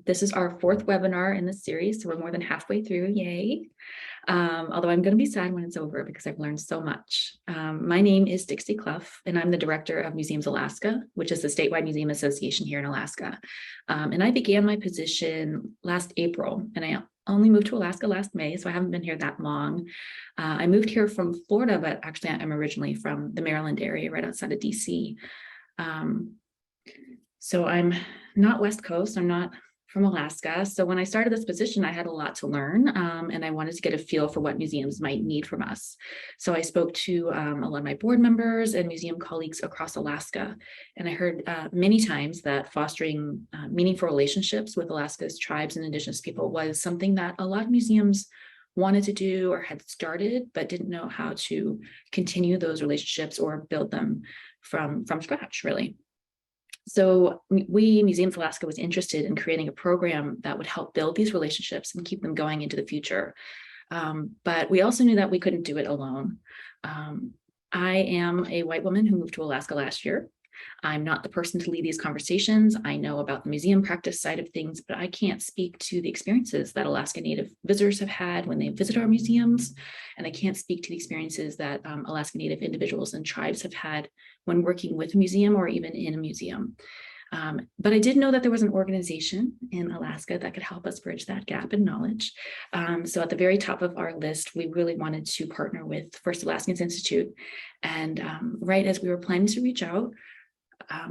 This is our fourth webinar in the series, so we're more than halfway through, yay. Although I'm going to be sad when it's over because I've learned so much. My name is Dixie Clough, and I'm the director of Museums Alaska, which is the statewide museum association here in Alaska. And I began my position last April, and I only moved to Alaska last May, so I haven't been here that long. I moved here from Florida, but actually I'm originally from the Maryland area, right outside of DC. So I'm not West Coast, I'm not from Alaska. So when I started this position, I had a lot to learn, and I wanted to get a feel for what museums might need from us. So I spoke to a lot of my board members and museum colleagues across Alaska, and I heard many times that fostering meaningful relationships with Alaska's tribes and Indigenous people was something that a lot of museums wanted to do or had started, but didn't know how to continue those relationships or build them from scratch, really. So we, Museums Alaska, was interested in creating a program that would help build these relationships and keep them going into the future. But we also knew that we couldn't do it alone. I am a white woman who moved to Alaska last year. I'm not the person to lead these conversations. I know about the museum practice side of things, but I can't speak to the experiences that Alaska Native visitors have had when they visit our museums. And I can't speak to the experiences that Alaska Native individuals and tribes have had when working with a museum or even in a museum. But I did know that there was an organization in Alaska that could help us bridge that gap in knowledge. So at the very top of our list, we really wanted to partner with First Alaskans Institute. And right as we were planning to reach out,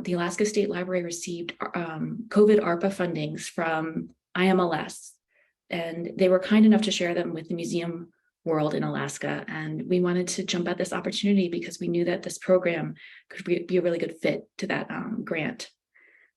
the Alaska State Library received COVID ARPA fundings from IMLS, and they were kind enough to share them with the museum world in Alaska. And we wanted to jump at this opportunity because we knew that this program could be a really good fit to that grant.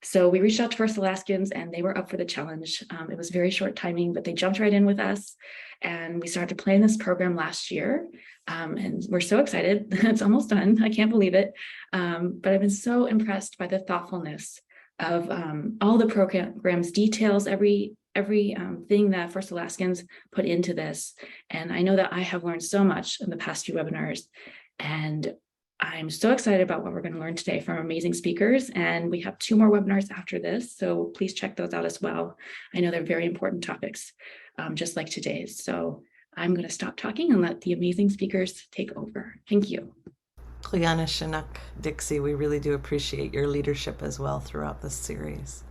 So we reached out to First Alaskans and they were up for the challenge. It was very short timing, but they jumped right in with us and we started planning this program last year. And we're so excited. It's almost done. I can't believe it. But I've been so impressed by the thoughtfulness of all the program's details, every thing that First Alaskans put into this. And I know that I have learned so much in the past few webinars, and I'm so excited about what we're going to learn today from amazing speakers. And we have 2 more webinars after this, so please check those out as well. I know they're very important topics, just like today's. So I'm going to stop talking and let the amazing speakers take over. Thank you. Kliana Chinook, Dixie, we really do appreciate your leadership as well throughout this series.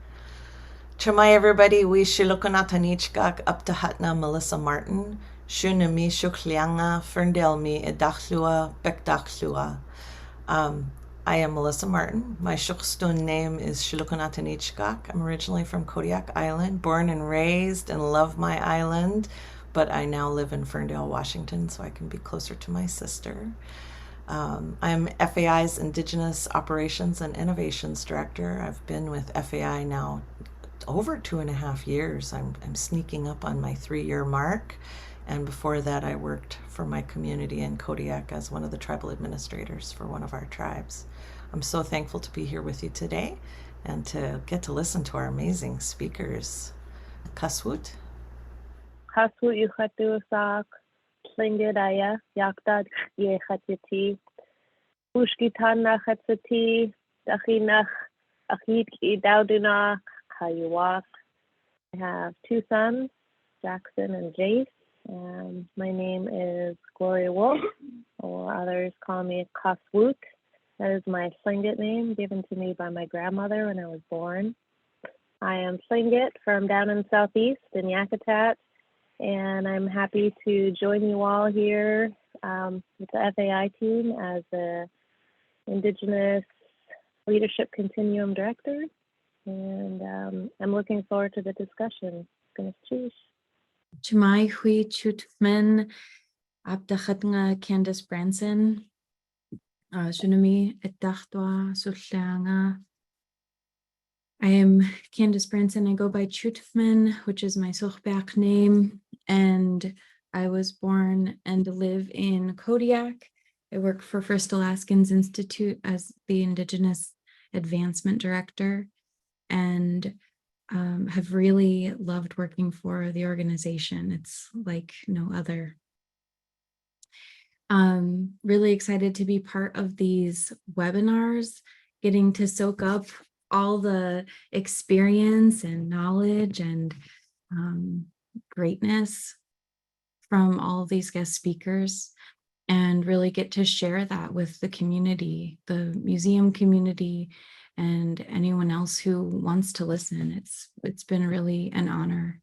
Chamai everybody, we shilukanatanichkak uptahatna Melissa Martin, shunami shuklianga, ferndale mi edachlua, bekdachlua. I am Melissa Martin. My Shukstun name is Shilukanatanichkak. I'm originally from Kodiak Island, born and raised and love my island, but I now live in Ferndale, Washington, so I can be closer to my sister. I'm FAI's Indigenous Operations and Innovations Director. I've been with FAI now over 2.5 years. I'm sneaking up on my 3-year mark. And before that, I worked for my community in Kodiak as one of the tribal administrators for one of our tribes. I'm so thankful to be here with you today and to get to listen to our amazing speakers. Kaswoot. Kaswoot yuchatusak, slingedaya, yaktad yechatiti, ushkitan nachatsati, dachinach, achit idauduna, hayuak. I have 2 sons, Jackson and Jace. And my name is Gloria Wolf, or others call me Kaswoot. That is my Tlingit name given to me by my grandmother when I was born. I am Tlingit from down in Southeast in Yakutat, and I'm happy to join you all here with the FAI team as the Indigenous Leadership Continuum Director. And I'm looking forward to the discussion. Goodness, Chumai hui Cutmen abdachatnga Candace Branson. Shunami etachtwa sulanga. I am Candace Branson. I go by Cutmen, which is my Sugpiaq name, and I was born and live in Kodiak. I work for First Alaskans Institute as the Indigenous Advancement Director, and have really loved working for the organization. It's like no other. Really excited to be part of these webinars, getting to soak up all the experience and knowledge and greatness from all of these guest speakers, and really get to share that with the community, the museum community, and anyone else who wants to listen. It's been really an honor.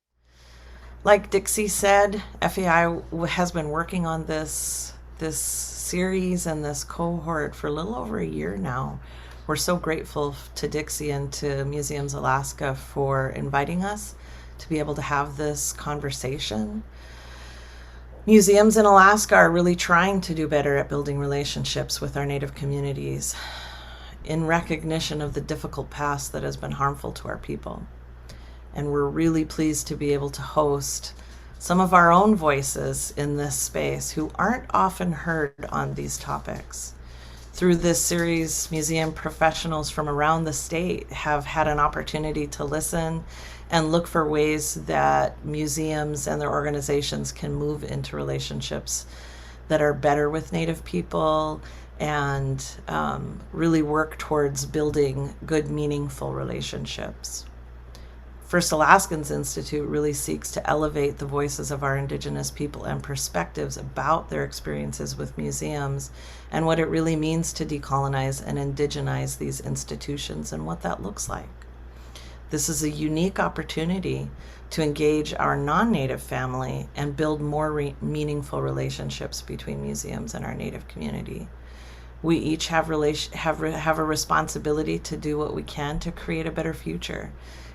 Like Dixie said, FEI has been working on this series and this cohort for a little over a year now. We're so grateful to Dixie and to Museums Alaska for inviting us to be able to have this conversation. Museums in Alaska are really trying to do better at building relationships with our Native communities in recognition of the difficult past that has been harmful to our people. And we're really pleased to be able to host some of our own voices in this space who aren't often heard on these topics. Through this series, museum professionals from around the state have had an opportunity to listen and look for ways that museums and their organizations can move into relationships that are better with Native people and really work towards building good, meaningful relationships. First Alaskans Institute really seeks to elevate the voices of our Indigenous people and perspectives about their experiences with museums and what it really means to decolonize and indigenize these institutions and what that looks like. This is a unique opportunity to engage our non-Native family and build more meaningful relationships between museums and our Native community. We each have a responsibility to do what we can to create a better future.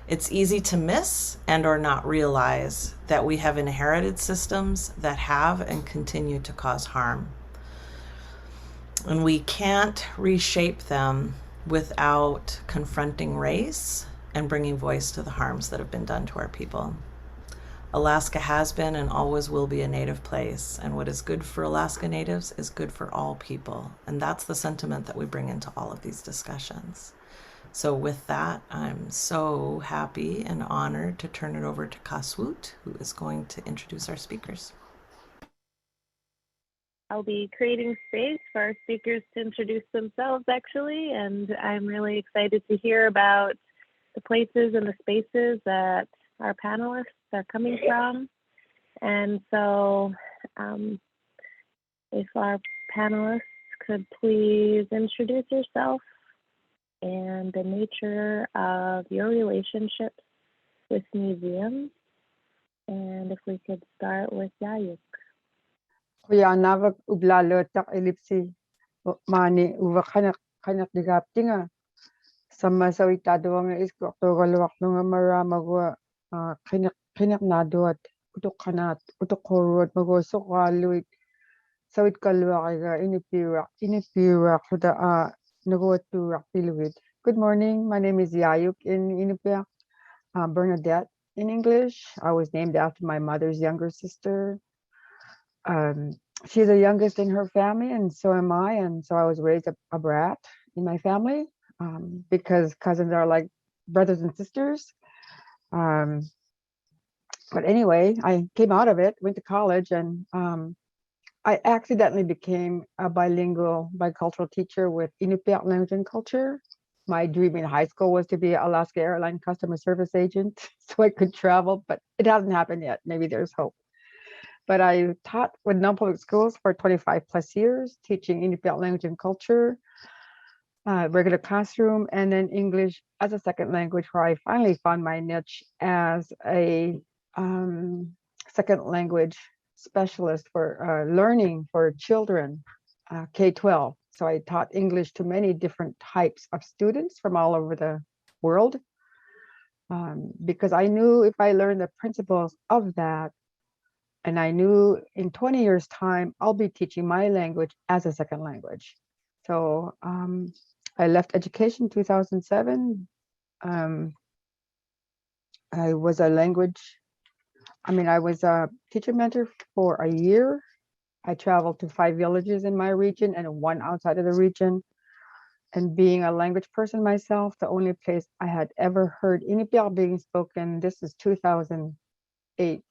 It's easy to miss and or not realize that we have inherited systems that have and continue to cause harm. And we can't reshape them without confronting race and bringing voice to the harms that have been done to our people. Alaska has been and always will be a Native place, and what is good for Alaska Natives is good for all people. And that's the sentiment that we bring into all of these discussions. So with that, I'm so happy and honored to turn it over to Kaswoot, who is going to introduce our speakers. I'll be creating space for our speakers to introduce themselves, actually, and I'm really excited to hear about the places and the spaces that our panelists are coming from. And so if our panelists could please introduce yourself and the nature of your relationships with museums. And if we could start with Yaayuk. Kuya navak ublalo tak elipsi mani uva kanak digaptinga sama sawita doang isko to galwak nunga maramago kanak naduat utuk korot mago sokaluit sawit kalwaka Iñupiaq huda nagotu piluit. Good morning, my name is Yaayuk in Iñupiaq, Bernadette in English. I was named after my mother's younger sister. She's the youngest in her family, and so am I. And so I was raised a brat in my family because cousins are like brothers and sisters. But anyway, I came out of it, went to college, and I accidentally became a bicultural teacher with Iñupiaq language and culture. My dream in high school was to be an Alaska Airlines customer service agent so I could travel, but it hasn't happened yet. Maybe there's hope. But I taught with non-public schools for 25 plus years, teaching Iñupiaq language and culture, regular classroom, and then English as a second language, where I finally found my niche as a second language specialist for learning for children, K-12. So I taught English to many different types of students from all over the world, because I knew if I learned the principles of that, and I knew in 20 years' time, I'll be teaching my language as a second language. So I left education in 2007. I was a teacher mentor for a year. I traveled to 5 villages in my region and 1 outside of the region. And being a language person myself, the only place I had ever heard Iñupiaq being spoken, this is 2008,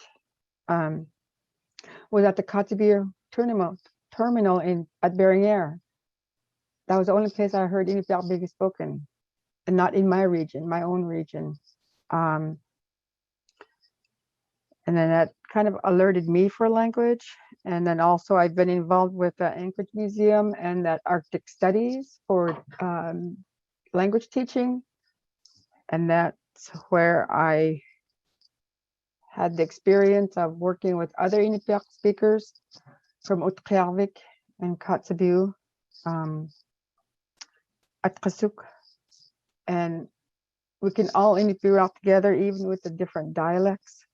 was at the Kacey terminal at Bering Air. That was the only place I heard Iñupiaq being spoken. and not in my region, my own region. And then that kind of alerted me for language. And then also I've been involved with the Anchorage Museum and that Arctic Studies for language teaching. And that's where I had the experience of working with other Iñupiaq speakers from Iqalluuq and Kacey, Iqalluuq. And we can all Iñupiaq together, even with the different dialects.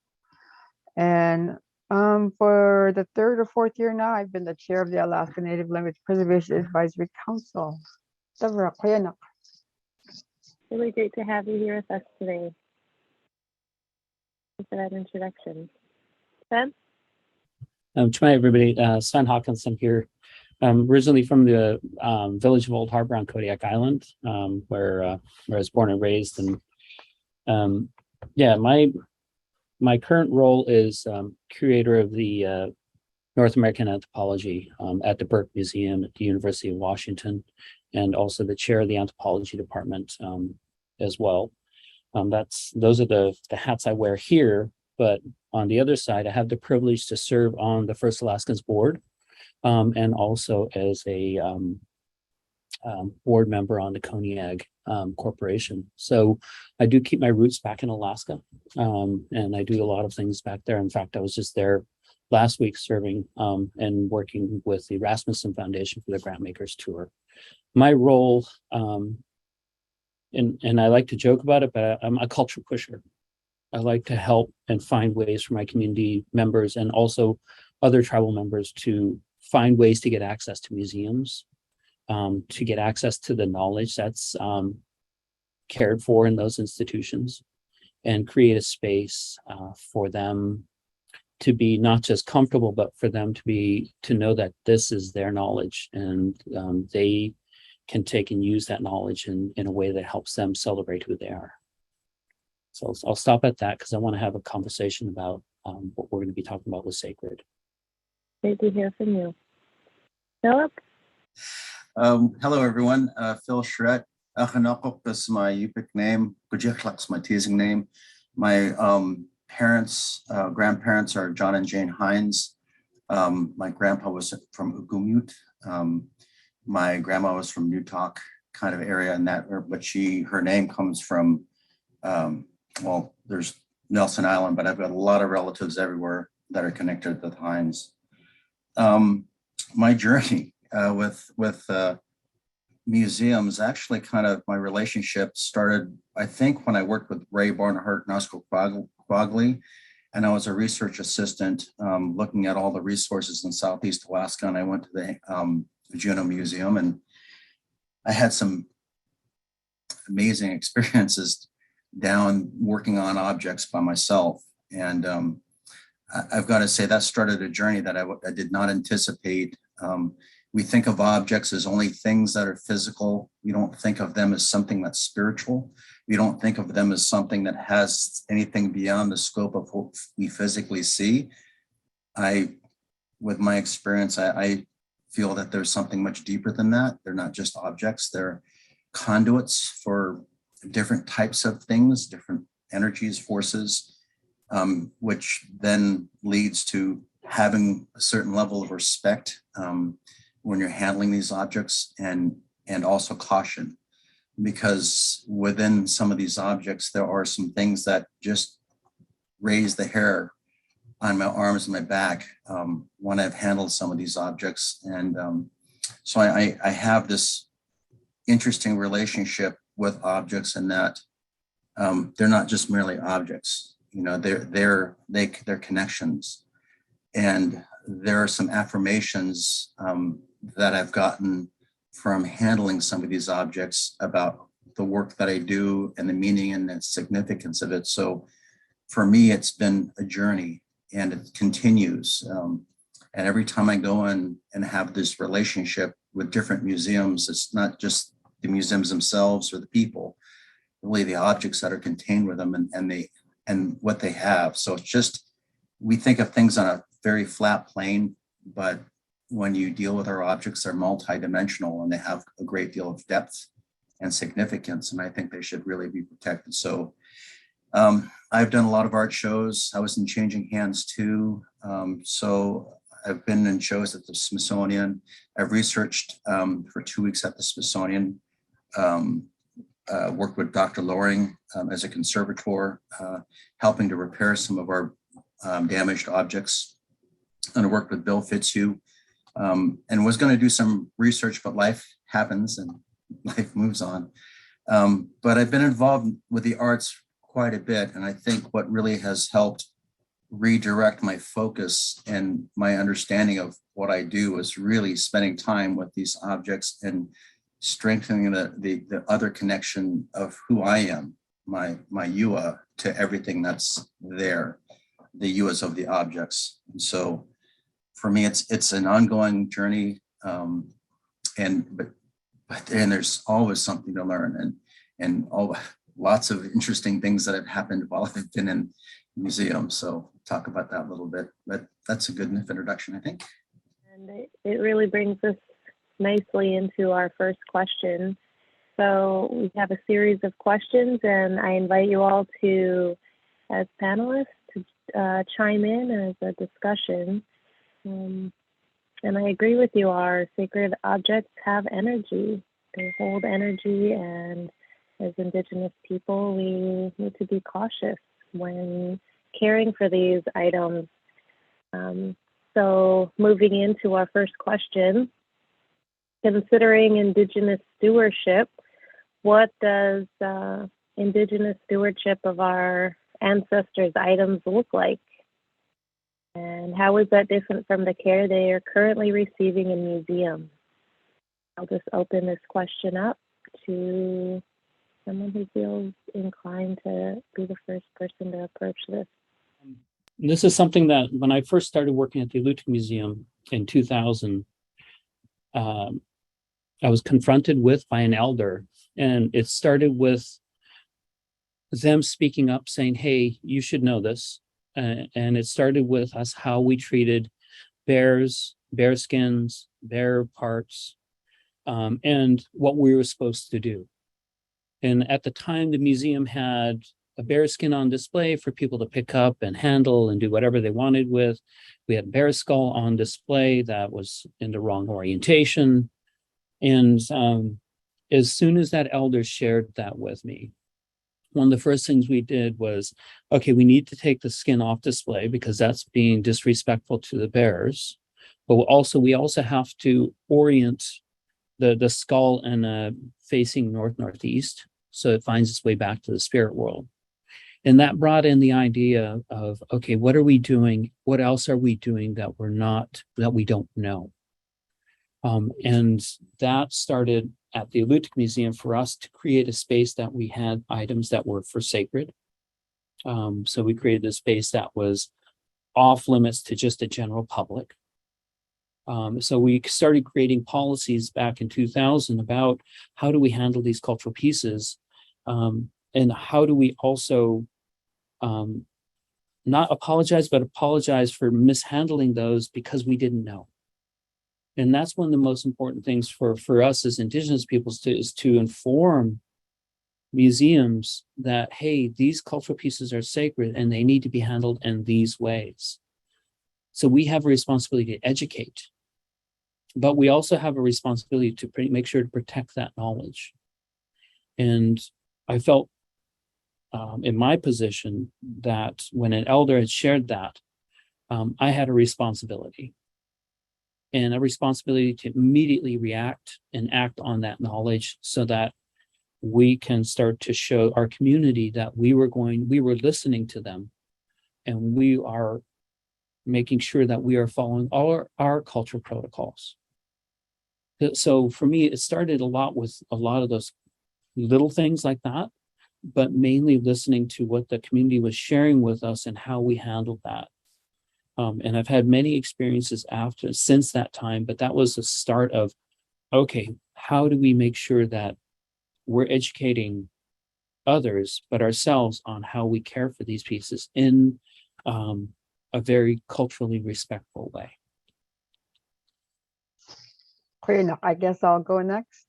And for the third or fourth year now, I've been the chair of the Alaska Native Language Preservation Advisory Council. Really great to have you here with us today. Thanks for that introduction. Sven? Hi, everybody. Sven Haakanson here. Originally from the village of Old Harbor on Kodiak Island, where I was born and raised. And yeah, my current role is curator of the North American Anthropology at the Burke Museum at the University of Washington, and also the chair of the anthropology department as well. Those are the hats I wear here. But on the other side, I have the privilege to serve on the First Alaskans board, and also as a board member on the Qunmiġu Corporation. So I do keep my roots back in Alaska, and I do a lot of things back there. In fact, I was just there last week serving and working with the Rasmussen Foundation for the Grantmakers Tour. My role, and I like to joke about it, but I'm a culture pusher. I like to help and find ways for my community members and also other tribal members to find ways to get access to museums, to get access to the knowledge that's cared for in those institutions, and create a space for them to be not just comfortable, but for them to know that this is their knowledge, and they can take and use that knowledge in a way that helps them celebrate who they are. So I'll stop at that because I want to have a conversation about what we're going to be talking about with sacred. Great to hear from you. Phillip? Hello, everyone. Phil Charette. Aarnaquq is my Iñupiaq name. Iqalluuq is my teasing name. My grandparents are John and Jane Hines. My grandpa was from Iqalluuq. My grandma was from Utah kind of area, and but her name comes from, well, there's Nelson Island, but I've got a lot of relatives everywhere that are connected with Hines. My journey with museums, actually kind of my relationship started, I think, when I worked with Ray Barnhart and Oscar Quagley, and I was a research assistant looking at all the resources in Southeast Alaska, and I went to the Juneau Museum, and I had some amazing experiences down working on objects by myself. And I've got to say that started a journey that I did not anticipate. We think of objects as only things that are physical. We don't think of them as something that's spiritual. We don't think of them as something that has anything beyond the scope of what we physically see. With my experience, I feel that there's something much deeper than that. They're not just objects. They're conduits for different types of things, different energies, forces, which then leads to having a certain level of respect when you're handling these objects, and also caution, because within some of these objects, there are some things that just raise the hair on my arms and my back when I've handled some of these objects. And so I have this interesting relationship with objects, in that they're not just merely objects. You know, they're connections. And there are some affirmations that I've gotten from handling some of these objects about the work that I do and the meaning and the significance of it. So for me, it's been a journey, and it continues. And every time I go in and have this relationship with different museums, it's not just the museums themselves or the people, really the objects that are contained with them and what they have. So it's just, we think of things on a very flat plane, but when you deal with our objects, they're multidimensional and they have a great deal of depth and significance, and I think they should really be protected. So I've done a lot of art shows. I was in Changing Hands too. So I've been in shows at the Smithsonian. I've researched for 2 weeks at the Smithsonian, worked with Dr. Loring as a conservator, helping to repair some of our damaged objects. And I worked with Bill Fitzhugh and was going to do some research, but life happens and life moves on. But I've been involved with the arts quite a bit. And I think what really has helped redirect my focus and my understanding of what I do is really spending time with these objects and strengthening the other connection of who I am, my Yua, to everything that's there, the Yuas of the objects. And so for me, it's an ongoing journey, but there's always something to learn, and lots of interesting things that have happened while I've been in museums. So talk about that a little bit, but that's a good enough introduction, I think. And it really brings us nicely into our first question. So we have a series of questions, and I invite you all to, as panelists, to chime in as a discussion. And I agree with you, our sacred objects have energy. They hold energy, and as Indigenous people, we need to be cautious when caring for these items. So moving into our first question, considering Indigenous stewardship, what does Indigenous stewardship of our ancestors' items look like? And how is that different from the care they are currently receiving in museums? I'll just open this question up to someone who feels inclined to be the first person to approach this. This is something that when I first started working at the Alutiiq Museum in 2000, I was confronted with by an elder, and it started with them speaking up saying, hey, you should know this. And it started with us, how we treated bears, bear skins, bear parts, and what we were supposed to do. And at the time, the museum had a bear skin on display for people to pick up and handle and do whatever they wanted with. We had bear skull on display that was in the wrong orientation. And as soon as that elder shared that with me, one of the first things we did was, okay, we need to take the skin off display because that's being disrespectful to the bears. But we also have to orient the skull and facing northeast, so it finds its way back to the spirit world. And that brought in the idea of, okay, what are we doing? What else are we doing that we don't know? And that started at the Alutiiq Museum for us to create a space that we had items that were for sacred. So we created a space that was off limits to just the general public. So we started creating policies back in 2000 about how do we handle these cultural pieces, and how do we also not apologize, but apologize for mishandling those because we didn't know. And that's one of the most important things for us as Indigenous peoples is to inform museums that, hey, these cultural pieces are sacred and they need to be handled in these ways. So we have a responsibility to educate, but we also have a responsibility to make sure to protect that knowledge. And I felt in my position that when an elder had shared that, I had a responsibility. And a responsibility to immediately react and act on that knowledge so that we can start to show our community that we were listening to them, and we are making sure that we are following all our cultural protocols. So for me, it started a lot with a lot of those little things like that, but mainly listening to what the community was sharing with us and how we handled that. And I've had many experiences since that time, but that was the start of, okay, how do we make sure that we're educating others, but ourselves on how we care for these pieces in a very culturally respectful way. Clear enough. I guess I'll go next.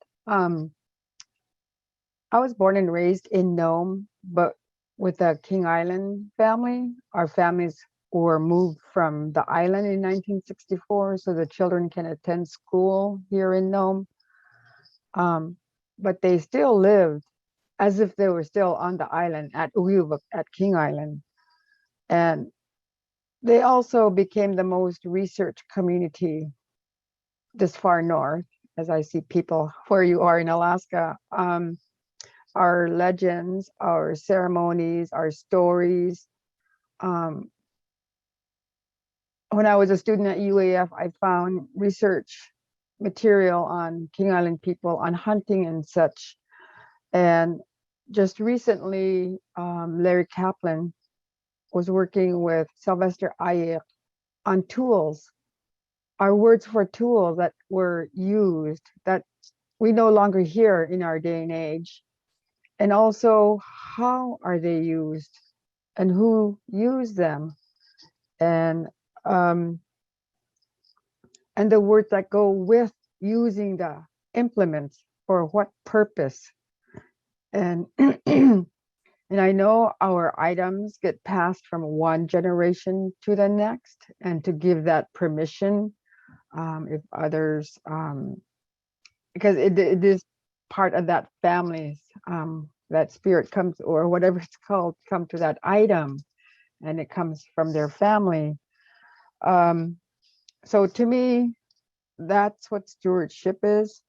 I was born and raised in Nome, but with the King Island family. Our families were moved from the island in 1964, so the children can attend school here in Nome. But they still lived as if they were still on the island at Iqalluuq, at King Island. And they also became the most researched community this far north, as I see people where you are in Alaska. Our legends, our ceremonies, our stories. When I was a student at UAF, I found research material on King Island people, on hunting and such. And just recently, Larry Kaplan was working with Sylvester Yaayuk on tools, our words for tools that were used that we no longer hear in our day and age. And also, how are they used and who used them? And the words that go with using the implements, for what purpose. And and I know our items get passed from one generation to the next, and to give that permission, if others, because it is part of that family's, that spirit comes, or whatever it's called, come to that item, and it comes from their family. So to me, that's what stewardship is.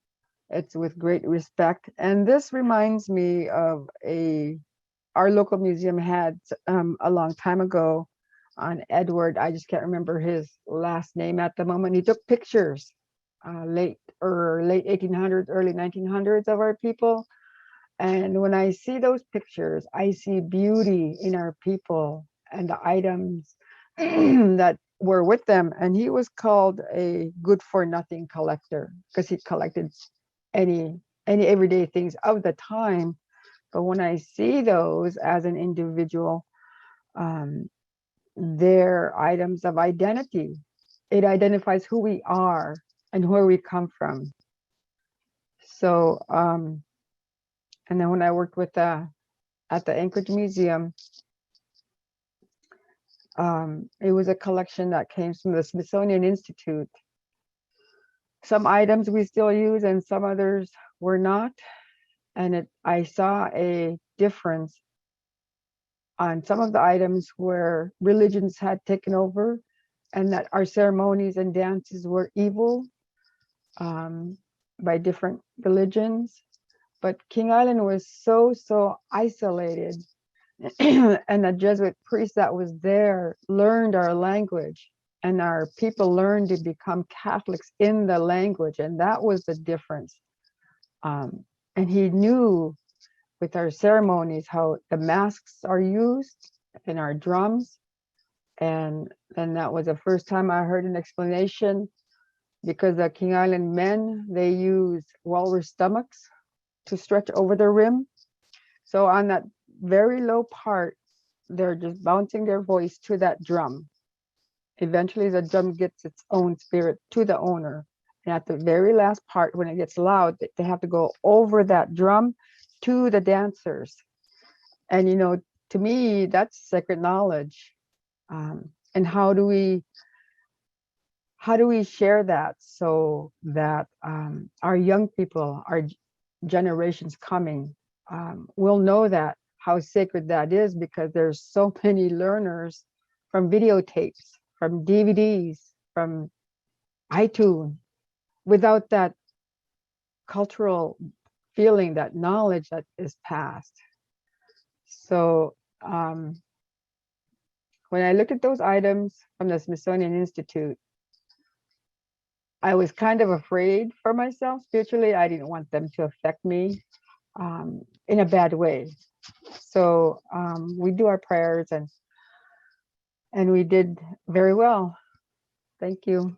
It's with great respect. And this reminds me of our local museum had a long time ago on Edward. I just can't remember his last name at the moment. He took pictures late 1800s, early 1900s of our people. And when I see those pictures, I see beauty in our people and the items that were with them. And he was called a good for nothing collector, because he collected any everyday things of the time. But when I see those as an individual, they're items of identity. It identifies who we are and where we come from. So, and then when I worked with at the Anchorage Museum, it was a collection that came from the Smithsonian Institute. Some items we still use and some others were not. And I saw a difference on some of the items where religions had taken over, and that our ceremonies and dances were evil by different religions. But King Island was so isolated. And the Jesuit priest that was there learned our language, and our people learned to become Catholics in the language. And that was the difference. And he knew with our ceremonies how the masks are used in our drums. And that was the first time I heard an explanation, because the King Island men, they use walrus stomachs to stretch over the rim. So on that very low part, they're just bouncing their voice to that drum. Eventually the drum gets its own spirit to the owner. And at the very last part, when it gets loud, they have to go over that drum to the dancers. And, you know, to me, that's sacred knowledge. And how do we share that so that our young people, our generations coming, will know that, how sacred that is, because there's so many learners from videotapes, from DVDs, from iTunes, without that cultural feeling, that knowledge that is passed. So when I looked at those items from the Smithsonian Institute, I was kind of afraid for myself spiritually. I didn't want them to affect me in a bad way. So we do our prayers, and we did very well. Thank you.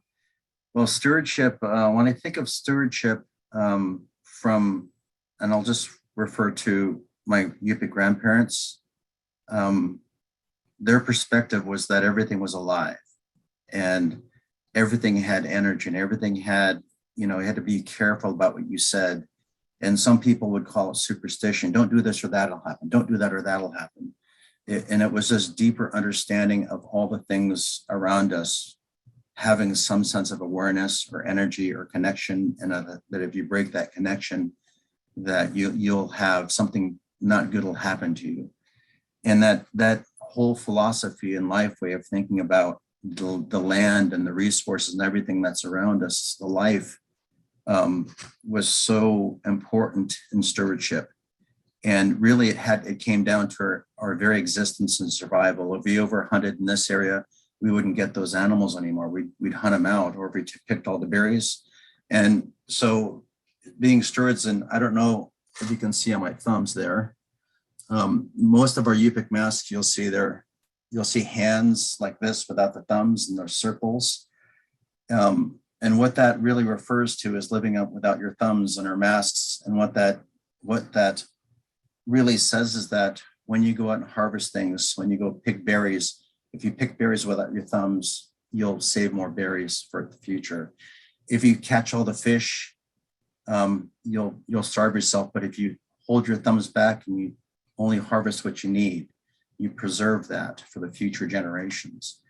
Well, stewardship, when I think of stewardship from, and I'll just refer to my Iñupiaq grandparents, their perspective was that everything was alive and everything had energy, and everything had, you know, you had to be careful about what you said. And some people would call it superstition. Don't do this or that'll happen. Don't do that or that'll happen. And it was this deeper understanding of all the things around us, having some sense of awareness or energy or connection, and that if you break that connection, that you'll have something not good will happen to you. And that whole philosophy and life way of thinking about the land and the resources and everything that's around us, the life, was so important in stewardship. And really it came down to our very existence and survival. If we overhunted in this area, we wouldn't get those animals anymore. We'd hunt them out, or if we picked all the berries. And so being stewards, and I don't know if you can see on my thumbs there, most of our Iñupiaq masks, you'll see hands like this without the thumbs, and they're circles. And what that really refers to is living up without your thumbs and our masks. And what that really says is that when you go out and harvest things, when you go pick berries, if you pick berries without your thumbs, you'll save more berries for the future. If you catch all the fish, you'll starve yourself. But if you hold your thumbs back and you only harvest what you need, you preserve that for the future generations.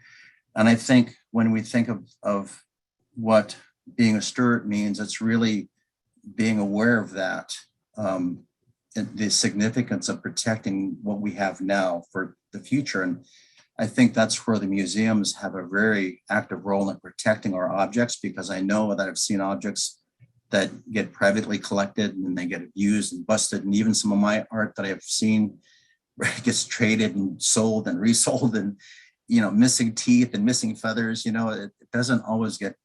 And I think when we think of what being a steward means, it's really being aware of that, the significance of protecting what we have now for the future. And I think that's where the museums have a very active role in protecting our objects, because I know that I've seen objects that get privately collected and they get abused and busted. And even some of my art that I've seen gets traded and sold and resold, and, missing teeth and missing feathers, it doesn't always get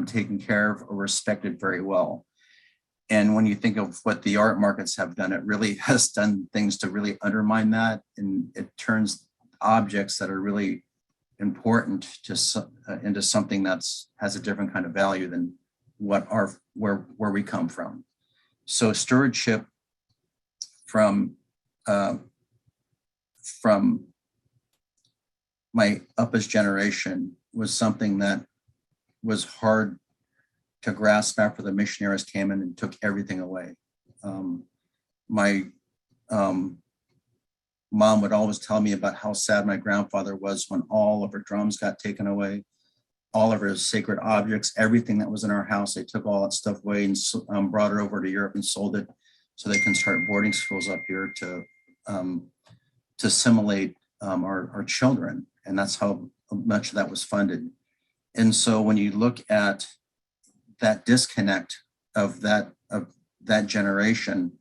taken care of or respected very well. And when you think of what the art markets have done, it really has done things to really undermine that. And it turns objects that are really important to into something that's has a different kind of value than where we come from. So stewardship from my uppest generation was something that was hard to grasp after the missionaries came in and took everything away. My mom would always tell me about how sad my grandfather was when all of her drums got taken away, all of her sacred objects, everything that was in our house. They took all that stuff away and brought her over to Europe and sold it so they can start boarding schools up here to assimilate our children. And that's how much of that was funded. And so when you look at that disconnect of that generation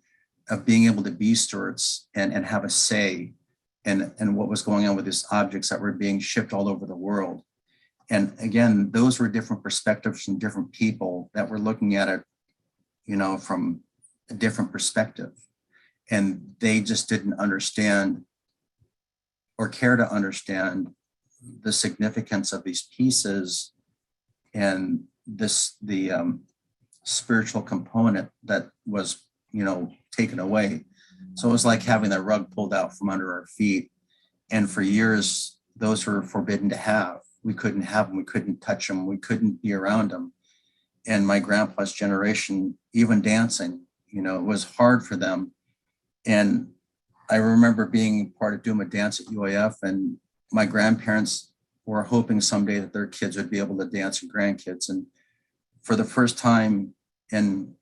of being able to be stewards and have a say in what was going on with these objects that were being shipped all over the world. And again, those were different perspectives from different people that were looking at it, from a different perspective. And they just didn't understand or care to understand the significance of these pieces and the spiritual component that was, taken away. So it was like having the rug pulled out from under our feet. And for years, those were forbidden to have. We couldn't have them. We couldn't touch them. We couldn't be around them. And my grandpa's generation, even dancing, it was hard for them. And I remember being part of doing a dance at UAF, and my grandparents were hoping someday that their kids would be able to dance, and grandkids. And for the first time in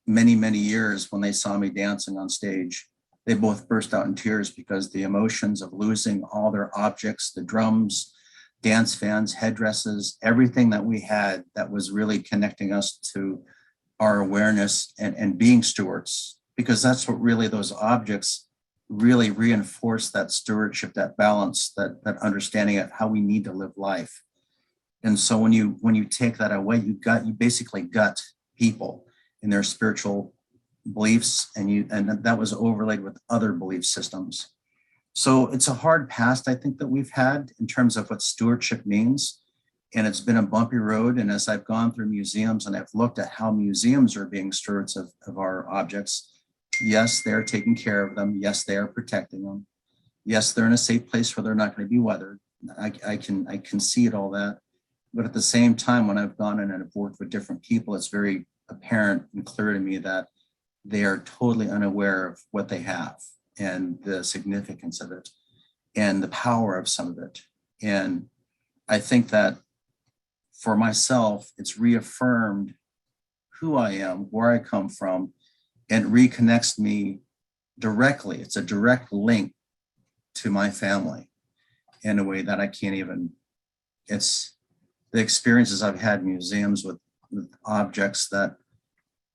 many, many years, when they saw me dancing on stage, they both burst out in tears, because the emotions of losing all their objects, the drums, dance fans, headdresses, everything that we had that was really connecting us to our awareness and being stewards, because that's what really those objects really reinforce, that stewardship, that balance, that understanding of how we need to live life. And so when you take that away, you basically gut people in their spiritual beliefs, and that was overlaid with other belief systems. So it's a hard past, I think, that we've had in terms of what stewardship means. And it's been a bumpy road. And as I've gone through museums and I've looked at how museums are being stewards of our objects, yes, they're taking care of them. Yes, they are protecting them. Yes, they're in a safe place where they're not going to be weathered. I can concede all that. But at the same time, when I've gone in and I've worked with different people, it's very apparent and clear to me that they are totally unaware of what they have and the significance of it and the power of some of it. And I think that for myself, it's reaffirmed who I am, where I come from, and reconnects me directly. It's a direct link to my family in a way that I can't even, it's the experiences I've had in museums with objects that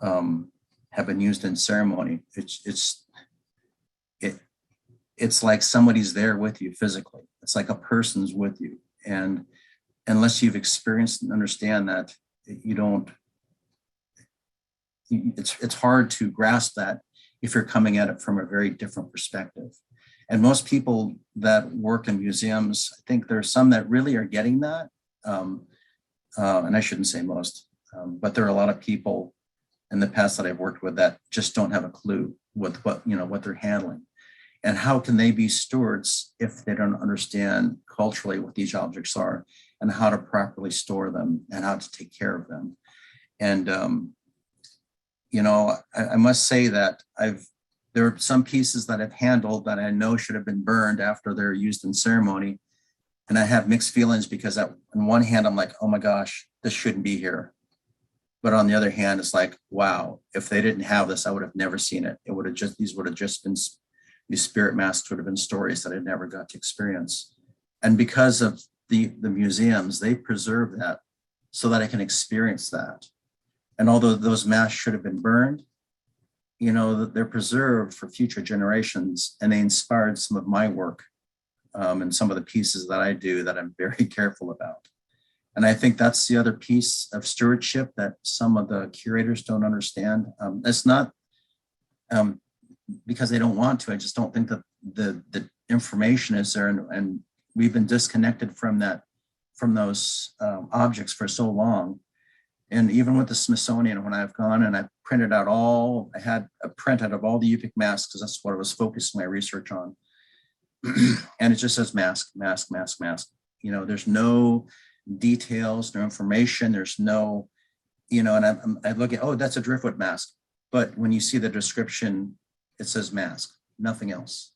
have been used in ceremony. It's like somebody's there with you physically. It's like a person's with you. And unless you've experienced and understand that, you don't, it's hard to grasp that if you're coming at it from a very different perspective. And most people that work in museums, I think there's some that really are getting that. And I shouldn't say most, but there are a lot of people in the past that I've worked with that just don't have a clue with what they're handling. And how can they be stewards if they don't understand culturally what these objects are and how to properly store them and how to take care of them? And, I must say that there are some pieces that I've handled that I know should have been burned after they're used in ceremony. And I have mixed feelings because on one hand, I'm like, oh my gosh, this shouldn't be here. But on the other hand, it's like, wow, if they didn't have this, I would have never seen it. These would have just been, these spirit masks would have been stories that I never got to experience. And because of the museums, they preserve that so that I can experience that. And although those masks should have been burned, they're preserved for future generations, and they inspired some of my work and some of the pieces that I do that I'm very careful about. And I think that's the other piece of stewardship that some of the curators don't understand. It's not because they don't want to. I just don't think that the information is there, and we've been disconnected from those objects for so long. And even with the Smithsonian, when I've gone and I've printed out I had a printout of all the Iñupiaq masks because that's what I was focusing my research on. And it just says mask, mask, mask, mask. There's no details, no information. There's no, and I look at, oh, that's a driftwood mask. But when you see the description, it says mask, nothing else.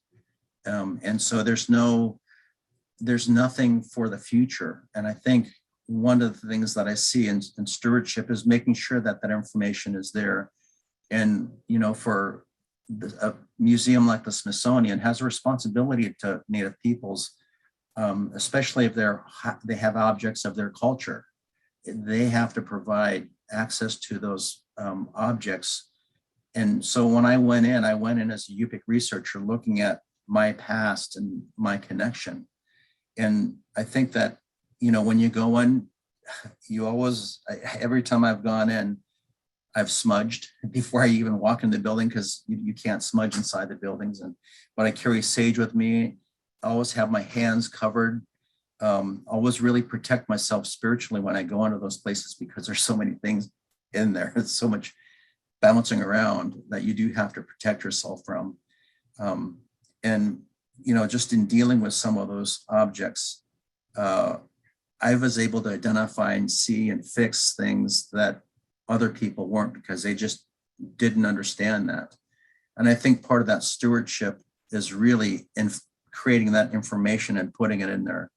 And so there's nothing for the future. And I think one of the things that I see in stewardship is making sure that information is there. And, for a museum like the Smithsonian has a responsibility to Native peoples, especially if they have objects of their culture. They have to provide access to those objects. And so when I went in as a Iñupiaq researcher looking at my past and my connection. And I think that, when you go in, every time I've gone in, I've smudged before I even walk in the building because you can't smudge inside the buildings. But I carry sage with me. I always have my hands covered. Always really protect myself spiritually when I go into those places because there's so many things in there. It's so much bouncing around that you do have to protect yourself from. Just in dealing with some of those objects, I was able to identify and see and fix things that other people weren't because they just didn't understand that. And I think part of that stewardship is really in creating that information and putting it in there.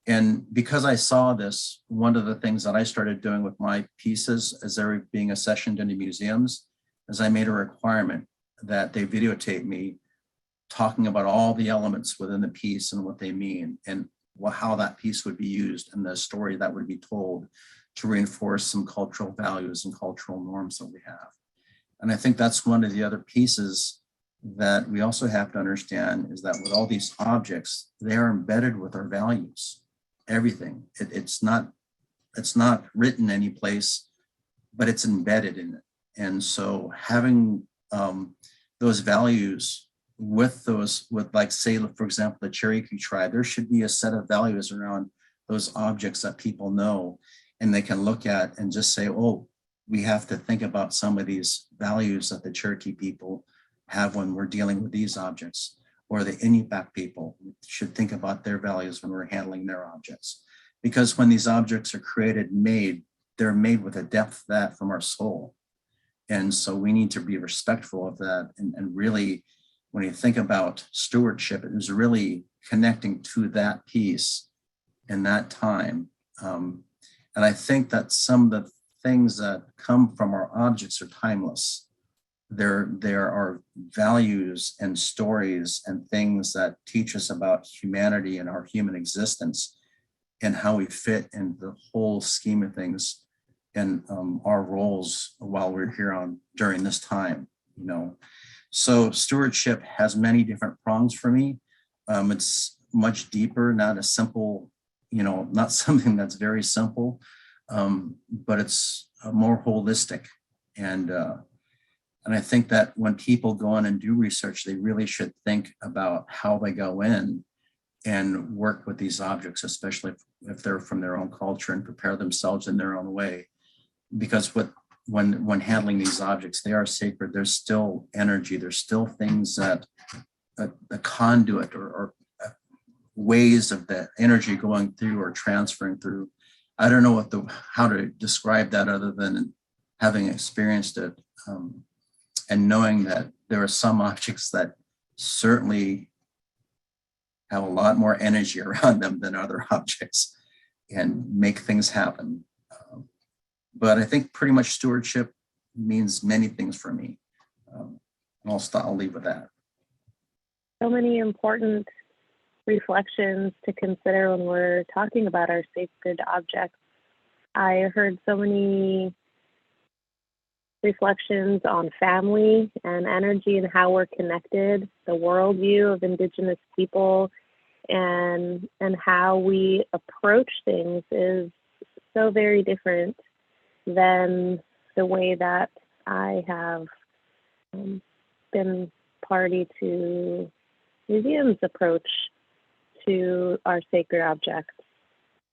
And because I saw this, one of the things that I started doing with my pieces as they were being accessioned into museums is I made a requirement that they videotape me talking about all the elements within the piece and what they mean and how that piece would be used and the story that would be told to reinforce some cultural values and cultural norms that we have. And I think that's one of the other pieces that we also have to understand is that with all these objects, they are embedded with our values, everything. It's not written any place, but it's embedded in it. And so having those values with like, say, for example, the Cherokee tribe, there should be a set of values around those objects that people know and they can look at and just say, oh, we have to think about some of these values that the Cherokee people have when we're dealing with these objects, or the Iñupiaq people should think about their values when we're handling their objects. Because when these objects are created, they're made with a depth that from our soul. And so we need to be respectful of that. And really, when you think about stewardship, it was really connecting to that piece in that time. And I think that some of the things that come from our objects are timeless. There are values and stories and things that teach us about humanity and our human existence and how we fit in the whole scheme of things and our roles while we're here during this time, you know. So stewardship has many different prongs for me. It's much deeper, not a simple, you know, not something that's very simple, but it's more holistic. And I think that when people go in and do research, they really should think about how they go in and work with these objects, especially if they're from their own culture, and prepare themselves in their own way. Because when handling these objects, they are sacred. There's still energy. There's still things that the conduit or ways of the energy going through or transferring through. I don't know how to describe that other than having experienced it and knowing that there are some objects that certainly have a lot more energy around them than other objects and make things happen. But I think pretty much stewardship means many things for me. And I'll leave with that. So many important reflections to consider when we're talking about our sacred objects. I heard so many reflections on family and energy and how we're connected, the worldview of Indigenous people, and how we approach things is so very different than the way that I have been party to museums' approach to our sacred objects.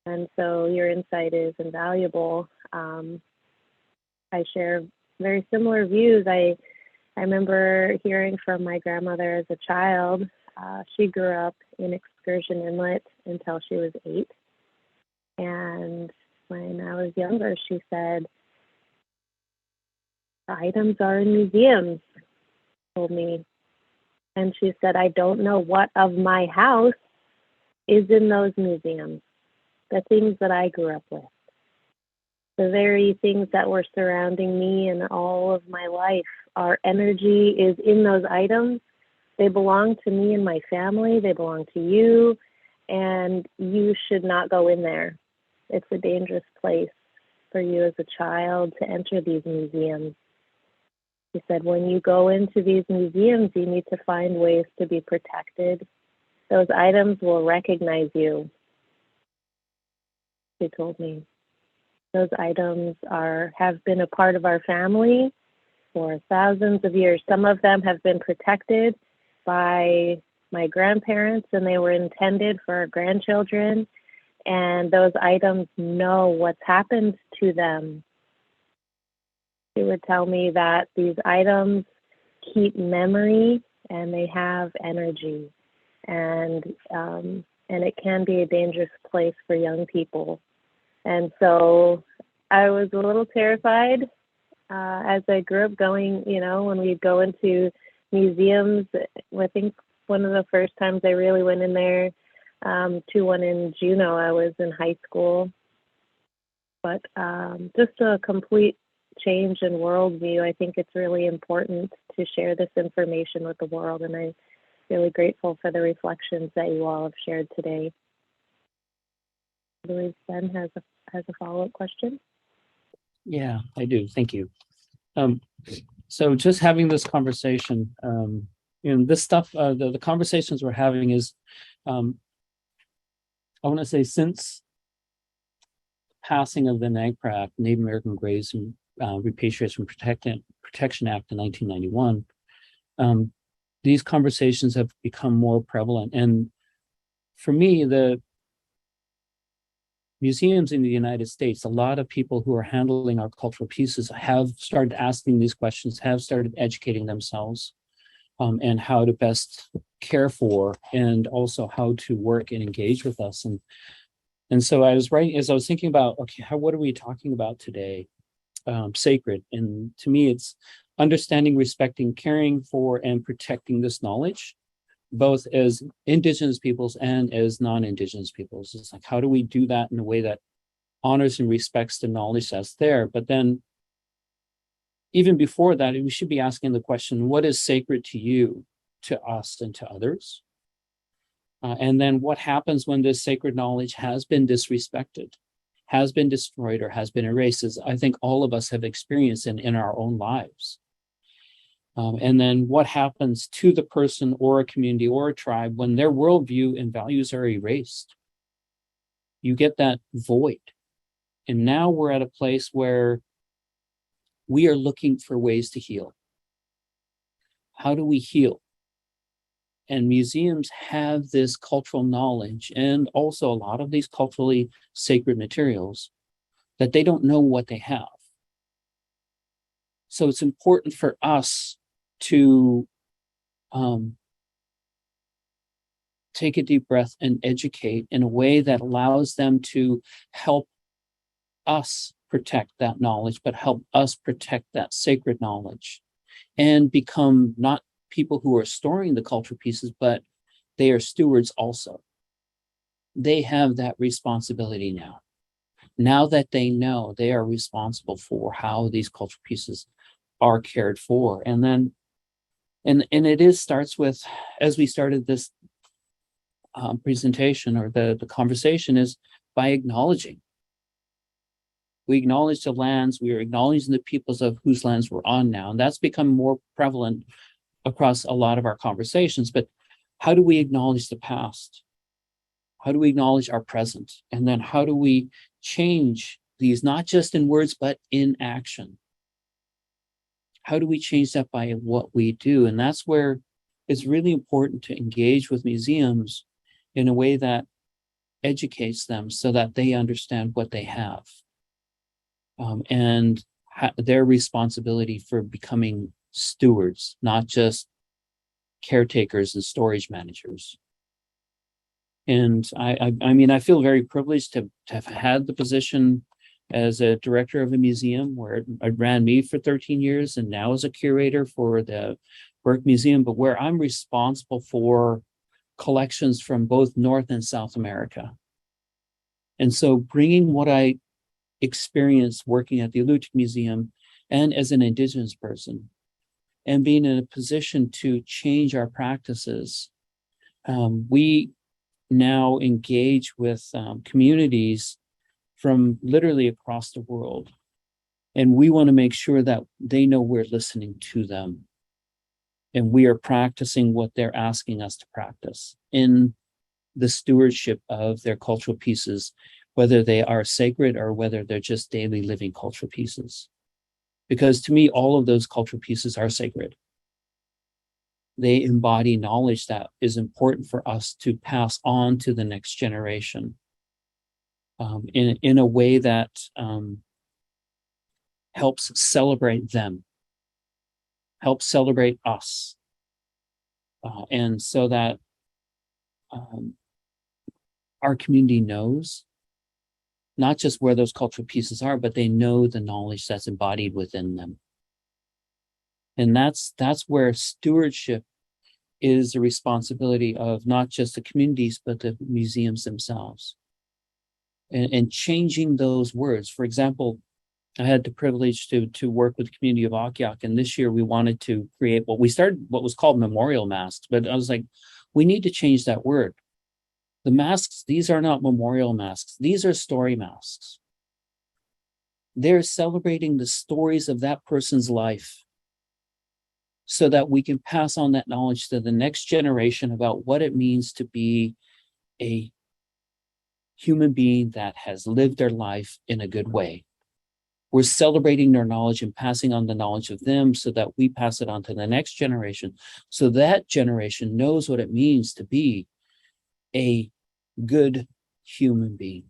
And so your insight is invaluable. I share very similar views. I remember hearing from my grandmother as a child. She grew up in Excursion Inlet until she was 8. And when I was younger, she said, the items are in museums, told me. And she said, I don't know what of my house is in those museums, the things that I grew up with. The very things that were surrounding me and all of my life, our energy is in those items. They belong to me and my family. They belong to you, and you should not go in there. It's a dangerous place for you as a child to enter these museums. She said, when you go into these museums, you need to find ways to be protected. Those items will recognize you, she told me. Those items have been a part of our family for thousands of years. Some of them have been protected by my grandparents, and they were intended for our grandchildren. And those items know what's happened to them. She would tell me that these items keep memory and they have energy. And it can be a dangerous place for young people. And so I was a little terrified as I grew up going, you know, when we'd go into museums. I think one of the first times I really went in there to one in Juneau, I was in high school. But just a complete change in worldview. I think it's really important to share this information with the world, and I'm really grateful for the reflections that you all have shared today. I believe Sven has a follow-up question. Yeah, I do. Thank you. So just having this conversation, this stuff, the conversations we're having is, I want to say, since passing of the NAGPRA Act, Native American Graves and Repatriation Protection Act in 1991, these conversations have become more prevalent. And for me, the museums in the United States, a lot of people who are handling our cultural pieces have started asking these questions, have started educating themselves and how to best care for, and also how to work and engage with us. And so as I was thinking about, okay, what are we talking about today? sacred. And to me, it's understanding, respecting, caring for, and protecting this knowledge, both as Indigenous peoples and as non-Indigenous peoples. It's like, how do we do that in a way that honors and respects the knowledge that's there? But then even before that, we should be asking the question, what is sacred to you, to us, and to others? And then what happens when this sacred knowledge has been disrespected, has been destroyed, or has been erased, as I think all of us have experienced in our own lives. And then what happens to the person or a community or a tribe when their worldview and values are erased? You get that void. And now we're at a place where we are looking for ways to heal. How do we heal? And museums have this cultural knowledge and also a lot of these culturally sacred materials that they don't know what they have. So it's important for us to take a deep breath and educate in a way that allows them to help us protect that knowledge, but help us protect that sacred knowledge and become not people who are storing the cultural pieces, but they are stewards also. They have that responsibility now. Now that they know, they are responsible for how these cultural pieces are cared for. And then, and it starts with, as we started this presentation or the conversation, is by acknowledging. We acknowledge the lands, we are acknowledging the peoples of whose lands we're on now. And that's become more prevalent across a lot of our conversations. But how do we acknowledge the past? How do we acknowledge our present? And then how do we change these, not just in words, but in action? How do we change that by what we do? And that's where it's really important to engage with museums in a way that educates them so that they understand what they have. And their responsibility for becoming stewards, not just caretakers and storage managers. And I mean, I feel very privileged to have had the position as a director of a museum where it ran me for 13 years and now as a curator for the Burke Museum, but where I'm responsible for collections from both North and South America. And so bringing what I experienced working at the Alutiiq Museum and as an Indigenous person and being in a position to change our practices, we now engage with communities from literally across the world. And we want to make sure that they know we're listening to them. And we are practicing what they're asking us to practice in the stewardship of their cultural pieces, whether they are sacred or whether they're just daily living cultural pieces. Because to me, all of those cultural pieces are sacred. They embody knowledge that is important for us to pass on to the next generation in a way that helps celebrate them, helps celebrate us. And so that our community knows not just where those cultural pieces are, but they know the knowledge that's embodied within them. And that's where stewardship is the responsibility of not just the communities, but the museums themselves. And changing those words. For example, I had the privilege to work with the community of Iqalluuq, and this year we wanted to create what was called memorial masks, but I was like, we need to change that word. The masks, these are not memorial masks. These are story masks. They're celebrating the stories of that person's life so that we can pass on that knowledge to the next generation about what it means to be a human being that has lived their life in a good way. We're celebrating their knowledge and passing on the knowledge of them so that we pass it on to the next generation, so that generation knows what it means to be a good human being.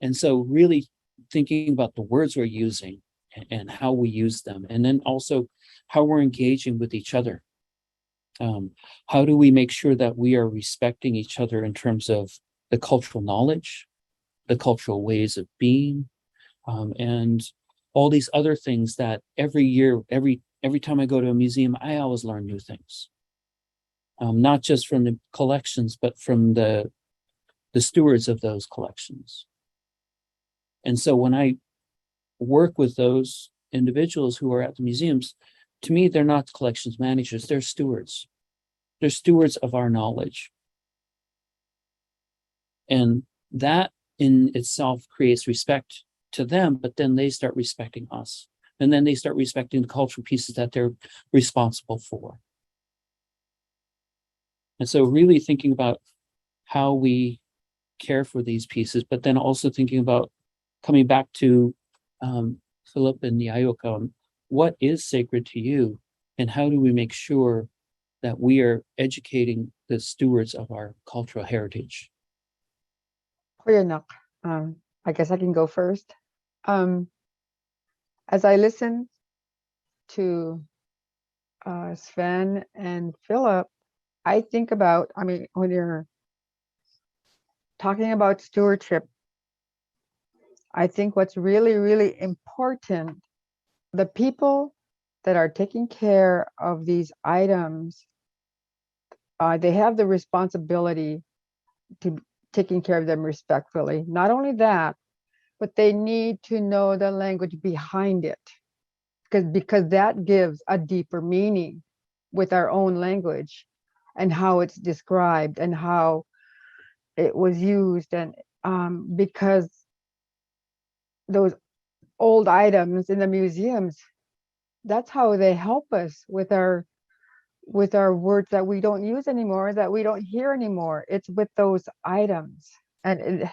And so really thinking about the words we're using and how we use them, and then also how we're engaging with each other. How do we make sure that we are respecting each other in terms of the cultural knowledge, the cultural ways of being, and all these other things that every year, every time I go to a museum, I always learn new things. Not just from the collections, but from the stewards of those collections. And so when I work with those individuals who are at the museums, to me, they're not collections managers, they're stewards. They're stewards of our knowledge. And that in itself creates respect to them, but then they start respecting us. And then they start respecting the cultural pieces that they're responsible for. And so really thinking about how we care for these pieces, but then also thinking about coming back to Phillip and Yaayuk, what is sacred to you, and how do we make sure that we are educating the stewards of our cultural heritage? Iqalluuq. I guess I can go first. As I listen to Sven and Phillip, I think about, when you're talking about stewardship, I think what's really, really important, the people that are taking care of these items, they have the responsibility to taking care of them respectfully. Not only that, but they need to know the language behind it, because that gives a deeper meaning with our own language and how it's described and how it was used. And because those old items in the museums, that's how they help us with our words that we don't use anymore, that we don't hear anymore. It's with those items. And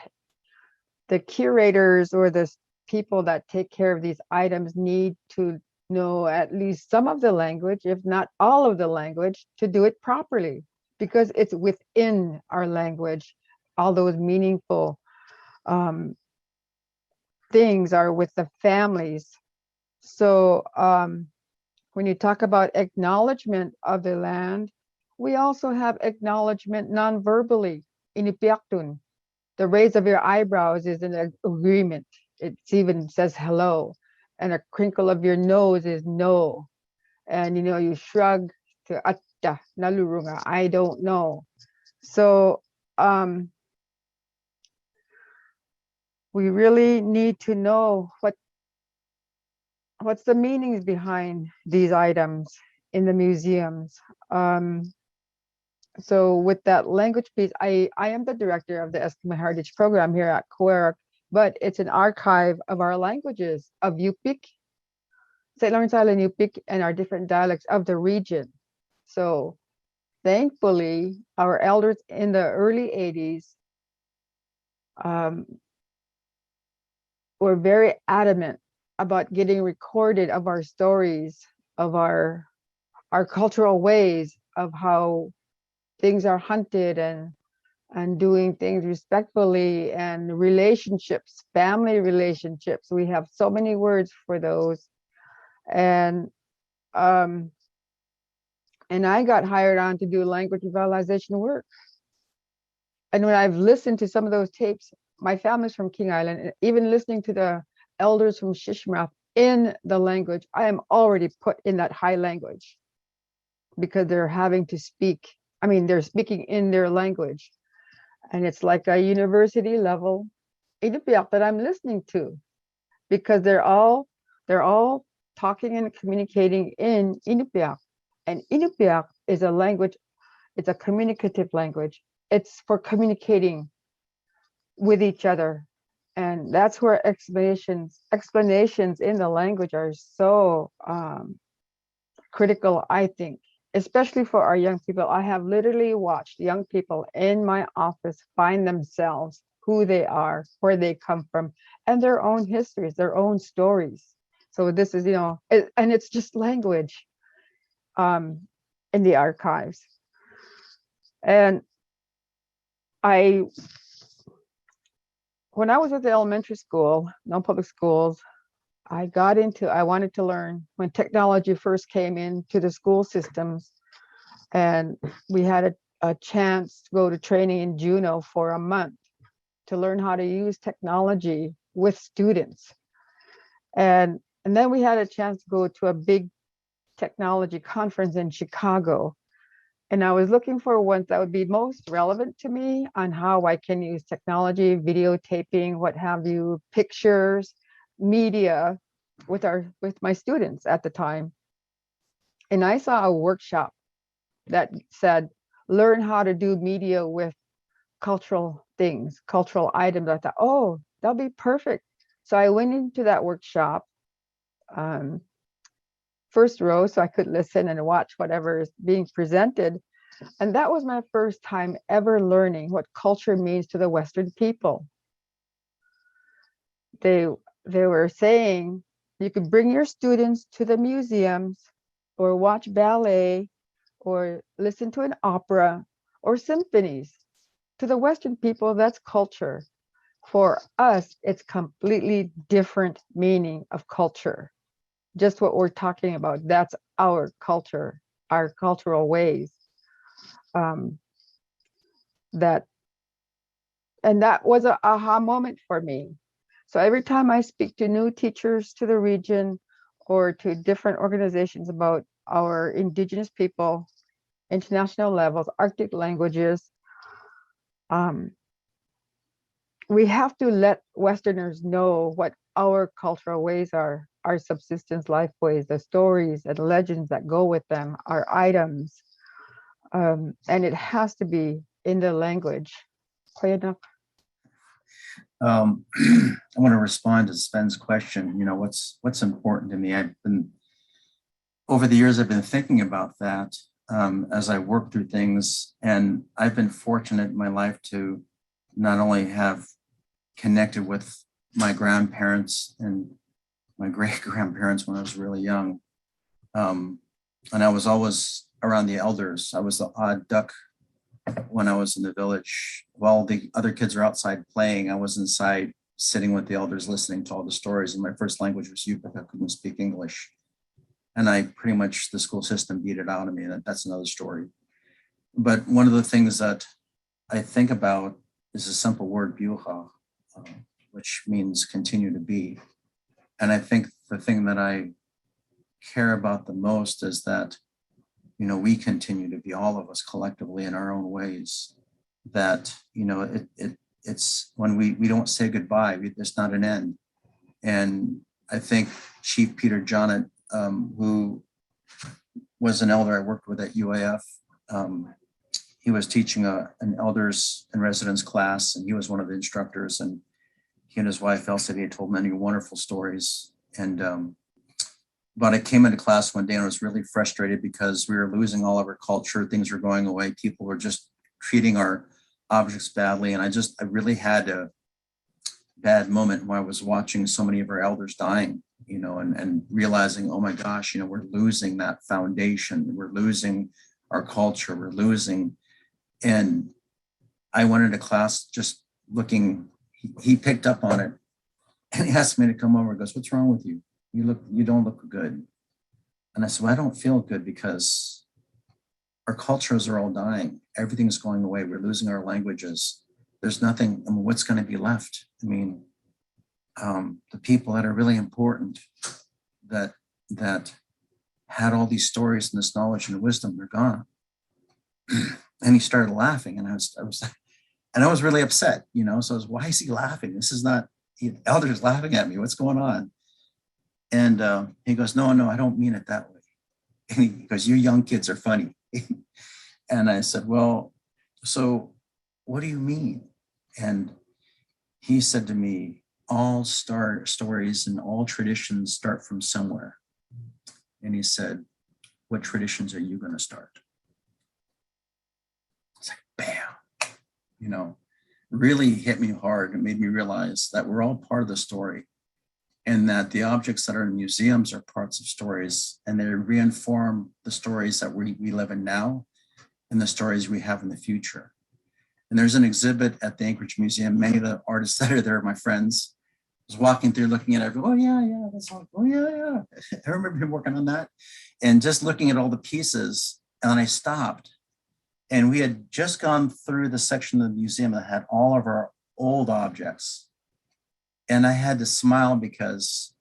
the curators or the people that take care of these items need to know at least some of the language, if not all of the language, to do it properly, because it's within our language. All those meaningful things are with the families. So when you talk about acknowledgement of the land, we also have acknowledgement non-verbally. Iñupiaq. The raise of your eyebrows is an agreement. It even says hello. And a crinkle of your nose is no. And you shrug to atta, nalurunga, I don't know. So we really need to know what's the meanings behind these items in the museums. So with that language piece, I am the director of the Eskimo Heritage Program here at Iqalluuq, but it's an archive of our languages of Yupik, St. Lawrence Island Yupik, and our different dialects of the region. So thankfully, our elders in the early 80s were very adamant about getting recorded of our stories, of our cultural ways, of how things are hunted and doing things respectfully, and relationships, family relationships. We have so many words for those. And I got hired on to do language revitalization work. And when I've listened to some of those tapes, my family's from King Island, even listening to the elders from Shishmarath in the language, I am already put in that high language, because they're having to speak. They're speaking in their language. And it's like a university level Iñupiaq that I'm listening to, because they're all talking and communicating in Iñupiaq. And Iñupiaq is a language, it's a communicative language. It's for communicating with each other. And that's where explanations in the language are so critical, I think, especially for our young people. I have literally watched young people in my office find themselves, who they are, where they come from, and their own histories, their own stories. So this is, and it's just language in the archives. And when I was at the elementary school, non-public schools, I wanted to learn when technology first came into the school systems, and we had a chance to go to training in Juneau for a month to learn how to use technology with students. And then we had a chance to go to a big technology conference in Chicago. And I was looking for ones that would be most relevant to me on how I can use technology, videotaping, what have you, pictures, media with my students at the time. And I saw a workshop that said, learn how to do media with cultural things, cultural items. I thought, oh, that'll be perfect. So I went into that workshop, first row, so I could listen and watch whatever is being presented. And that was my first time ever learning what culture means to the Western people. They were saying you could bring your students to the museums or watch ballet or listen to an opera or symphonies. To the Western people, that's culture. For us, it's completely different meaning of culture. Just what we're talking about, that's our culture, our cultural ways. That was an aha moment for me. So every time I speak to new teachers to the region or to different organizations about our Indigenous people, international levels, Arctic languages, we have to let Westerners know what our cultural ways are, our subsistence life ways, the stories and legends that go with them, our items. And it has to be in the language. I want to respond to Sven's question. You know, what's important to me? Over the years, I've been thinking about that as I work through things, and I've been fortunate in my life to not only have connected with my grandparents and my great-grandparents when I was really young, and I was always around the elders. I was the odd duck when I was in the village. While the other kids are outside playing, I was inside sitting with the elders listening to all the stories. And my first language was Iñupiaq. I couldn't speak English. And I pretty much, the school system beat it out of me. That's another story. But one of the things that I think about is a simple word, biuha, which means continue to be. And I think the thing that I care about the most is that, you know, we continue to be, all of us collectively in our own ways, that, you know, it's when we don't say goodbye, there's not an end. And I think Chief Peter Jonnet, who was an elder I worked with at UAF, he was teaching an elders and residence class, and he was one of the instructors, and he and his wife Elsa, he had told many wonderful stories. And but I came into class one day and I was really frustrated because we were losing all of our culture. Things were going away. People were just treating our objects badly. And I really had a bad moment where I was watching so many of our elders dying, you know, and realizing, oh my gosh, you know, we're losing that foundation. We're losing our culture. We're losing. And I went into class just looking, he picked up on it and he asked me to come over. He goes, "What's wrong with you? You don't look good." And I said, "Well, I don't feel good because our cultures are all dying. Everything's going away. We're losing our languages. There's nothing. I mean, what's going to be left? I mean, the people that are really important, that had all these stories and this knowledge and wisdom, they're gone." And he started laughing, and I was really upset, you know. So I was, why is he laughing? This is not, the elder's laughing at me. What's going on? And he goes, no, I don't mean it that way. And he goes, "You young kids are funny." And I said, "Well, so what do you mean?" And he said to me, all stories and all traditions start from somewhere. And he said, "What traditions are you going to start?" It's like, bam, you know, really hit me hard. It made me realize that we're all part of the story, and that the objects that are in museums are parts of stories, and they reinform the stories that we live in now and the stories we have in the future. And there's an exhibit at the Anchorage Museum. Many of the artists that are there are my friends. I was walking through looking at it, oh yeah, that's all. Oh yeah. I remember him working on that, and just looking at all the pieces. And then I stopped, and we had just gone through the section of the museum that had all of our old objects. And I had to smile because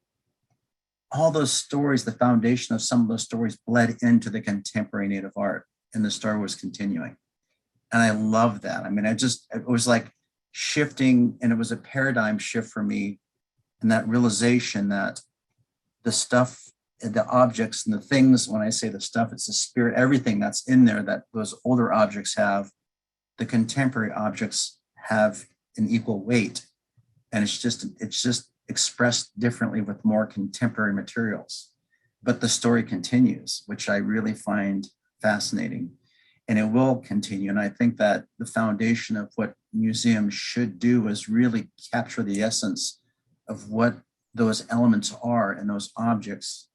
all those stories, the foundation of some of those stories bled into the contemporary Native art, and the story was continuing. And I love that. I mean, it was like shifting, and it was a paradigm shift for me. And that realization that the stuff, the objects and the things, when I say the stuff, it's the spirit, everything that's in there that those older objects have, the contemporary objects have an equal weight. And it's just expressed differently with more contemporary materials. But the story continues, which I really find fascinating. And it will continue. And I think that the foundation of what museums should do is really capture the essence of what those elements are and those objects,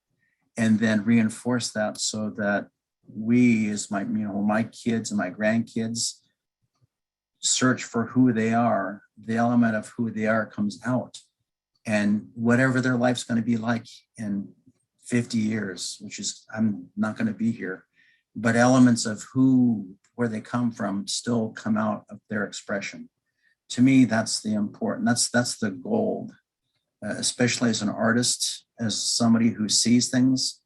and then reinforce that so that we, as my kids and my grandkids, search for who they are. The element of who they are comes out, and whatever their life's going to be like in 50 years, which is, I'm not going to be here, but elements of where they come from still come out of their expression. To me, that's the important, that's the gold, especially as an artist, as somebody who sees things.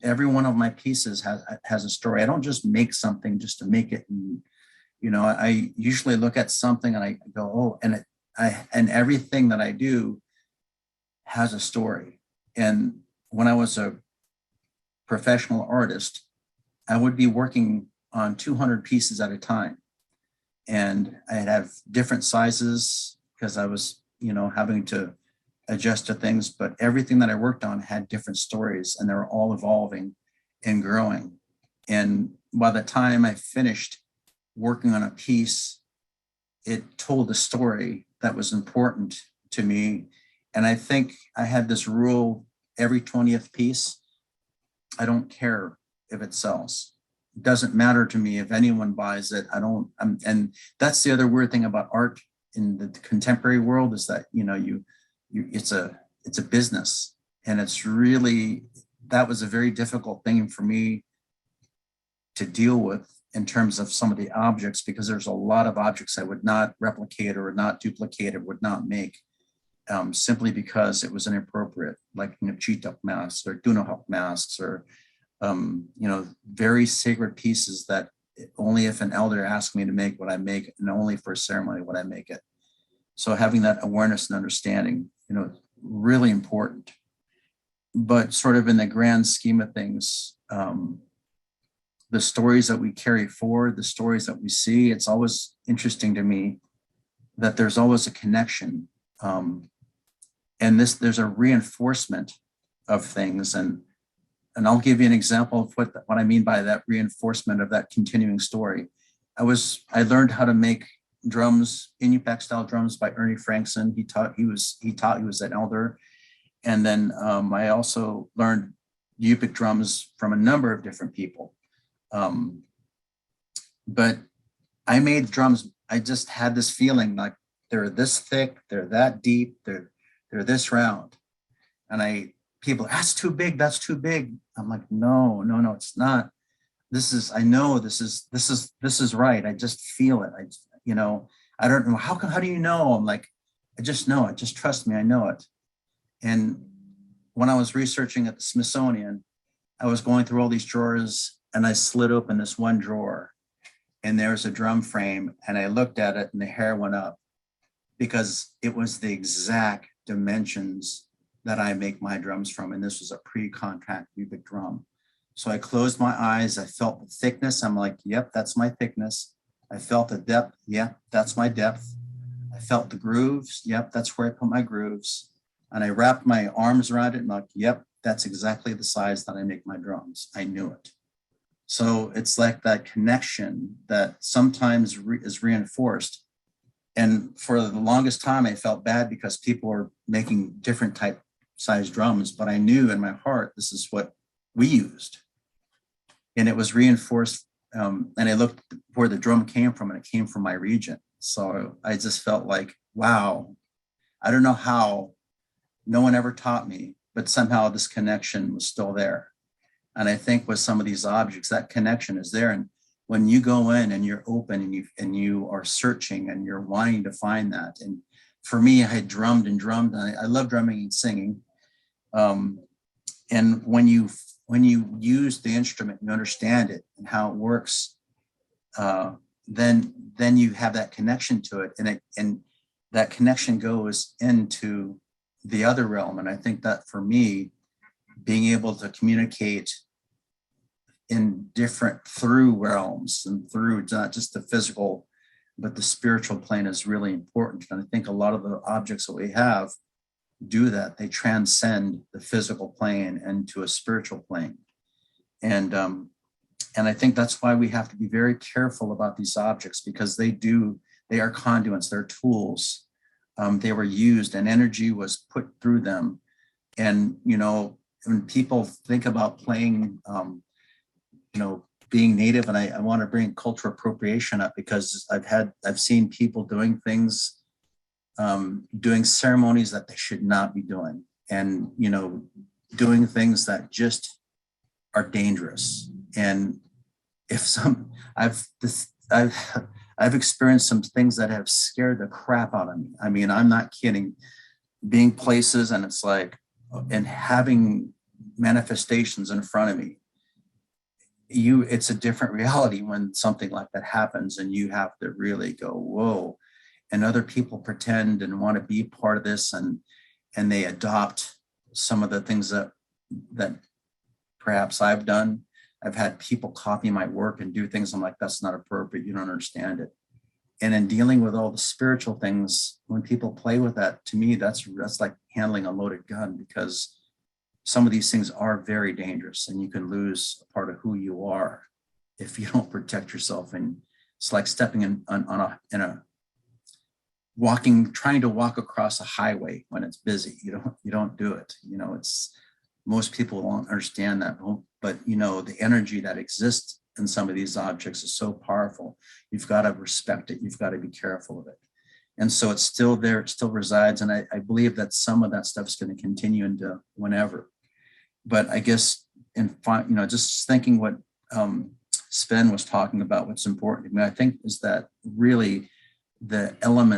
Every one of my pieces has a story. I don't just make something just to make it. And, I usually look at something and I go, oh, and everything that I do has a story. And when I was a professional artist, I would be working on 200 pieces at a time. And I'd have different sizes because I was, having to adjust to things, but everything that I worked on had different stories, and they were all evolving and growing. And by the time I finished working on a piece, it told a story that was important to me. And I think I had this rule: every 20th piece, I don't care if it sells. It doesn't matter to me if anyone buys it. And that's the other weird thing about art in the contemporary world, is that, it's a business. And it's really, that was a very difficult thing for me to deal with in terms of some of the objects, because there's a lot of objects I would not replicate or not duplicate or would not make, simply because it was inappropriate, like Iñupiaq masks or Dunahawk masks, or very sacred pieces that only if an elder asked me to make what I make, and only for a ceremony would I make it. So having that awareness and understanding, really important. But sort of in the grand scheme of things, the stories that we carry forward, the stories that we see, it's always interesting to me that there's always a connection. And there's a reinforcement of things. And I'll give you an example of what I mean by that reinforcement of that continuing story. I learned how to make drums, Iñupiaq style drums, by Ernie Frankson. He was an elder. And then I also learned Iñupiaq drums from a number of different people. But I made drums, I just had this feeling like they're this thick, they're that deep, they're this round. And people, that's too big, that's too big. I'm like, no, it's not. I know this is right. I just feel it. I don't know. How do you know? I'm like, I just know it. Just trust me. I know it. And when I was researching at the Smithsonian, I was going through all these drawers, and I slid open this one drawer, and there's a drum frame, and I looked at it and the hair went up, because it was the exact dimensions that I make my drums from. And this was a pre-contact Iñupiaq drum. So I closed my eyes. I felt the thickness. I'm like, yep, that's my thickness. I felt the depth. Yep, that's my depth. I felt the grooves. Yep, that's where I put my grooves. And I wrapped my arms around it and like, yep, that's exactly the size that I make my drums. I knew it. So it's like that connection that sometimes is reinforced. And for the longest time, I felt bad because people were making different type size drums, but I knew in my heart, this is what we used. And it was reinforced. And I looked where the drum came from, and it came from my region. So I just felt like, wow, I don't know how, no one ever taught me, but somehow this connection was still there. And I think with some of these objects, that connection is there. And when you go in and you're open and you are searching and you're wanting to find that. And for me, I had drummed. And I love drumming and singing. And when you use the instrument, you understand it and how it works, then you have that connection to it, and that connection goes into the other realm. And I think that for me, being able to communicate in different through realms and through not just the physical, but the spiritual plane is really important. And I think a lot of the objects that we have do that. They transcend the physical plane into a spiritual plane. And I think that's why we have to be very careful about these objects, because they are conduits, they're tools. They were used and energy was put through them. And, when people think about playing, being Native, and I want to bring cultural appropriation up, because I've seen people doing things, doing ceremonies that they should not be doing, and, doing things that just are dangerous. And I've experienced some things that have scared the crap out of me. I mean, I'm not kidding. Being places and it's like, and having manifestations in front of me, it's a different reality when something like that happens, and you have to really go, whoa. And other people pretend and want to be part of this, and they adopt some of the things that perhaps I've done. I've had people copy my work and do things. I'm like, that's not appropriate. You don't understand it. And in dealing with all the spiritual things, when people play with that, to me, that's like handling a loaded gun, because some of these things are very dangerous, and you can lose a part of who you are if you don't protect yourself. And it's like stepping trying to walk across a highway when it's busy. You don't do it. Most people won't understand that, but the energy that exists in some of these objects is so powerful. You've got to respect it. You've got to be careful of it. And so it's still there, it still resides. And I believe that some of that stuff is going to continue into whenever. But I guess, just thinking what Sven was talking about, what's important to me, I think, is that really the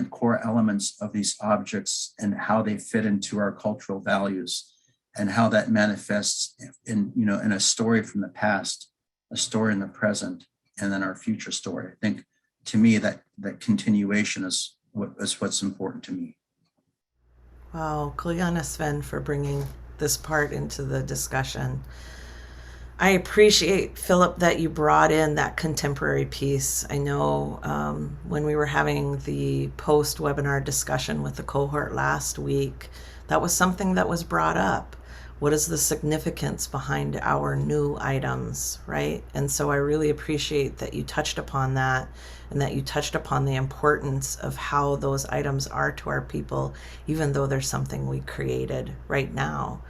core elements of these objects and how they fit into our cultural values, and how that manifests in a story from the past, a story in the present, and then our future story. I think, to me, that continuation is what's important to me. Wow, Kulyana, Sven, for bringing this part into the discussion. I appreciate, Phillip, that you brought in that contemporary piece. I know when we were having the post-webinar discussion with the cohort last week, that was something that was brought up. What is the significance behind our new items, right? And so I really appreciate that you touched upon that, and that you touched upon the importance of how those items are to our people, even though there's something we created right now,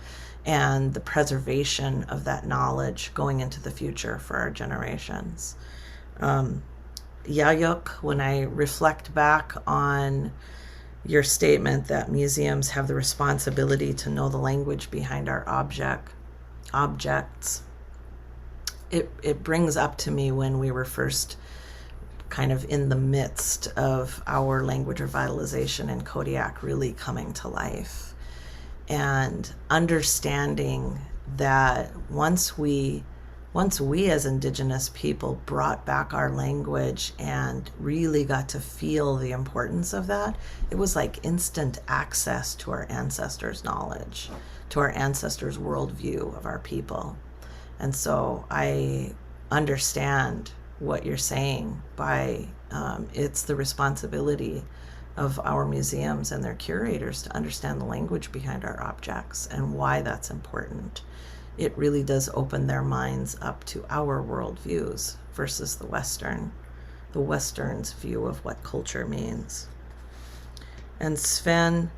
and the preservation of that knowledge going into the future for our generations. Yaayuk, when I reflect back on your statement that museums have the responsibility to know the language behind our objects, it brings up to me when we were first kind of in the midst of our language revitalization in Kodiak really coming to life, and understanding that once we as Indigenous people brought back our language and really got to feel the importance of that, it was like instant access to our ancestors' knowledge, to our ancestors' worldview of our people. And so I understand what you're saying by it's the responsibility of our museums and their curators to understand the language behind our objects and why that's important. It really does open their minds up to our worldviews versus the Western's view of what culture means. And Sven,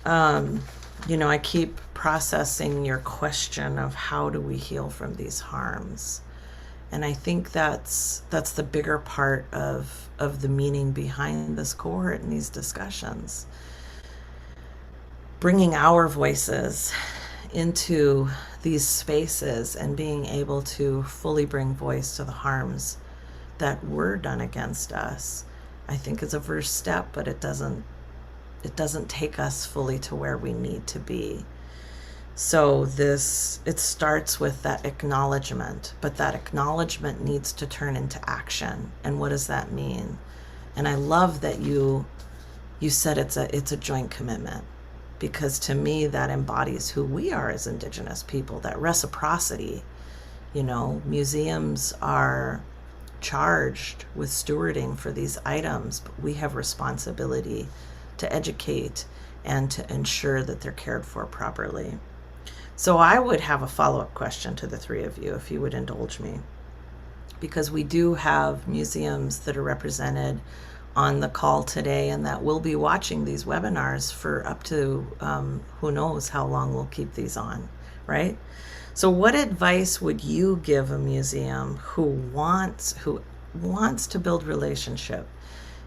I keep processing your question of how do we heal from these harms? And I think that's the bigger part of the meaning behind this cohort and these discussions. Bringing our voices into these spaces and being able to fully bring voice to the harms that were done against us, I think is a first step, but it doesn't take us fully to where we need to be. So it starts with that acknowledgement, but that acknowledgement needs to turn into action. And what does that mean? And I love that you said it's a joint commitment, because to me that embodies who we are as Indigenous people, that reciprocity. You know, museums are charged with stewarding for these items, but we have responsibility to educate and to ensure that they're cared for properly. So I would have a follow-up question to the three of you, if you would indulge me, because we do have museums that are represented on the call today and that will be watching these webinars for up to who knows how long we'll keep these on, right? So what advice would you give a museum who wants to build relationship,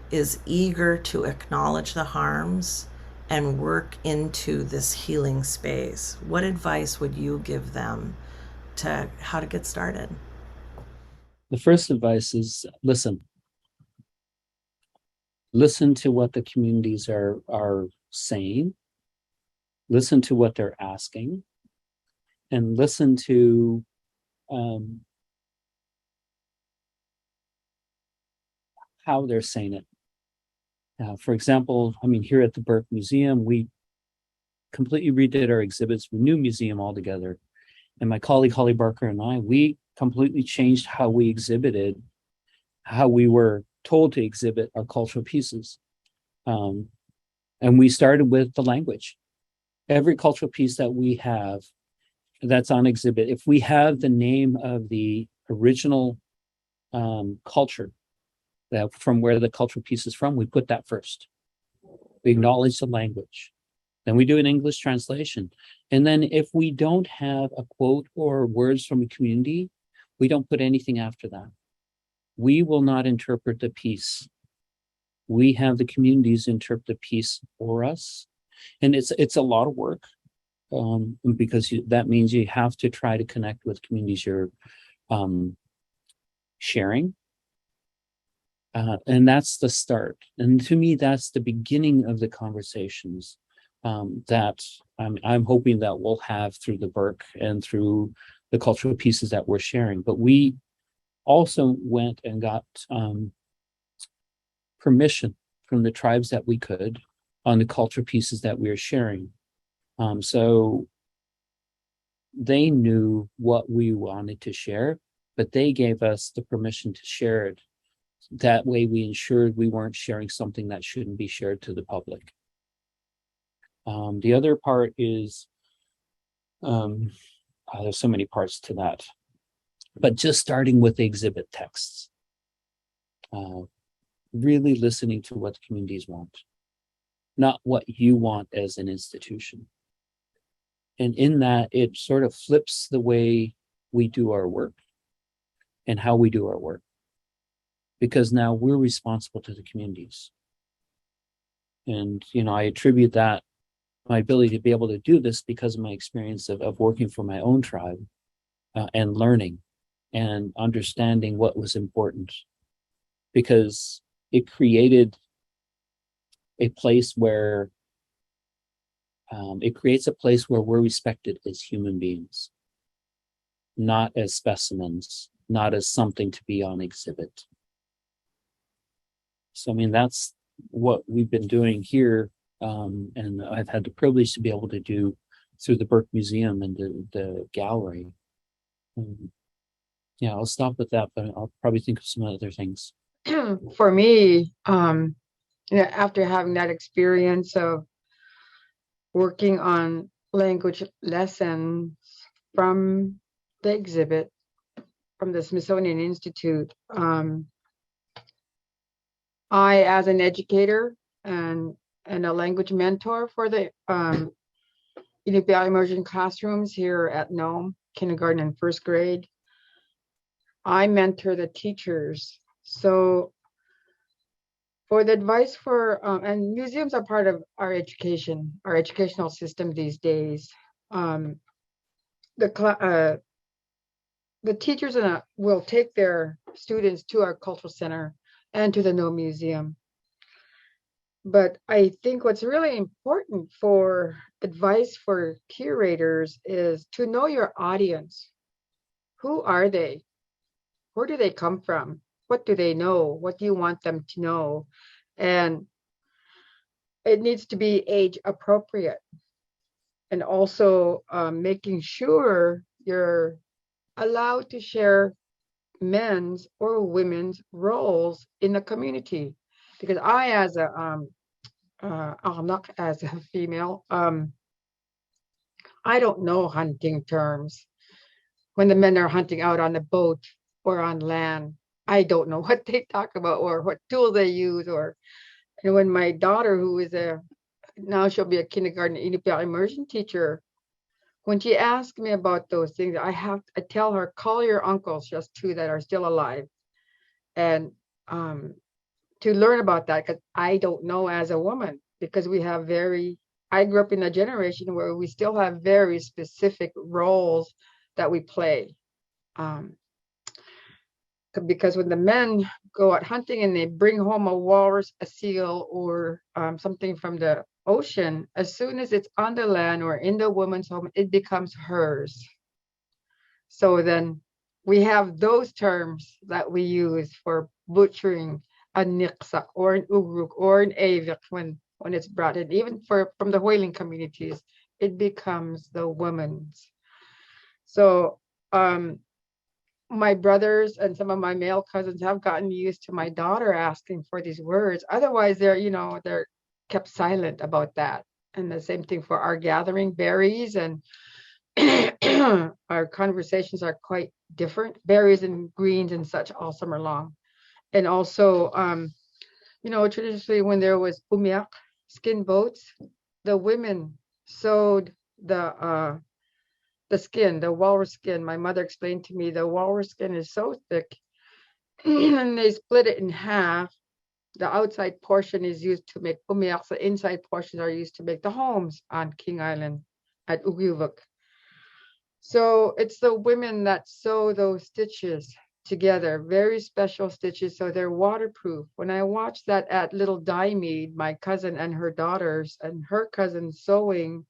is eager to acknowledge the harms and work into this healing space? What advice would you give them to how to get started? The first advice is listen. Listen to what the communities are saying. Listen to what they're asking, and listen to how they're saying it. For example, I mean, here at the Burke Museum, we completely redid our exhibits, new museum altogether. And my colleague Holly Barker and I, we completely changed how we exhibited, how we were told to exhibit our cultural pieces. And we started with the language. Every cultural piece that we have that's on exhibit, if we have the name of the original culture, that from where the cultural piece is from, we put that first. We acknowledge the language. Then we do an English translation. And then if we don't have a quote or words from a community, we don't put anything after that. We will not interpret the piece. We have the communities interpret the piece for us. And it's a lot of work, because that means you have to try to connect with communities you're sharing. And that's the start. And to me, that's the beginning of the conversations that I'm hoping that we'll have through the Burke and through the cultural pieces that we're sharing. But we also went and got permission from the tribes that we could on the cultural pieces that we were sharing. So they knew what we wanted to share, but they gave us the permission to share it. That way we ensured we weren't sharing something that shouldn't be shared to the public. The other part is, there's so many parts to that, but just starting with the exhibit texts, really listening to what the communities want, not what you want as an institution. And in that, it sort of flips the way we do our work and how we do our work, because now we're responsible to the communities. And, you know, I attribute that, my ability to be able to do this, because of my experience of working for my own tribe and learning and understanding what was important, because it created a place where it creates a place where we're respected as human beings, not as specimens, not as something to be on exhibit. So, I mean, that's what we've been doing here. And I've had the privilege to be able to do through the Burke Museum and the gallery. Yeah, I'll stop with that, but I'll probably think of some other things. For me, after having that experience of working on language lessons from the exhibit from the Smithsonian Institute, I, as an educator and a language mentor for the Iñupiaq immersion classrooms here at Nome, kindergarten and first grade, I mentor the teachers. So for the advice for, and museums are part of our education, our educational system these days. The teachers will take their students to our cultural center and to the Nome Museum. But I think what's really important for advice for curators is to know your audience. Who are they? Where do they come from? What do they know? What do you want them to know? And it needs to be age appropriate. And also making sure you're allowed to share men's or women's roles in the community. Because I, as a Aarnaquq, as a female, I don't know hunting terms. When the men are hunting out on the boat or on land, I don't know what they talk about or what tool they use. Or, and when my daughter, who is now she'll be a kindergarten Iñupiaq immersion teacher, when she asks me about those things, I tell her, call your uncles, just two that are still alive, and to learn about that, because I don't know as a woman, because I grew up in a generation where we still have very specific roles that we play. Because when the men go out hunting and they bring home a walrus, a seal, or something from the ocean, as soon as it's on the land or in the woman's home, it becomes hers. So then we have those terms that we use for butchering a niqsaq or an ugruk or an Yaayuk when it's brought in. Even from the whaling communities, it becomes the woman's. So my brothers and some of my male cousins have gotten used to my daughter asking for these words. Otherwise, they're kept silent about that. And the same thing for our gathering berries, and our conversations are quite different. Berries and greens and such all summer long. And also, traditionally when there was umiaq, skin boats, the women sewed the skin, the walrus skin. My mother explained to me the walrus skin is so thick and they split it in half. The outside portion is used to make umiaq. The inside portions are used to make the homes on King Island at Iqalluuq. So it's the women that sew those stitches together, very special stitches, so they're waterproof. When I watched that at Little Diomede, my cousin and her daughters and her cousin sewing,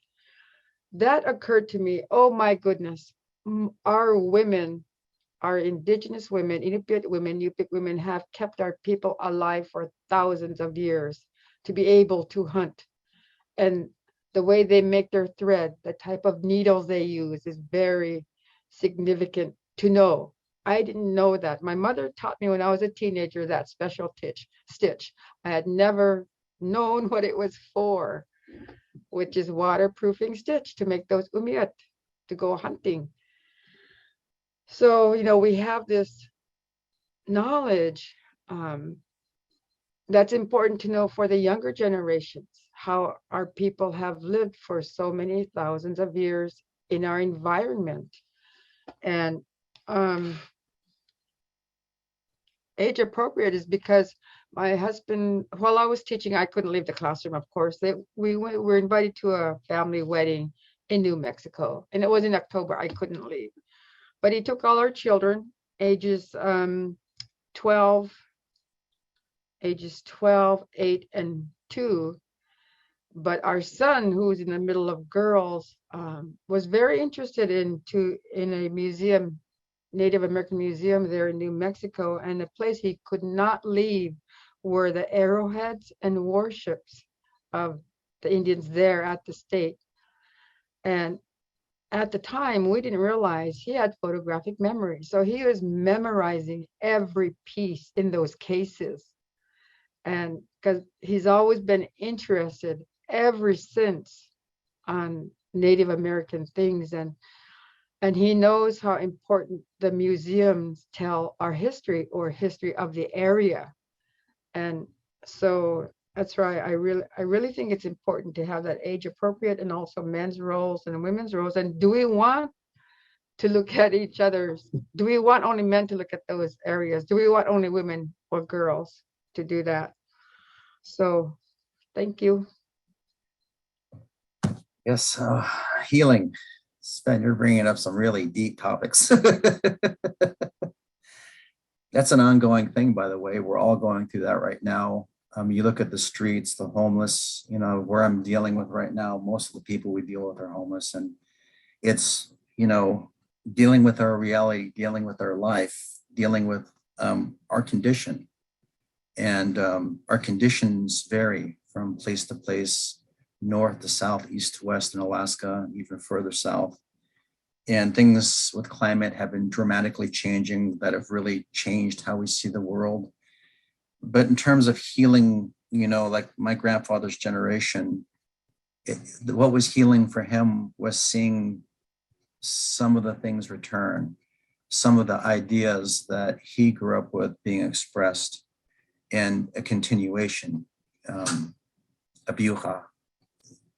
that occurred to me, oh my goodness, our women, our Indigenous women, Iñupiaq women, Yupik women have kept our people alive for thousands of years to be able to hunt. And the way they make their thread, the type of needles they use is very significant to know. I didn't know that. My mother taught me when I was a teenager that special stitch. I had never known what it was for, which is waterproofing stitch to make those umiaq to go hunting. So, we have this knowledge that's important to know for the younger generations, how our people have lived for so many thousands of years in our environment. And age appropriate is because my husband, while I was teaching, I couldn't leave the classroom, of course. We were invited to a family wedding in New Mexico, and it was in October. I couldn't leave. But he took all our children, ages 12, 8, and 2. But our son, who's in the middle of girls, was very interested in a museum, Native American museum there in New Mexico, and the place he could not leave were the arrowheads and warships of the Indians there at the state. And at the time, we didn't realize he had photographic memory. So he was memorizing every piece in those cases. And because he's always been interested ever since on Native American things. And he knows how important the museums tell our history or history of the area. And so that's why I really think it's important to have that age appropriate, and also men's roles and women's roles. And do we want to look at each other's? Do we want only men to look at those areas? Do we want only women or girls to do that? So thank you. Yes, healing. Sven, you're bringing up some really deep topics. That's an ongoing thing, by the way. We're all going through that right now. You look at the streets, the homeless, you know, where I'm dealing with right now, most of the people we deal with are homeless. And it's, you know, dealing with our reality, dealing with our life, dealing with our condition. And our conditions vary from place to place, north to south, east to west in Alaska, even further south. And things with climate have been dramatically changing that have really changed how we see the world. But in terms of healing, you know, like my grandfather's generation, what was healing for him was seeing some of the things return, some of the ideas that he grew up with being expressed, and a continuation. Abiucha,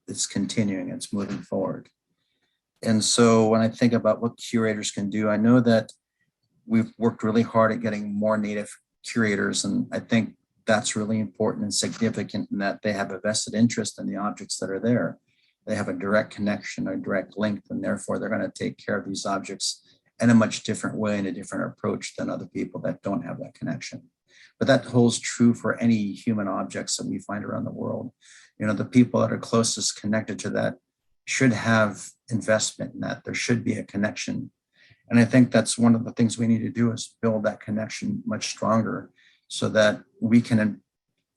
it's continuing, it's moving forward. And so when I think about what curators can do, I know that we've worked really hard at getting more Native curators, and I think that's really important and significant in that they have a vested interest in the objects that are there. They have a direct connection, a direct link, and therefore they're going to take care of these objects in a much different way and a different approach than other people that don't have that connection. But that holds true for any human objects that we find around the world. You know, the people that are closest connected to that should have investment in that. There should be a connection. And I think that's one of the things we need to do is build that connection much stronger so that we can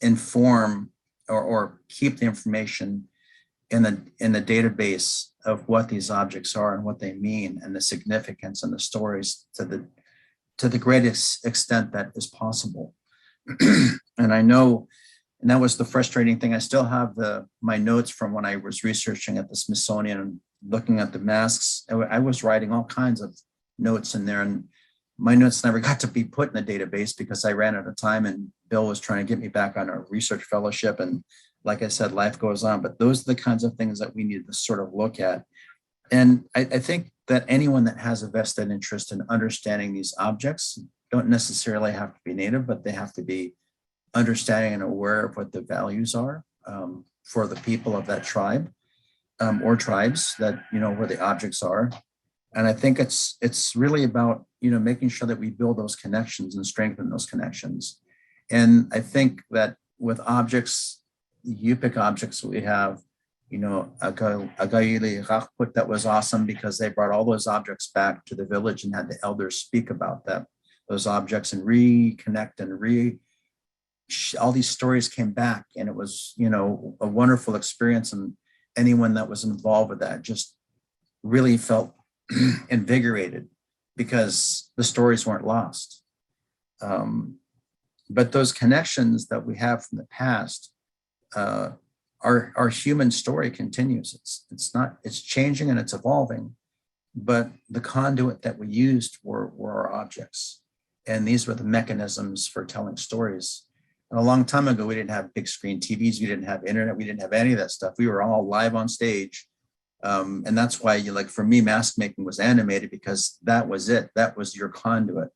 inform or keep the information in the database of what these objects are and what they mean and the significance and the stories to the greatest extent that is possible. And I know, and that was the frustrating thing. I still have my notes from when I was researching at the Smithsonian and looking at the masks. I was writing all kinds of notes in there, and my notes never got to be put in the database because I ran out of time, and Bill was trying to get me back on a research fellowship. And like I said, life goes on, but those are the kinds of things that we need to sort of look at. And I think that anyone that has a vested interest in understanding these objects don't necessarily have to be Native, but they have to be understanding and aware of what the values are for the people of that tribe or tribes that, you know, where the objects are. And I think it's really about, you know, making sure that we build those connections and strengthen those connections. And I think that with objects, Iñupiaq objects we have, you know, Iqalluuq, that was awesome because they brought all those objects back to the village and had the elders speak about them, those objects, and reconnect and all these stories came back, and it was, you know, a wonderful experience. And anyone that was involved with that just really felt invigorated because the stories weren't lost. But those connections that we have from the past, our human story continues. It's changing and it's evolving, but the conduit that we used were our objects. And these were the mechanisms for telling stories. And a long time ago, we didn't have big screen TVs. We didn't have internet. We didn't have any of that stuff. We were all live on stage. And that's why for me, mask making was animated because that was it. That was your conduit.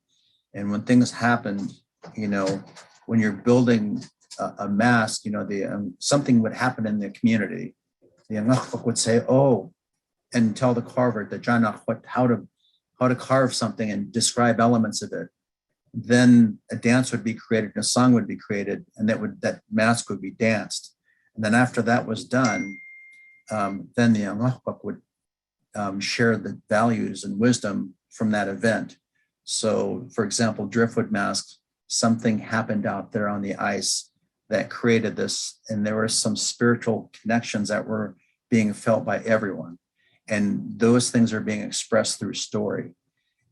And when things happened, you know, when you're building a mask, you know, something would happen in the community. The Aarnaquq would say, oh, and tell the carver, the Janach, how to carve something and describe elements of it. Then a dance would be created, a song would be created, and that mask would be danced. And then after that was done, then the Aarnaquq would share the values and wisdom from that event. So, for example, driftwood mask, something happened out there on the ice that created this, and there were some spiritual connections that were being felt by everyone. And those things are being expressed through story.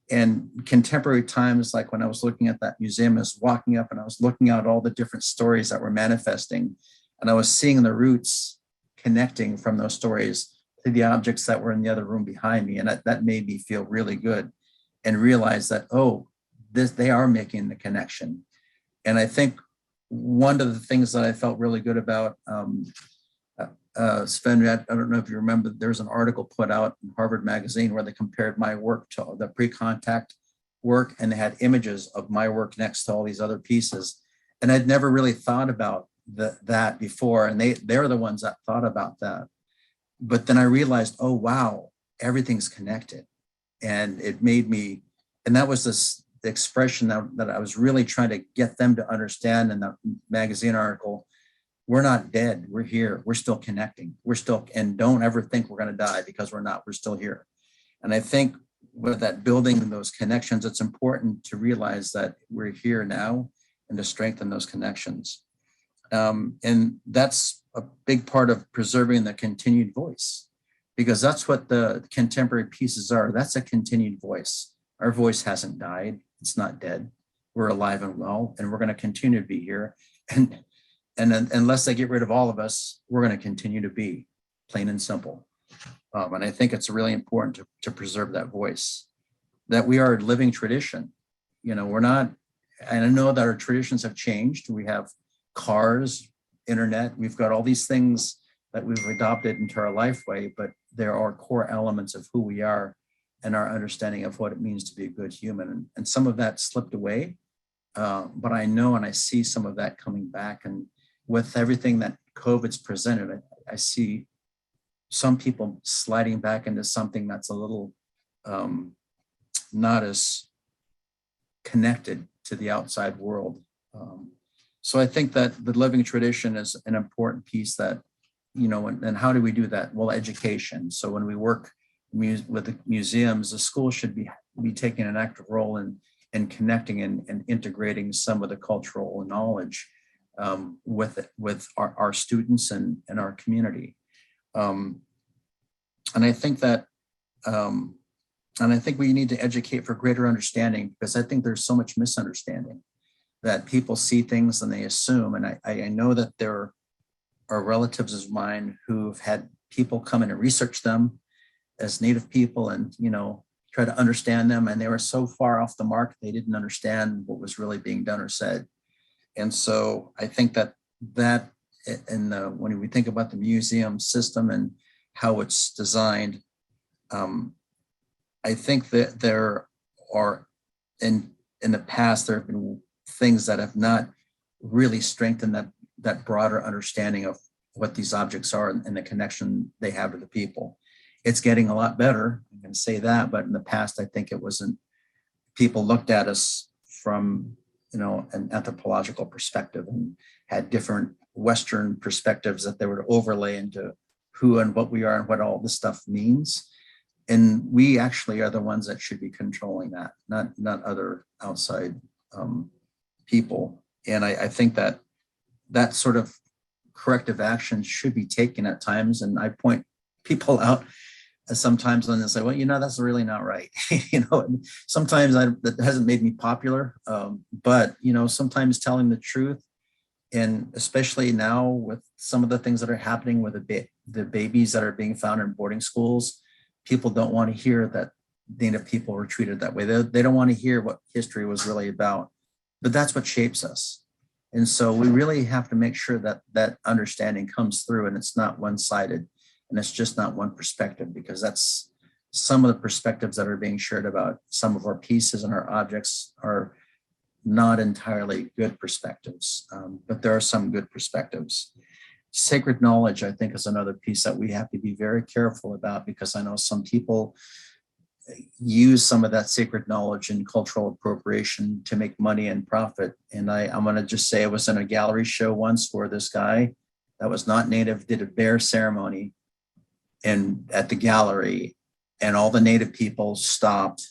And contemporary times, like when I was looking at that museum, I was walking up and I was looking at all the different stories that were manifesting, and I was seeing the roots connecting from those stories to the objects that were in the other room behind me. And that made me feel really good and realize that, oh, they are making the connection. And I think one of the things that I felt really good about, Sven, I don't know if you remember, there's an article put out in Harvard Magazine where they compared my work to the pre-contact work, and they had images of my work next to all these other pieces. And I'd never really thought about that before, and they're the ones that thought about that. But then I realized, oh wow, everything's connected. And it made me, and that was this, the expression that I was really trying to get them to understand in the magazine article. We're not dead. We're here. We're still connecting. We're still, and don't ever think we're going to die, because we're not. We're still here. And I think with that building those connections, it's important to realize that we're here now and to strengthen those connections. And that's a big part of preserving the continued voice, because that's what the contemporary pieces are. That's a continued voice. Our voice hasn't died. It's not dead. We're alive and well, and we're going to continue to be here. And unless they get rid of all of us, we're going to continue to be, plain and simple. And I think it's really important to preserve that voice, that we are a living tradition. You know, we're not, and I know that our traditions have changed. We have cars, internet, we've got all these things that we've adopted into our life way, but there are core elements of who we are and our understanding of what it means to be a good human. And some of that slipped away, but I know and I see some of that coming back. And with everything that COVID's presented, I see some people sliding back into something that's a little not as connected to the outside world. So I think that the living tradition is an important piece that, you know, and how do we do that? Well, education. So when we work with the museums, the school should be taking an active role in connecting and integrating some of the cultural knowledge with our students and our community. And I think that, and I think we need to educate for greater understanding, because I think there's so much misunderstanding that people see things and they assume. And I know that there are relatives of mine who've had people come in and research them as Native people and, you know, try to understand them. And they were so far off the mark, they didn't understand what was really being done or said. And so I think that when we think about the museum system and how it's designed, I think that there are, in the past, there have been things that have not really strengthened that broader understanding of what these objects are and the connection they have to the people. It's getting a lot better, I'm going to say that, but in the past, I think it wasn't, people looked at us from, you know, an anthropological perspective and had different Western perspectives that they were to overlay into who and what we are and what all this stuff means. And we actually are the ones that should be controlling that, not other outside people. And I think that sort of corrective action should be taken at times. And I point people out sometimes when they say, well, you know, that's really not right. You know, and sometimes that hasn't made me popular, but, you know, sometimes telling the truth, and especially now with some of the things that are happening with the babies that are being found in boarding schools, people don't want to hear that Native people were treated that way. They don't want to hear what history was really about, but that's what shapes us. And so we really have to make sure that that understanding comes through and it's not one-sided and it's just not one perspective, because that's some of the perspectives that are being shared about some of our pieces and our objects are not entirely good perspectives, but there are some good perspectives. Sacred knowledge, I think, is another piece that we have to be very careful about, because I know some people use some of that sacred knowledge and cultural appropriation to make money and profit. And I'm going to just say I was in a gallery show once where this guy that was not Native did a bear ceremony and at the gallery, and all the Native people stopped.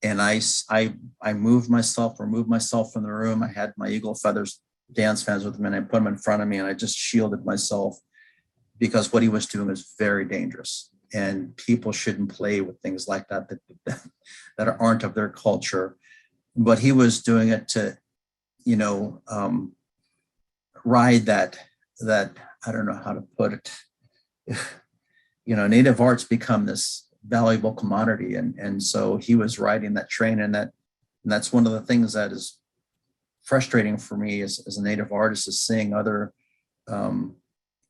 And I removed myself from the room. I had my eagle feathers dance fans with him, and I put them in front of me, and I just shielded myself, because what he was doing was very dangerous, and people shouldn't play with things like that aren't of their culture. But he was doing it to, you know, ride that I don't know how to put it. You know, Native art's become this valuable commodity, and so he was riding that train, and that's one of the things that is frustrating for me as a Native artist, is seeing other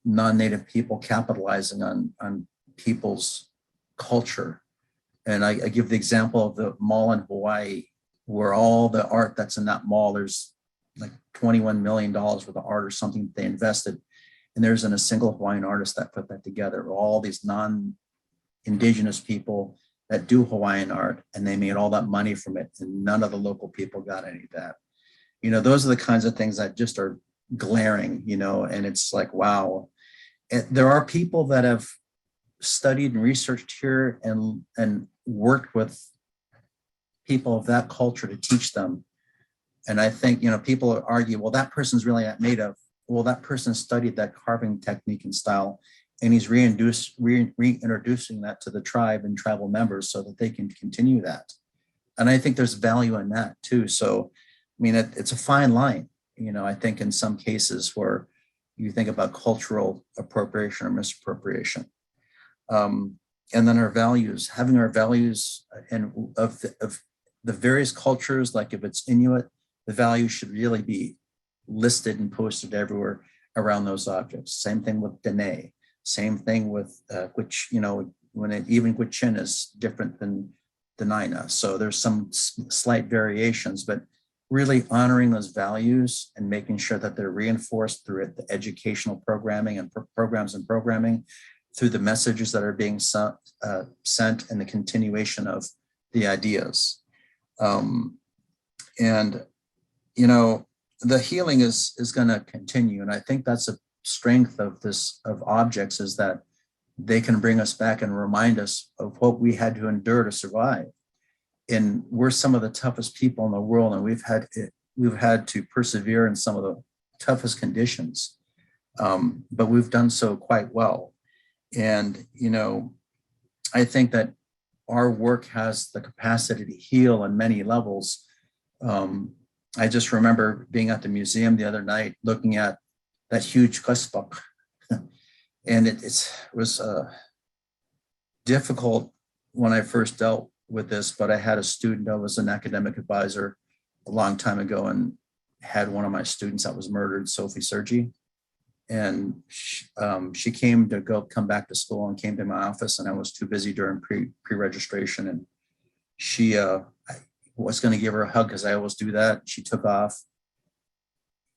non-Native people capitalizing on people's culture. And I give the example of the mall in Hawaii, where all the art that's in that mall, there's like $21 million worth of art or something they invested, and there isn't a single Hawaiian artist that put that together. All these non-Indigenous people that do Hawaiian art, and they made all that money from it, and none of the local people got any of that. You know, those are the kinds of things that just are glaring, you know, and it's like, wow. And there are people that have studied and researched here and worked with people of that culture to teach them. And I think, you know, people argue, well, that person's really not native. Well, that person studied that carving technique and style, and he's reintroducing that to the tribe and tribal members so that they can continue that. And I think there's value in that too. So, I mean, it's a fine line, you know, I think in some cases where you think about cultural appropriation or misappropriation. And then our values, having our values and of the various cultures, like if it's Inuit, the values should really be listed and posted everywhere around those objects. Same thing with Dene, same thing with which, you know, even Gwich'in is different than Dena'ina. So there's some slight variations, but really honoring those values and making sure that they're reinforced through the educational programming and programs and programming, through the messages that are being sent and the continuation of the ideas. And, you know, the healing is going to continue. And I think that's a strength of objects, is that they can bring us back and remind us of what we had to endure to survive. And we're some of the toughest people in the world, and we've had to persevere in some of the toughest conditions, but we've done so quite well. And, you know, I think that our work has the capacity to heal on many levels. I just remember being at the museum the other night, looking at that huge Sugpiaq, and it was difficult when I first dealt with this, but I had a student that was an academic advisor a long time ago, and had one of my students that was murdered, Sophie Sergi. And she came to come back to school and came to my office, and I was too busy during pre-registration. And she was going to give her a hug, because I always do that. She took off.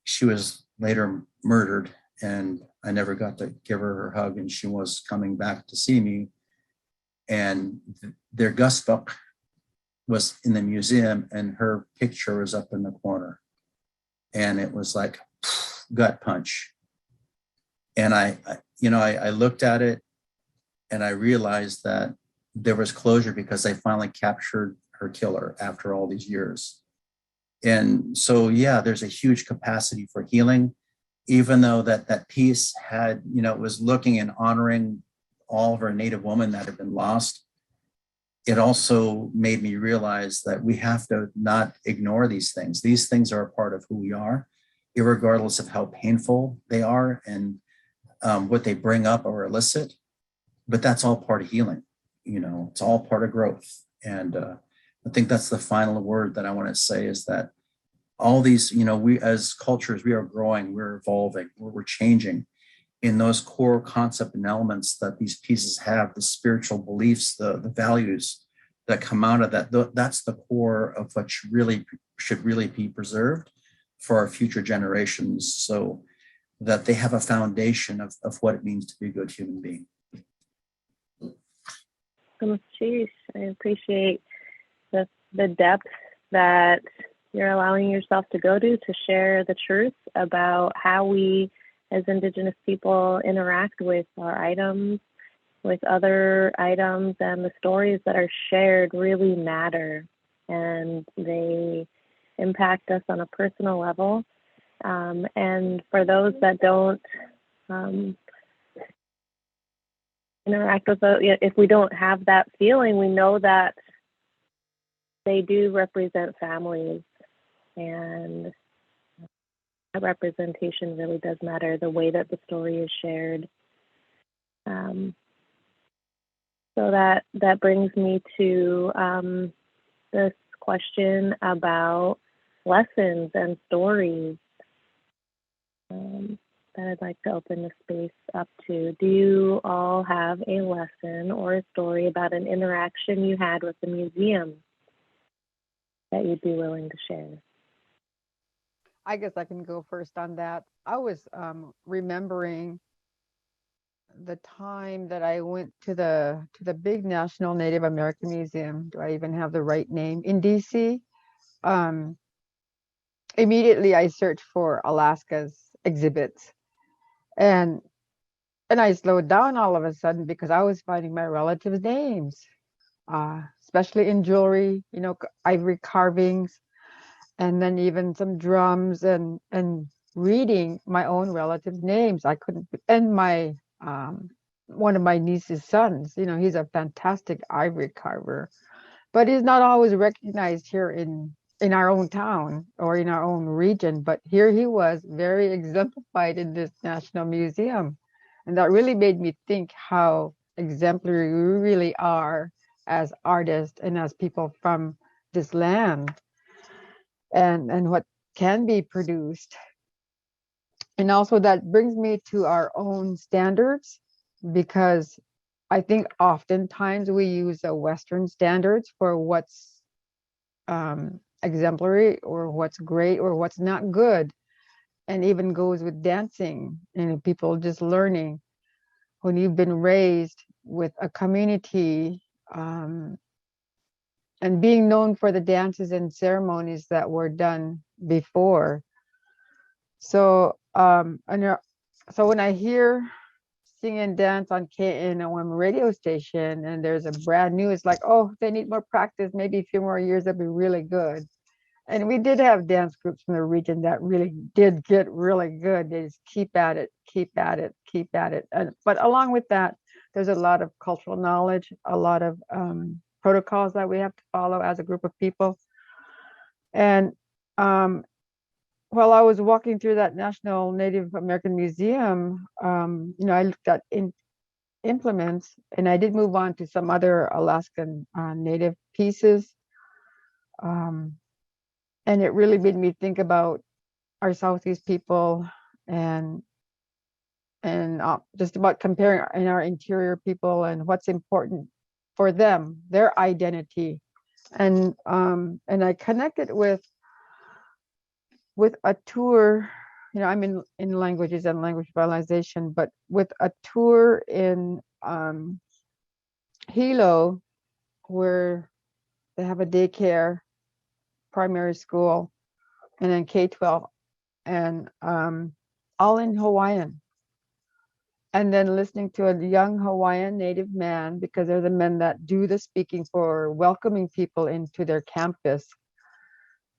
She was later murdered, and I never got to give her her hug, and she was coming back to see me. And their Sugpiaq was in the museum, and her picture was up in the corner. And it was like gut punch. And I looked at it, and I realized that there was closure, because they finally captured her killer after all these years. And so, yeah, there's a huge capacity for healing, even though that piece had, you know, it was looking and honoring all of our Native women that have been lost. It also made me realize that we have to not ignore these things. These things are a part of who we are, irregardless of how painful they are and what they bring up or elicit. But that's all part of healing. You know, it's all part of growth. And I think that's the final word that I want to say, is that all these, you know, we as cultures, we are growing, we're evolving, we're changing in those core concepts and elements that these pieces have, the spiritual beliefs, the values that come out of that. That's the core of what should really be preserved for our future generations, so that they have a foundation of what it means to be a good human being. Sheesh, I appreciate the depth that you're allowing yourself to go to share the truth about how we as Indigenous people interact with our items, with other items, and the stories that are shared really matter, and they impact us on a personal level. And for those that don't interact with it, if we don't have that feeling, we know that they do represent families, and that representation really does matter, the way that the story is shared. So that brings me to this question about lessons and stories that I'd like to open the space up to. Do you all have a lesson or a story about an interaction you had with the museum that you'd be willing to share? I guess I can go first on that. I was remembering the time that I went to the big National Native American Museum. Do I even have the right name? In DC. Immediately I searched for Alaska's exhibits, and I slowed down all of a sudden because I was finding my relatives' names, especially in jewelry, ivory carvings, and then even some drums, and reading my own relatives' names. I couldn't, and my one of my niece's sons, he's a fantastic ivory carver, but he's not always recognized here in our own town or in our own region. But here he was, very exemplified in this National Museum. And that really made me think how exemplary we really are as artists and as people from this land, and what can be produced. And also that brings me to our own standards, because I think oftentimes we use the Western standards for what's exemplary or what's great or what's not good. And even goes with dancing, people just learning. When you've been raised with a community, and being known for the dances and ceremonies that were done before. So so when I hear sing and dance on KNOM radio station and there's a brand new, it's like, oh, they need more practice, maybe a few more years, that'd be really good. And we did have dance groups from the region that really did get really good. They just keep at it, keep at it, keep at it. But along with that, there's a lot of cultural knowledge, a lot of protocols that we have to follow as a group of people. And while I was walking through that National Native American Museum, I looked at implements, and I did move on to some other Alaskan Native pieces. And it really made me think about our Southeast people, and just about comparing in our interior people and what's important for them, their identity. And I connected with a tour, I'm in languages and language revitalization, but with a tour in Hilo, where they have a daycare, primary school, and then K-12, and all in Hawaiian. And then listening to a young Hawaiian Native man, because they're the men that do the speaking for welcoming people into their campus.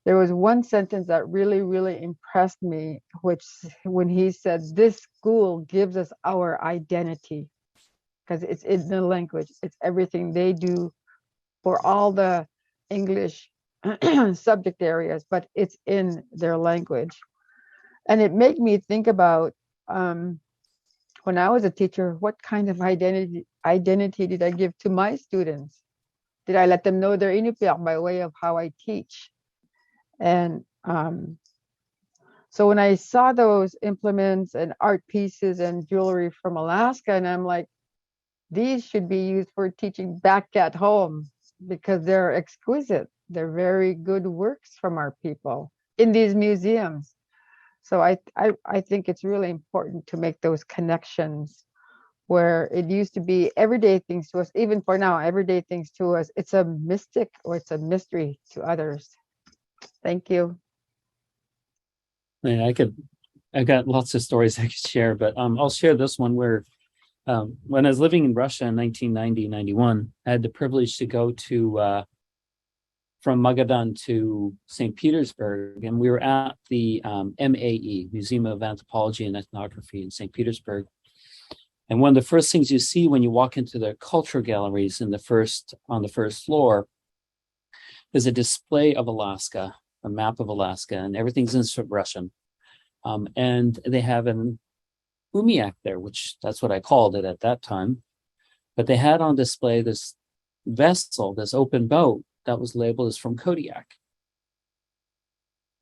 There was one sentence that really, really impressed me, which when he said, this school gives us our identity, because it's in the language, it's everything they do for all the English subject areas, but it's in their language. And it made me think about when I was a teacher, what kind of identity did I give to my students? Did I let them know their Iñupiaq by way of how I teach? And so when I saw those implements and art pieces and jewelry from Alaska, and I'm like, these should be used for teaching back at home, because they're exquisite. They're very good works from our people in these museums. So I think it's really important to make those connections, where it used to be everyday things to us, even for now, everyday things to us, it's a mystic or it's a mystery to others. Thank you. Yeah, I got lots of stories I could share, but I'll share this one where when I was living in Russia in 1990-91, I had the privilege to go to from Magadan to St. Petersburg, and we were at the MAE, Museum of Anthropology and Ethnography in St. Petersburg. And one of the first things you see when you walk into the cultural galleries on the first floor is a display of Alaska, a map of Alaska, and everything's in Russian. And they have an Qunmiġu there, which that's what I called it at that time. But they had on display this vessel, this open boat that was labeled as from Kodiak.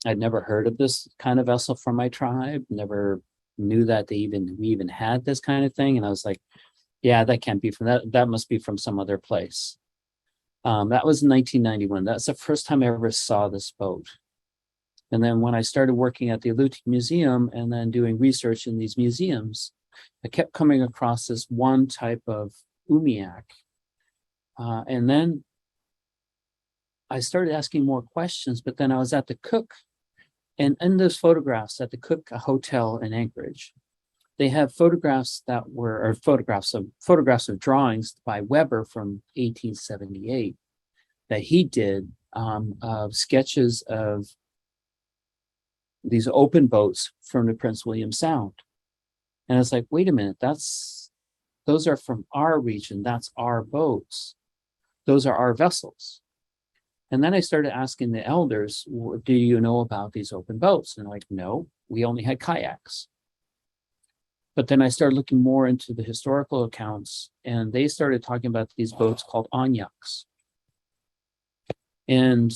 I'd never heard of this kind of vessel from my tribe, never knew that we even had this kind of thing. And I was like, yeah, that can't be from that must be from some other place. That was in 1991. That's the first time I ever saw this boat. And then when I started working at the Alutiiq Museum and then doing research in these museums, I kept coming across this one type of Umiaq. And then I started asking more questions, but then I was at the Cook, and in those photographs at the Cook Hotel in Anchorage, they have photographs that were, or photographs of drawings by Weber from 1878 that he did of sketches of these open boats from the Prince William Sound. And it's like, wait a minute, those are from our region. That's our boats. Those are our vessels. And then I started asking the elders, do you know about these open boats? And they're like, no, we only had kayaks. But then I started looking more into the historical accounts, and they started talking about these boats called Aarnaquq. And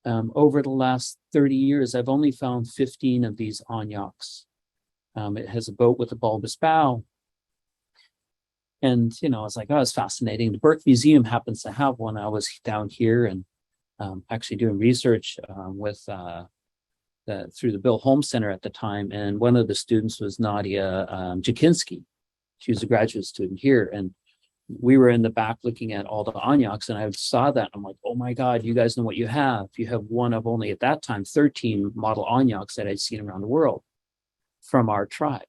over the last 30 years, I've only found 15 of these Aarnaquq. It has a boat with a bulbous bow. And, you know, it's like, oh, it's fascinating. The Burke Museum happens to have one. I was down here and actually doing research with through the Bill Holmes Center at the time. And one of the students was Nadia Jakinski. She was a graduate student here. And we were in the back looking at all the Aarnaquq, and I saw that. I'm like, oh my God, you guys know what you have. You have one of only at that time 13 model Aarnaquq that I'd seen around the world from our tribe.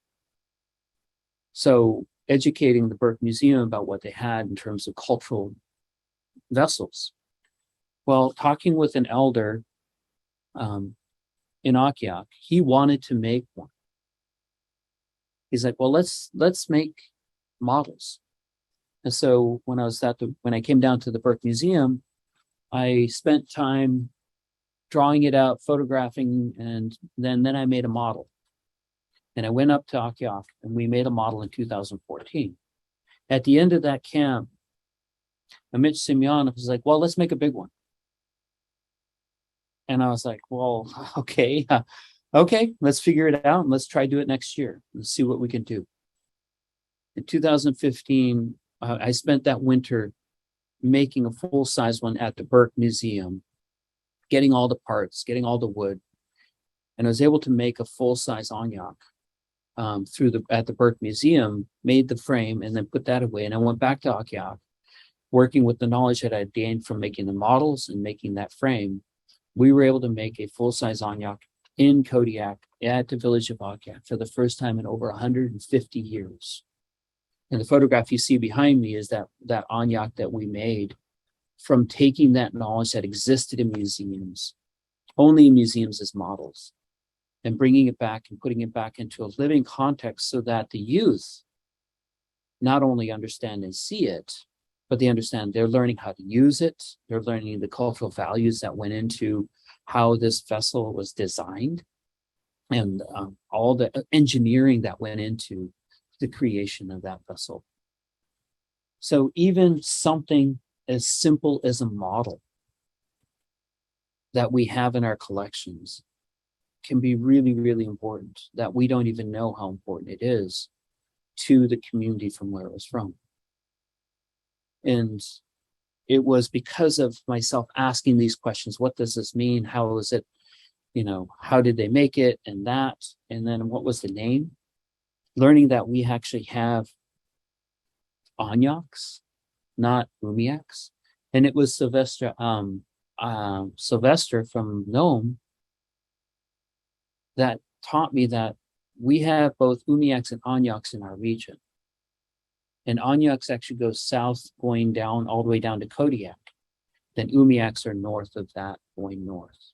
So educating the Burke Museum about what they had in terms of cultural vessels. Well, talking with an elder in Iñupiaq, he wanted to make one. He's like, well, let's make models. And so when I came down to the Burke Museum, I spent time drawing it out, photographing, and then I made a model. And I went up to Iñupiaq and we made a model in 2014. At the end of that camp, Amit Simyanov was like, well, let's make a big one. And I was like, well, okay, let's figure it out and let's try to do it next year. Let's see what we can do. In 2015, I spent that winter making a full-size one at the Burke Museum, getting all the parts, getting all the wood, and I was able to make a full-size Aarnaquq at the Burke Museum, made the frame, and then put that away. And I went back to Iñupiaq, working with the knowledge that I had gained from making the models and making that frame. We were able to make a full-size Aarnaquq in Kodiak at the village of Iñupiaq for the first time in over 150 years. And the photograph you see behind me is that Aarnaquq that we made from taking that knowledge that existed in museums, only in museums as models, and bringing it back and putting it back into a living context so that the youth not only understand and see it, but they understand they're learning how to use it. They're learning the cultural values that went into how this vessel was designed and all the engineering that went into the creation of that vessel. So even something as simple as a model that we have in our collections can be really, really important, that we don't even know how important it is to the community from where it was from. And it was because of myself asking these questions. What does this mean? How is it, how did they make it? And that, and then what was the name? Learning that we actually have Aarnaquq, not Umiaq. And it was Sylvester from Nome that taught me that we have both Umiaq and Aarnaquq in our region. And Aarnaquq actually goes south, going down all the way down to Kodiak. Then Umiaq are north of that, going north.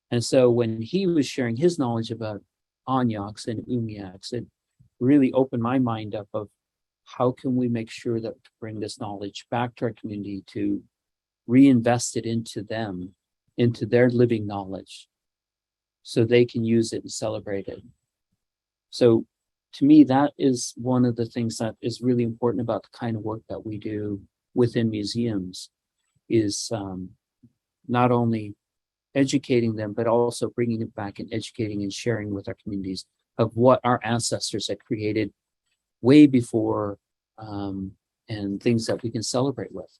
And so when he was sharing his knowledge about Aarnaquq and Umiaq, it really opened my mind up of how can we make sure that to bring this knowledge back to our community, to reinvest it into them, into their living knowledge, so they can use it and celebrate it. So to me, that is one of the things that is really important about the kind of work that we do within museums, is not only educating them, but also bringing it back and educating and sharing with our communities of what our ancestors had created way before, and things that we can celebrate with.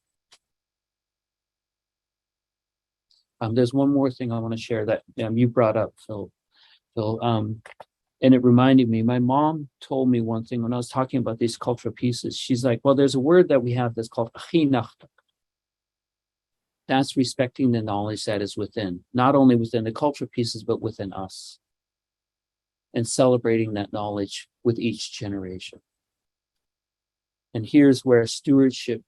There's one more thing I want to share that you brought up, Phil. And it reminded me, my mom told me one thing when I was talking about these cultural pieces. She's like, well, there's a word that we have that's called Iñupiaq. That's respecting the knowledge that is within, not only within the cultural pieces, but within us. And celebrating that knowledge with each generation. And here's where stewardship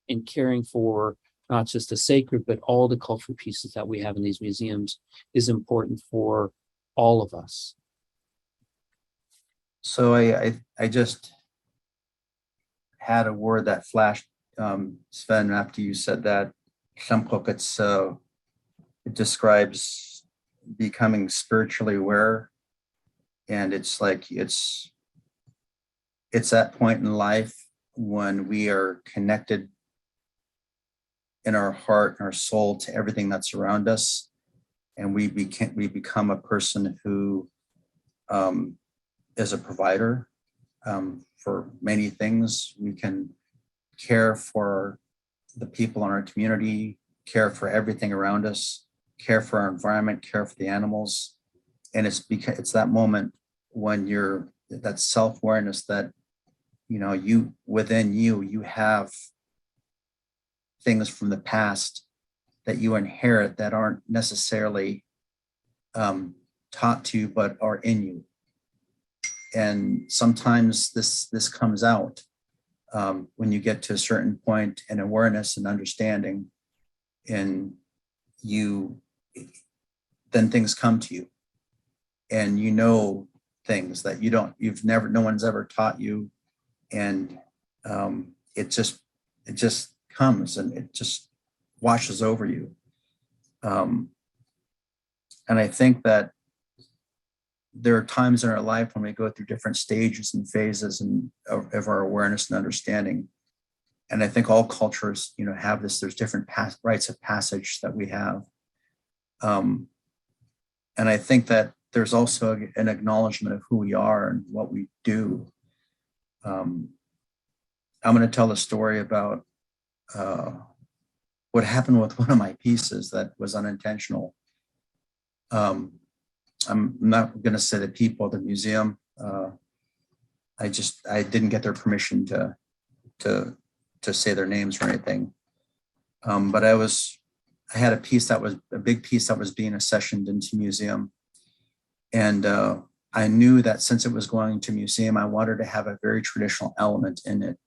in caring for not just the sacred, but all the cultural pieces that we have in these museums is important for all of us. So I just had a word that flashed, Sven, after you said that. It describes becoming spiritually aware. And it's like, it's that point in life when we are connected in our heart and our soul to everything that's around us. And we become a person who is a provider for many things. We can care for the people in our community, care for everything around us, care for our environment, care for the animals. And it's that moment when you're that self-awareness that, you know, within you have things from the past that you inherit that aren't necessarily taught to you, but are in you. And sometimes this comes out when you get to a certain point in awareness and understanding, and then things come to you, and you know things that no one's ever taught you, and it just comes and it just washes over you. And I think that there are times in our life when we go through different stages and phases of our awareness and understanding. And I think all cultures, you know, have this. There's different rites of passage that we have. And I think that there's also an acknowledgement of who we are and what we do. I'm going to tell a story about what happened with one of my pieces that was unintentional. I'm not going to say the people at the museum. I didn't get their permission to say their names or anything. But I had a piece that was a big piece that was being accessioned into museum. And I knew that since it was going to museum, I wanted to have a very traditional element in it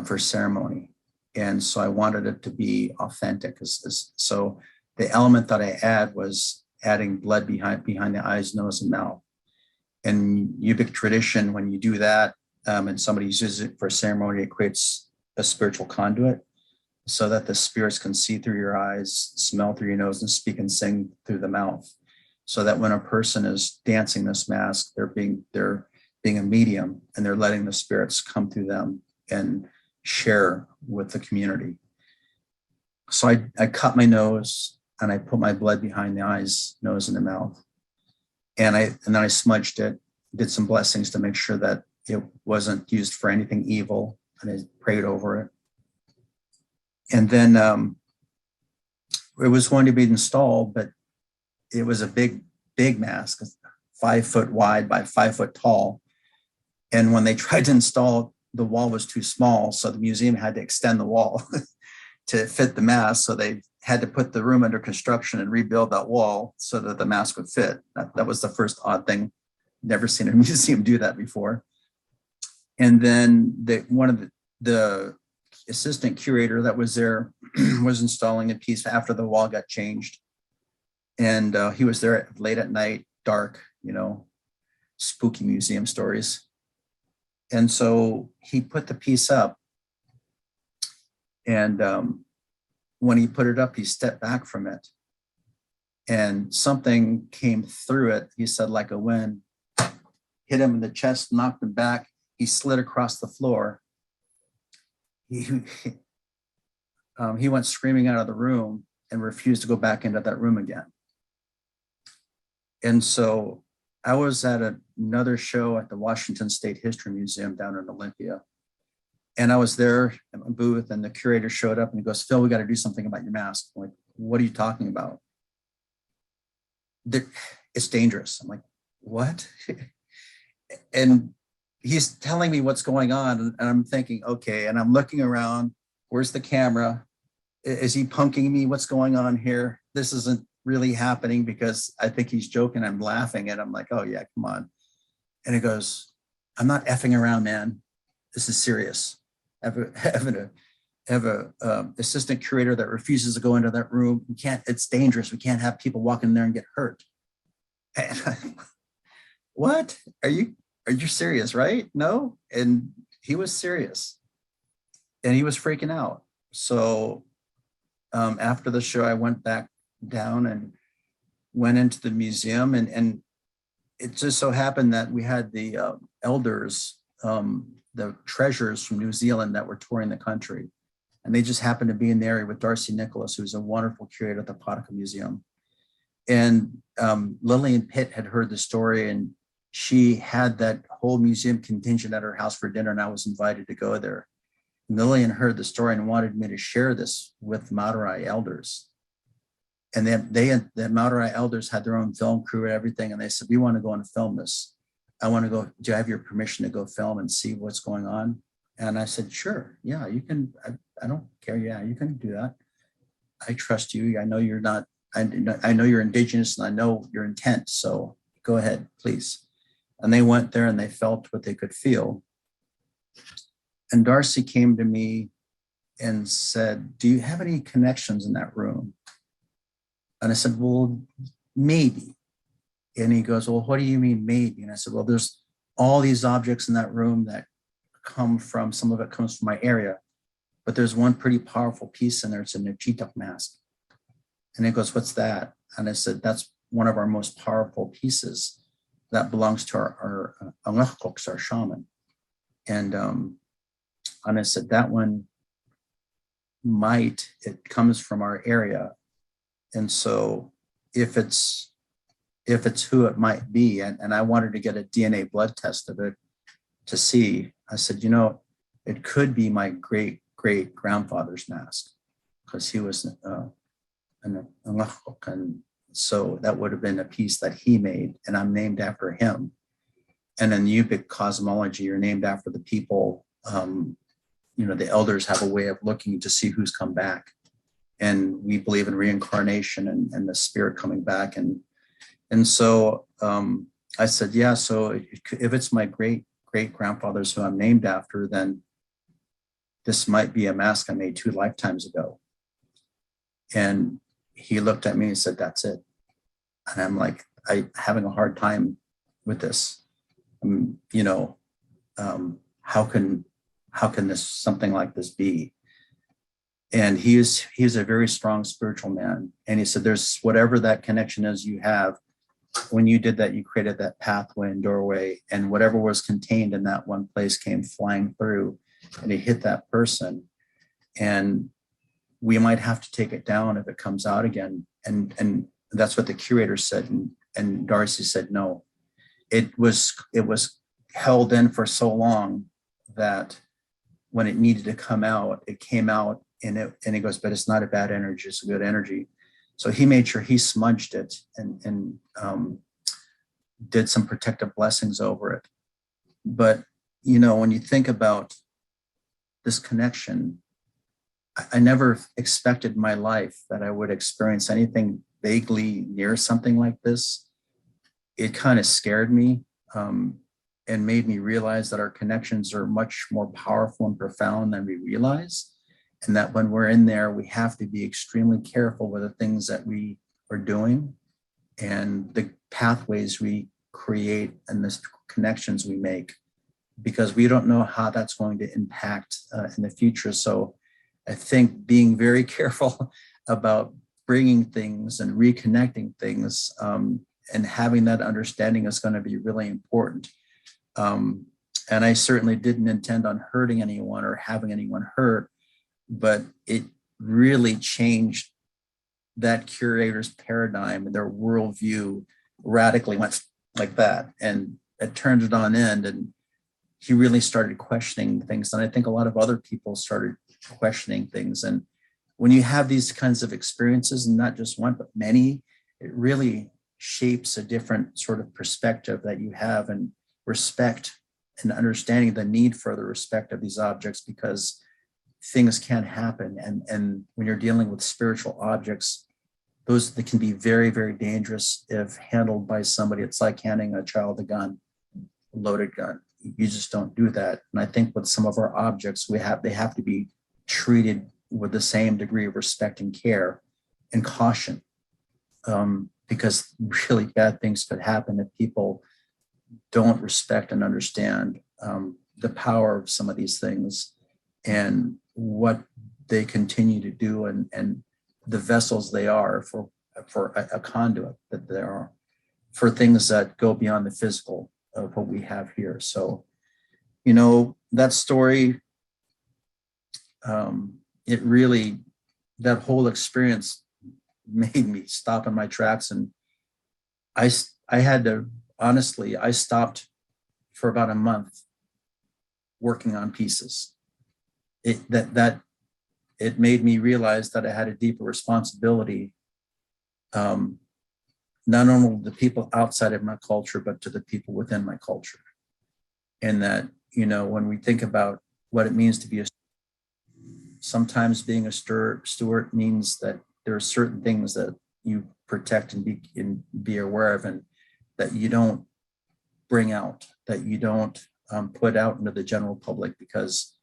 for ceremony. And so I wanted it to be authentic. So the element that I add was adding blood behind the eyes, nose, and mouth. And Iñupiaq tradition, when you do that and somebody uses it for ceremony, it creates a spiritual conduit so that the spirits can see through your eyes, smell through your nose, and speak and sing through the mouth. So that when a person is dancing this mask, they're being a medium, and they're letting the spirits come through them and share with the community. So I cut my nose and I put my blood behind the eyes, nose, and the mouth. And then I smudged it, did some blessings to make sure that it wasn't used for anything evil, and I prayed over it. And then it was going to be installed, but it was a big mask, 5 foot wide by 5 foot tall. And when they tried to install, the wall was too small, so the museum had to extend the wall to fit the mask. So they had to put the room under construction and rebuild that wall so that the mask would fit. That was the first odd thing. Never seen a museum do that before. And then one of the assistant curator that was there was installing a piece after the wall got changed. And he was there late at night, dark, you know, spooky museum stories. And so he put the piece up, and when he put it up, he stepped back from it, and something came through it. He said, like a wind, hit him in the chest, knocked him back. He slid across the floor. He went screaming out of the room and refused to go back into that room again. And so I was at another show at the Washington State History Museum down in Olympia. And I was there in a booth, and the curator showed up and he goes, "Phil, we got to do something about your mask." I'm like, "What are you talking about?" "It's dangerous." I'm like, "What?" And he's telling me what's going on, and I'm thinking, okay, and I'm looking around, where's the camera? Is he punking me? What's going on here? This isn't really happening, because I think he's joking. I'm laughing, and I'm like, oh yeah, come on. And he goes, I'm not effing around, man. This is serious. I have a assistant curator that refuses to go into that room. We can't, it's dangerous. We can't have people walk in there and get hurt. And what? Are you serious, right? No? And he was serious. And he was freaking out. So after the show, I went back down and went into the museum, and it just so happened that we had the elders, the treasurers from New Zealand that were touring the country. And they just happened to be in the area with Darcy Nicholas, who's a wonderful curator at the Potica Museum. And Lillian Pitt had heard the story, and she had that whole museum contingent at her house for dinner, and I was invited to go there. And Lillian heard the story and wanted me to share this with Madurai elders. And then the Madurai elders had their own film crew and everything, and they said, we want to go and film this. I want to go, do I have your permission to go film and see what's going on? And I said, sure, yeah, you can, I don't care, yeah, you can do that. I trust you, I know you're not, I know you're Indigenous, and I know your intent, so go ahead, please. And they went there and they felt what they could feel. And Darcy came to me and said, do you have any connections in that room? And I said, well, maybe. And he goes, well, what do you mean maybe? And I said, well, there's all these objects in that room that come from, some of it comes from my area, but there's one pretty powerful piece in there. It's a Iñupiaq mask. And he goes, what's that? And I said, that's one of our most powerful pieces that belongs to our Alvanna-Stimpfle, our shaman. And I said, that one it comes from our area. And so if it's who it might be, and I wanted to get a DNA blood test of it to see, I said, you know, it could be my great grandfather's mask, because he was an Aarnaquq, and so that would have been a piece that he made, and I'm named after him. And in the Iñupiaq cosmology, you're named after the people. You know, the elders have a way of looking to see who's come back, and we believe in reincarnation and the spirit coming back. And so I said, yeah, so if it's my great grandfathers who I'm named after, then this might be a mask I made 2 lifetimes ago. And he looked at me and said, that's it. And I'm like, I'm having a hard time with this. You know, how can this, something like this be? And he's a very strong spiritual man. And he said, there's whatever that connection is you have. When you did that, you created that pathway and doorway, and whatever was contained in that one place came flying through, and it hit that person. And we might have to take it down if it comes out again. And that's what the curator said. And Darcy said, no, it was held in for so long that when it needed to come out, it came out. And he goes, but it's not a bad energy, it's a good energy. So he made sure he smudged it and did some protective blessings over it. But, you know, when you think about this connection, I never expected in my life that I would experience anything vaguely near something like this. It kind of scared me and made me realize that our connections are much more powerful and profound than we realize. And that when we're in there, we have to be extremely careful with the things that we are doing and the pathways we create and the connections we make, because we don't know how that's going to impact in the future. So I think being very careful about bringing things and reconnecting things and having that understanding is going to be really important. And I certainly didn't intend on hurting anyone or having anyone hurt, but it really changed that curator's paradigm and their worldview radically went like that. And it turned it on end, and he really started questioning things. And I think a lot of other people started questioning things. And when you have these kinds of experiences, and not just one, but many, it really shapes a different sort of perspective that you have. And respect and understanding the need for the respect of these objects, because things can happen. And when you're dealing with spiritual objects, those that can be very, very dangerous if handled by somebody. It's like handing a child a gun, a loaded gun. You just don't do that. And I think with some of our objects, they have to be treated with the same degree of respect and care and caution, because really bad things could happen if people don't respect and understand the power of some of these things and what they continue to do, and the vessels they are for a conduit that they are for things that go beyond the physical of what we have here. So, you know, that story, it really, that whole experience made me stop in my tracks. And I had to, honestly, I stopped for about a month working on pieces. It made me realize that I had a deeper responsibility, not only to the people outside of my culture, but to the people within my culture. And that, you know, when we think about what it means to be sometimes being a steward means that there are certain things that you protect and be aware of, and that you don't bring out, that you don't put out into the general public, because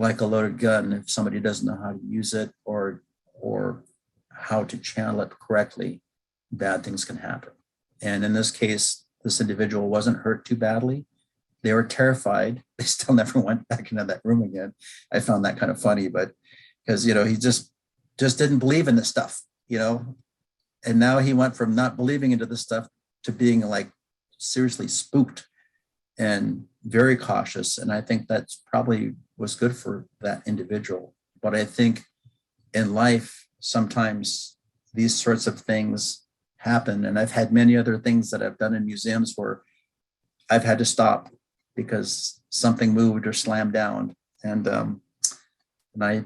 like a loaded gun, if somebody doesn't know how to use it or how to channel it correctly, bad things can happen. And in this case, this individual wasn't hurt too badly. They were terrified. They still never went back into that room again. I found that kind of funny, but because, you know, he just didn't believe in this stuff, you know, and now he went from not believing into this stuff to being like seriously spooked and very cautious. And I think that's probably was good for that individual. But I think in life, sometimes these sorts of things happen. And I've had many other things that I've done in museums where I've had to stop because something moved or slammed down. And I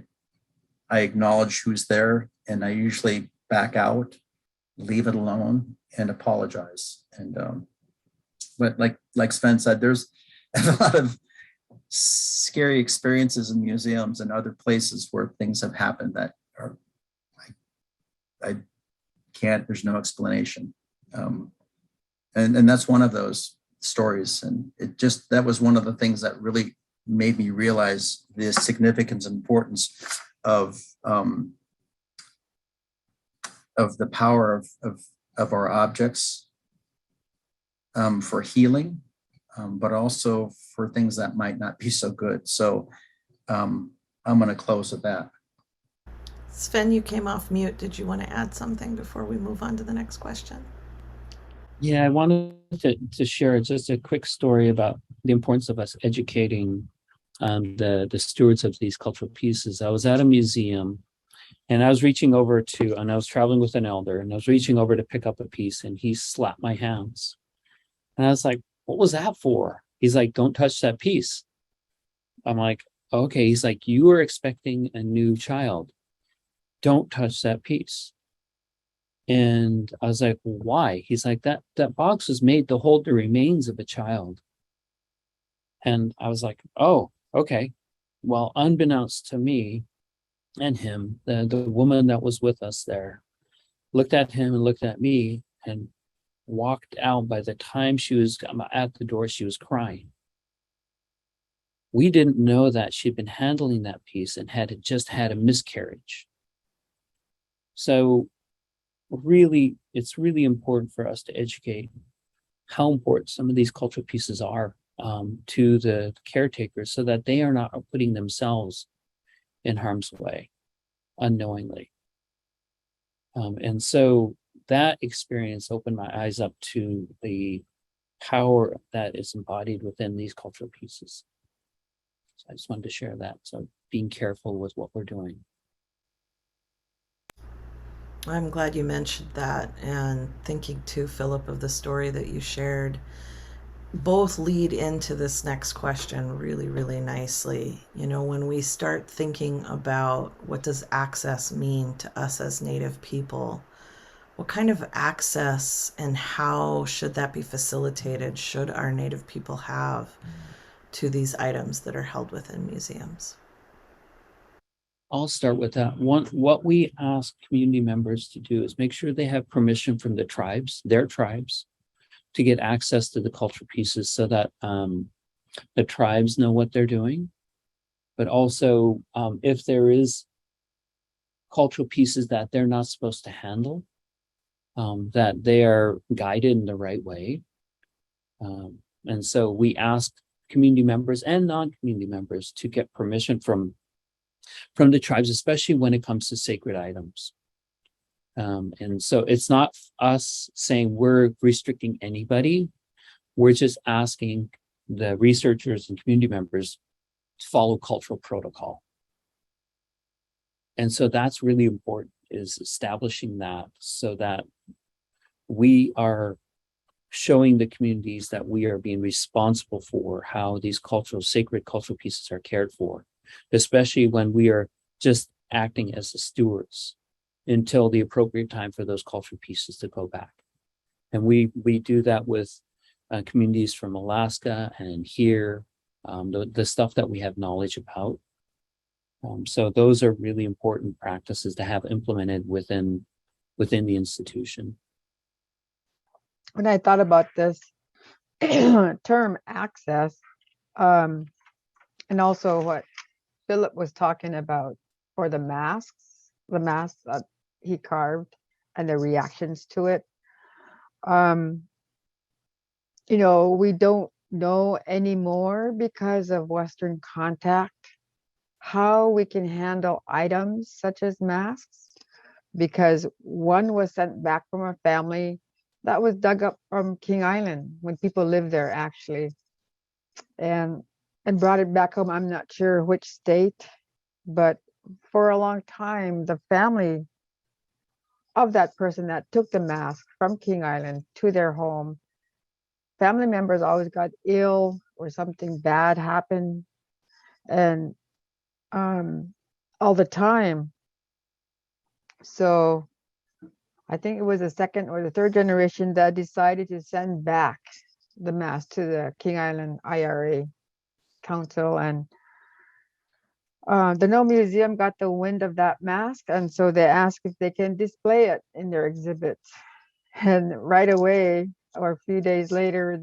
acknowledge who's there, and I usually back out, leave it alone, and apologize. And but like Sven said, there's a lot of scary experiences in museums and other places where things have happened that are I can't, there's no explanation. And that's one of those stories. And that was one of the things that really made me realize the significance and importance of the power of our objects for healing, but also for things that might not be so good. So I'm going to close with that. Sven, you came off mute. Did you want to add something before we move on to the next question? Yeah, I wanted to share just a quick story about the importance of us educating the stewards of these cultural pieces. I was at a museum, and I was traveling with an elder, and I was reaching over to pick up a piece, and he slapped my hands. And I was like, what was that for? He's like, don't touch that piece. I'm like, okay. He's like, you were expecting a new child. Don't touch that piece. And I was like, well, why? He's like, that box was made to hold the remains of a child. And I was like, oh, okay. Well, unbeknownst to me and him, the woman that was with us there looked at him and looked at me and walked out. By the time she was at the door, she was crying. We didn't know that she'd been handling that piece and had just had a miscarriage. So really, it's really important for us to educate how important some of these cultural pieces are to the caretakers, so that they are not putting themselves in harm's way unknowingly. And so that experience opened my eyes up to the power that is embodied within these cultural pieces. So I just wanted to share that. So being careful with what we're doing. I'm glad you mentioned that, and thinking too, Phillip, of the story that you shared. Both lead into this next question really, really nicely. You know, when we start thinking about what does access mean to us as Native people, What kind of access and how should that be facilitated? Should our Native people have to these items that are held within museums? I'll start with that. What we ask community members to do is make sure they have permission from the tribes, their tribes, to get access to the cultural pieces so that the tribes know what they're doing. But also, if there is cultural pieces that they're not supposed to handle, that they are guided in the right way. And so we ask community members and non-community members to get permission from the tribes, especially when it comes to sacred items. And so it's not us saying we're restricting anybody. We're just asking the researchers and community members to follow cultural protocol. And so that's really important, is establishing that so that we are showing the communities that we are being responsible for how these sacred cultural pieces are cared for, especially when we are just acting as the stewards until the appropriate time for those cultural pieces to go back. And we do that with communities from Alaska and here, the stuff that we have knowledge about. So those are really important practices to have implemented within the institution. When I thought about this term access, and also what Phillip was talking about for the masks that he carved and the reactions to it. We don't know anymore because of Western contact how we can handle items such as masks, because one was sent back from a family that was dug up from King Island when people lived there actually, and brought it back home. I'm not sure which state, but for a long time, the family of that person that took the mask from King Island to their home, family members always got ill or something bad happened, and all the time. So I think it was the second or the third generation that decided to send back the mask to the King Island IRA Council, and the No Museum got the wind of that mask, and so they asked if they can display it in their exhibits. And right away, or a few days later,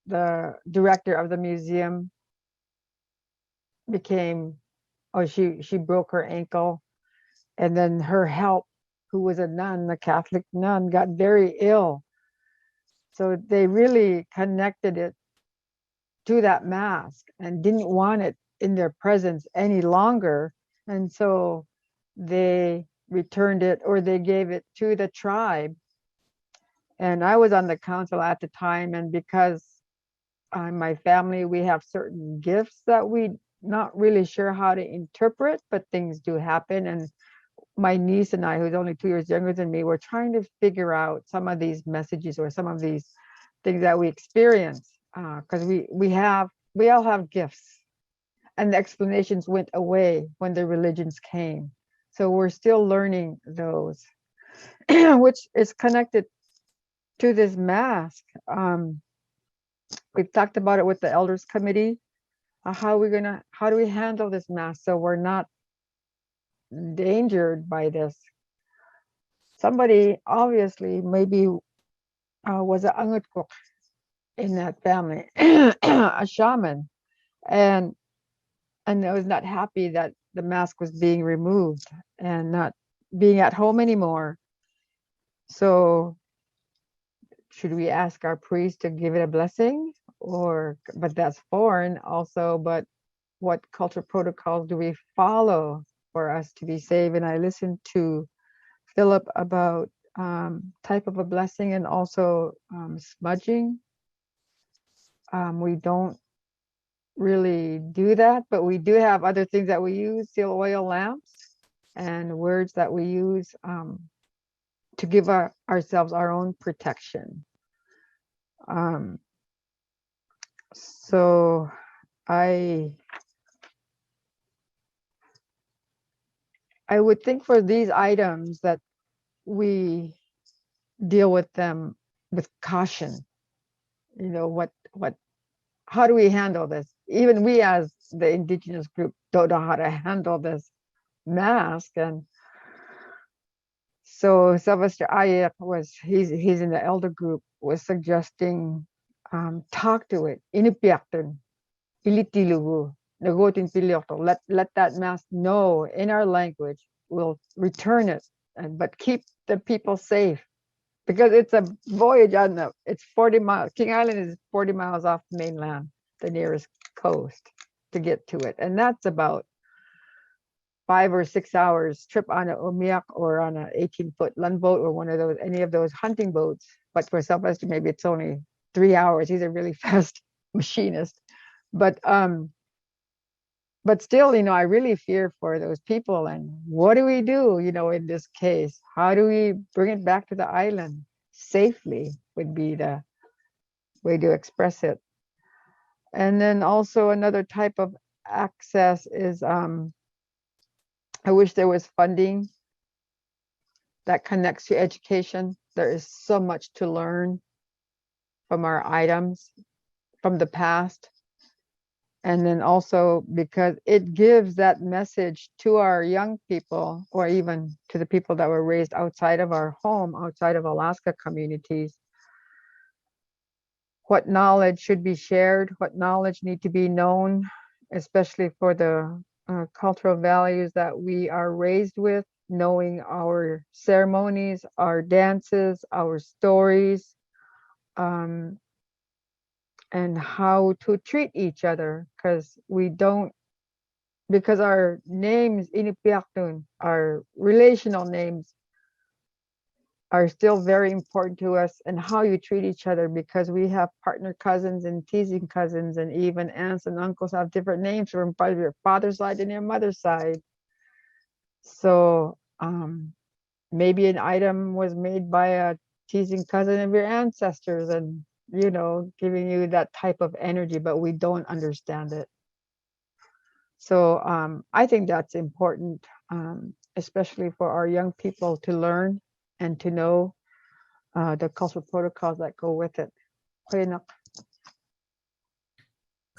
the director of the museum she broke her ankle, and then her help, who was a nun, a Catholic nun, got very ill. So they really connected it to that mask and didn't want it in their presence any longer. And so they returned it, or they gave it to the tribe. And I was on the council at the time, and because my family, we have certain gifts that we not really sure how to interpret, but things do happen. And my niece and I, who's only 2 years younger than me, were trying to figure out some of these messages or some of these things that we experience, because we all have gifts, and the explanations went away when the religions came. So we're still learning those, which is connected to this mask. We've talked about it with the elders committee. How do we handle this mask so we're not endangered by this? Somebody obviously maybe was an Iñupiaq in that family, a shaman, and was not happy that the mask was being removed and not being at home anymore. So should we ask our priest to give it a blessing? But that's foreign also, but what cultural protocols do we follow for us to be safe? And I listened to Phillip about type of a blessing, and also smudging. We don't really do that, but we do have other things that we use, seal oil lamps, and words that we use to give ourselves our own protection. So I would think for these items that we deal with them with caution. You know, how do we handle this? Even we as the Indigenous group don't know how to handle this mask. And so Sylvester Yaayuk he's in the elder group, was suggesting talk to it. Iñupiaq, Iqalluuq, nagotin pilioto. Let that mask know in our language. We'll return it, but keep the people safe, because it's a voyage it's 40 miles. King Island is 40 miles off the mainland, the nearest coast, to get to it. And that's about 5 or 6 hours trip on an umiaq or on an 18-foot land boat or any of those hunting boats. But for Sylvester, maybe it's only 3 hours. He's a really fast machinist. But still, I really fear for those people. And what do we do, in this case? How do we bring it back to the island safely would be the way to express it. And then also another type of access is, I wish there was funding that connects to education. There is so much to learn from our items from the past. And then also because it gives that message to our young people, or even to the people that were raised outside of our home, outside of Alaska communities, what knowledge should be shared, what knowledge need to be known, especially for the cultural values that we are raised with, knowing our ceremonies, our dances, our stories, and how to treat each other, because our names, Iñupiaq, our relational names, are still very important to us, and how you treat each other, because we have partner cousins and teasing cousins, and even aunts and uncles have different names from your father's side and your mother's side. So maybe an item was made by a teasing cousin of your ancestors, and giving you that type of energy, but we don't understand it. So I think that's important, especially for our young people to learn and to know the cultural protocols that go with it.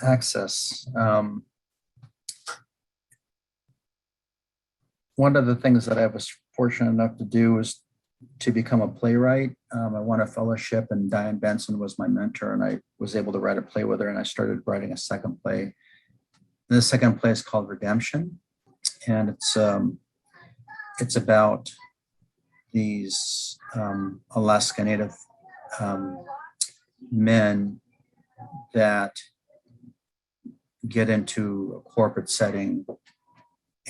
Access. One of the things that I was fortunate enough to do was to become a playwright. I won a fellowship, and Diane Benson was my mentor, and I was able to write a play with her, and I started writing a second play. And the second play is called Redemption, and it's about these Alaska Native men that get into a corporate setting,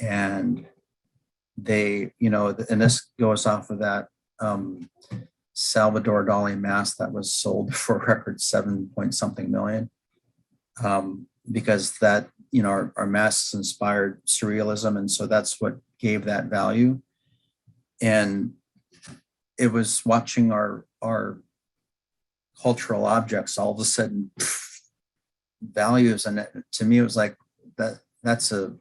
and they, and this goes off of that Salvador Dali mask that was sold for a record 7-point-something million, because that, our masks inspired surrealism, and so that's what gave that value. And it was watching our cultural objects all of a sudden values, and to me it was like that's a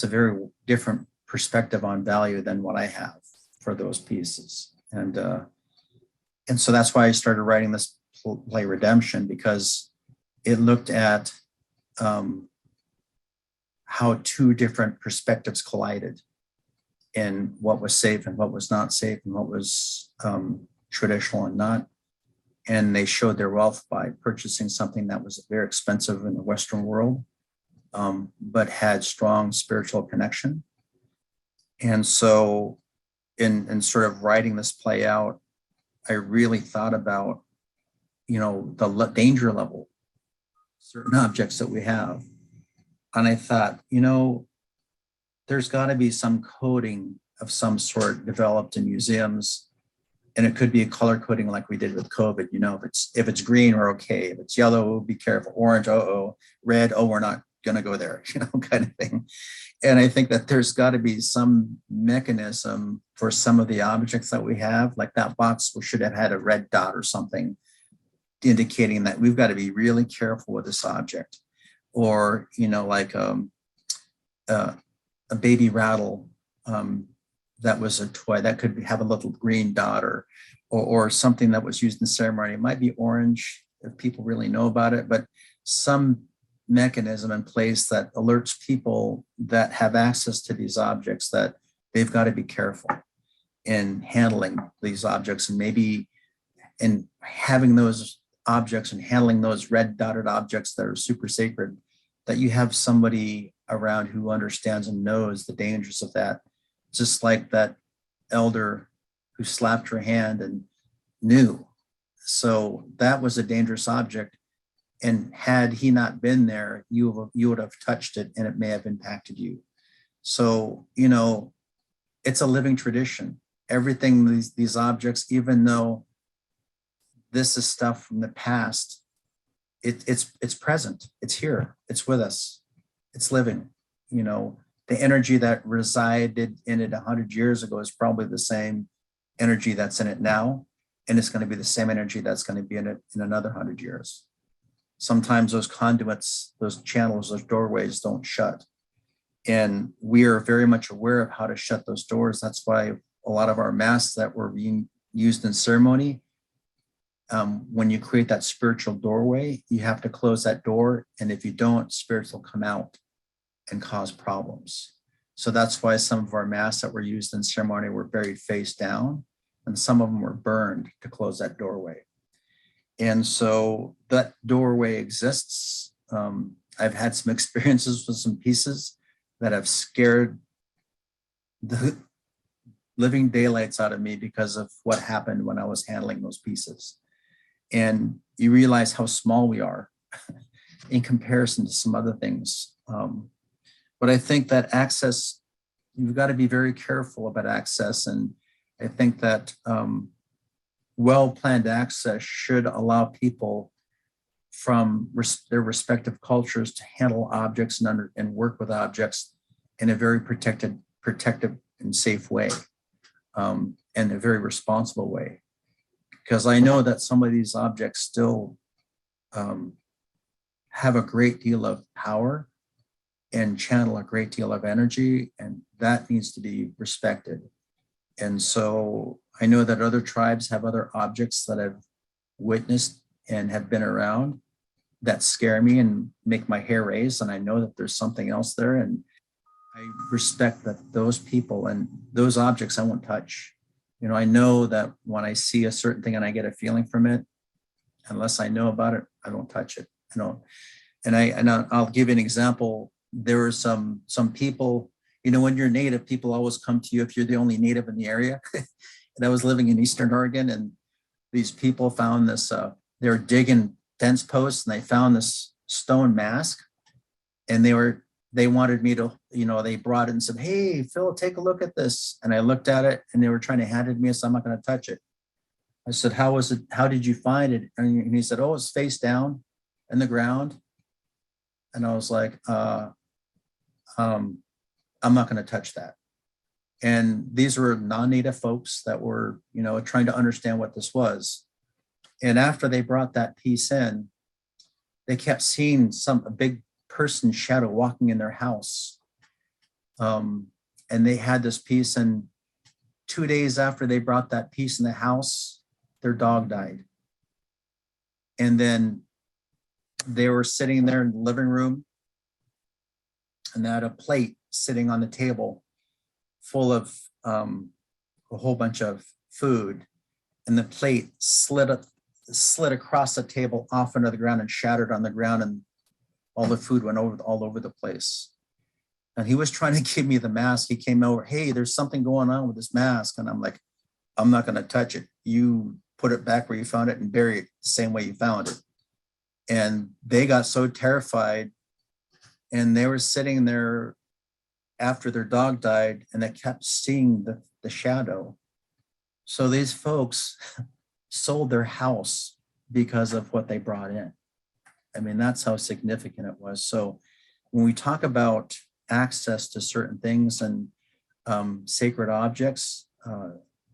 very different perspective on value than what I have for those pieces. And so that's why I started writing this play Redemption, because it looked at how two different perspectives collided in what was safe and what was not safe, and what was traditional and not. And they showed their wealth by purchasing something that was very expensive in the Western world, but had strong spiritual connection. And so in sort of writing this play out, I really thought about, the danger level, certain objects that we have. And I thought, there's got to be some coding of some sort developed in museums. And it could be a color coding like we did with COVID. If it's green, we're okay. If it's yellow, be careful. Orange, red, we're not going to go there, kind of thing. And I think that there's got to be some mechanism for some of the objects that we have, like that box should have had a red dot or something, indicating that we've got to be really careful with this object. Or, like a baby rattle that was a toy that could have a little green dot, or something that was used in ceremony. It might be orange if people really know about it, but some mechanism in place that alerts people that have access to these objects that they've got to be careful in handling these objects, and maybe in having those objects and handling those red dotted objects that are super sacred, that you have somebody around who understands and knows the dangers of that, just like that elder who slapped her hand and knew. So that was a dangerous object. And had he not been there, you would have touched it and it may have impacted you. So, you know, it's a living tradition. Everything, these objects, even though this is stuff from the past, it's present, it's here, it's with us, it's living. You know, the energy that resided in it 100 years ago is probably the same energy that's in it now. And it's going to be the same energy that's going to be in it in another 100 years. Sometimes those conduits, those channels, those doorways don't shut. And we are very much aware of how to shut those doors. That's why a lot of our masks that were being used in ceremony, when you create that spiritual doorway, you have to close that door. And if you don't, spirits will come out and cause problems. So that's why some of our masks that were used in ceremony were buried face down, and some of them were burned to close that doorway. And so that doorway exists. I've had some experiences with some pieces that have scared the living daylights out of me because of what happened when I was handling those pieces. And you realize how small we are in comparison to some other things. But I think that access, you've got to be very careful about access. And I think that well-planned access should allow people from their respective cultures to handle objects and work with objects in a very protective and safe way, and a very responsible way. Because I know that some of these objects still have a great deal of power and channel a great deal of energy, and that needs to be respected. And so I know that other tribes have other objects that I've witnessed and have been around that scare me and make my hair raise. And I know that there's something else there. And I respect that those people and those objects I won't touch. You know, I know that when I see a certain thing and I get a feeling from it, unless I know about it, I don't touch it. You know, and I'll give you an example. There were some people, you know, when you're native, people always come to you if you're the only native in the area. And I was living in Eastern Oregon, and these people found this, they were digging fence posts and they found this stone mask, and they wanted me to, you know, they brought it and said, "Hey, Phil, take a look at this." And I looked at it and they were trying to hand it to me. So I'm not going to touch it. I said, "How was it? How did you find it?" And he said, "Oh, it's face down in the ground." And I was like, I'm not going to touch that. And these were non-native folks that were, you know, trying to understand what this was. And after they brought that piece in, they kept seeing a big person shadow walking in their house. And they had this piece, and 2 days after they brought that piece in the house, their dog died. And then they were sitting there in the living room, and they had a plate sitting on the table full of a whole bunch of food, and the plate slid across the table off into the ground and shattered on the ground, and all the food went all over the place. And he was trying to give me the mask. He came over, "Hey, there's something going on with this mask." And I'm like, "I'm not going to touch it. You put it back where you found it and bury it the same way you found it." And they got so terrified, and they were sitting there after their dog died, and they kept seeing the shadow. So these folks sold their house because of what they brought in. I mean, that's how significant it was. So when we talk about access to certain things and sacred objects,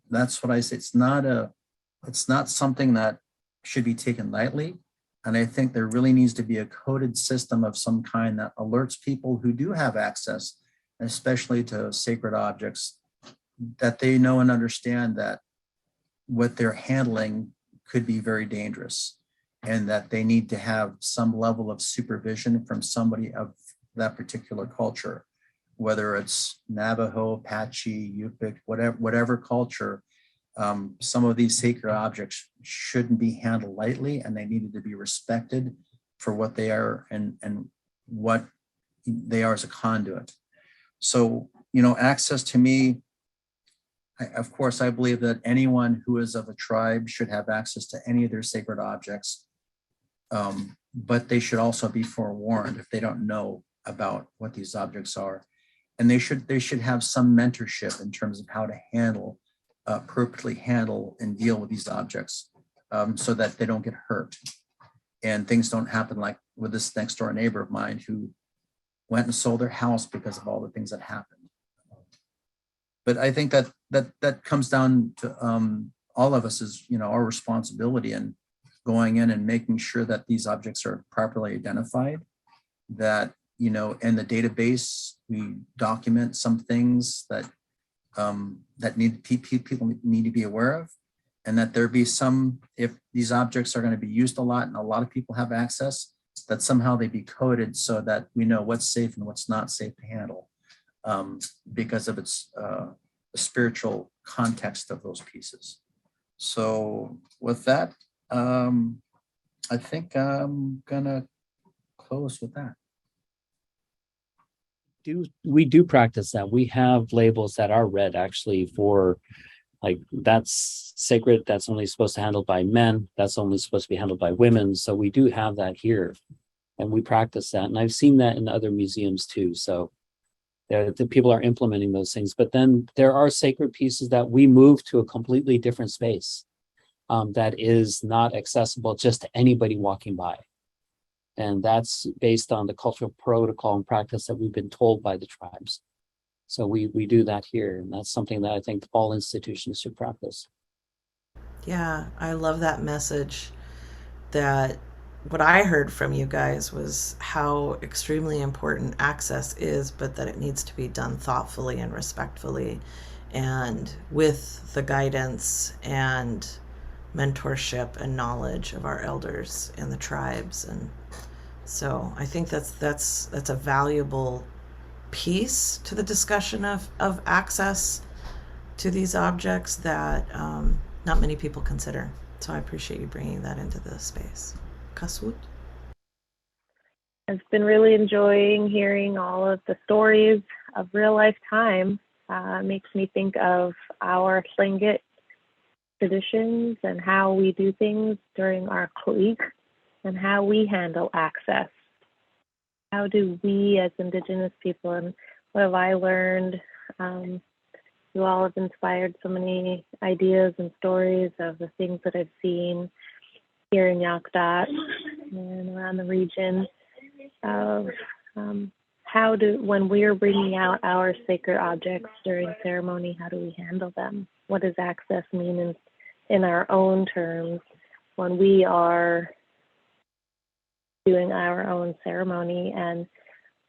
that's what I say. It's not something that should be taken lightly. And I think there really needs to be a coded system of some kind that alerts people who do have access, especially to sacred objects, that they know and understand that what they're handling could be very dangerous, and that they need to have some level of supervision from somebody of that particular culture, whether it's Navajo, Apache, Yupik, whatever culture. Some of these sacred objects shouldn't be handled lightly, and they needed to be respected for what they are and what they are as a conduit. So, access to me, of course, I believe that anyone who is of a tribe should have access to any of their sacred objects, but they should also be forewarned if they don't know about what these objects are. And they should have some mentorship in terms of how to appropriately handle and deal with these objects, so that they don't get hurt and things don't happen like with this next door neighbor of mine who went and sold their house because of all the things that happened. But I think that comes down to all of us as, our responsibility in going in and making sure that these objects are properly identified, that, in the database, we document some things that people need to be aware of, and that there be some, if these objects are going to be used a lot and a lot of people have access, that somehow they be coded so that we know what's safe and what's not safe to handle, because of its the spiritual context of those pieces. So with that, I think I'm gonna close with that. We do practice that. We have labels that are read actually for, like, that's sacred, that's only supposed to be handled by men, that's only supposed to be handled by women. So we do have that here, and we practice that. And I've seen that in other museums too. So the people are implementing those things. But then there are sacred pieces that we move to a completely different space that is not accessible just to anybody walking by. And that's based on the cultural protocol and practice that we've been told by the tribes. So we do that here, and that's something that I think all institutions should practice. Yeah, I love that message. That what I heard from you guys was how extremely important access is, but that it needs to be done thoughtfully and respectfully, and with the guidance and mentorship and knowledge of our elders in the tribes. And so I think that's a valuable piece to the discussion of access to these objects that not many people consider. So I appreciate you bringing that into the space. Kasut? I've been really enjoying hearing all of the stories of real life time. Makes me think of our Tlingit traditions and how we do things during our Iqalluuq and how we handle access. How do we as Indigenous people, and what have I learned? You all have inspired so many ideas and stories of the things that I've seen here in Yaayuk and around the region of when we're bringing out our sacred objects during ceremony, how do we handle them? What does access mean in our own terms when we are doing our own ceremony? And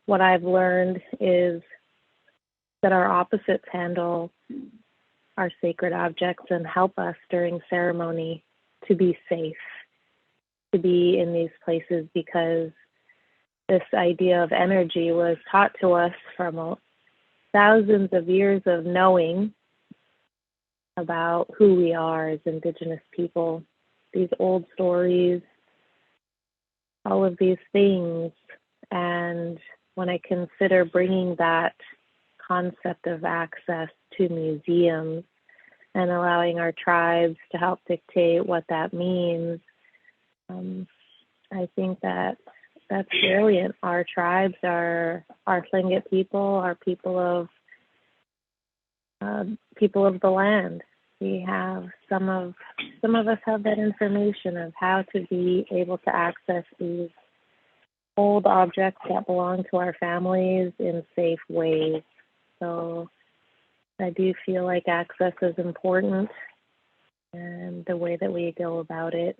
what I've learned is that our opposites handle our sacred objects and help us during ceremony to be safe, to be in these places, because this idea of energy was taught to us from thousands of years of knowing about who we are as Indigenous people, these old stories, all of these things. And when I consider bringing that concept of access to museums and allowing our tribes to help dictate what that means, I think that's brilliant. Our tribes are our Tlingit people, are people of the land. We have some of us have that information of how to be able to access these old objects that belong to our families in safe ways. So I do feel like access is important, and the way that we go about it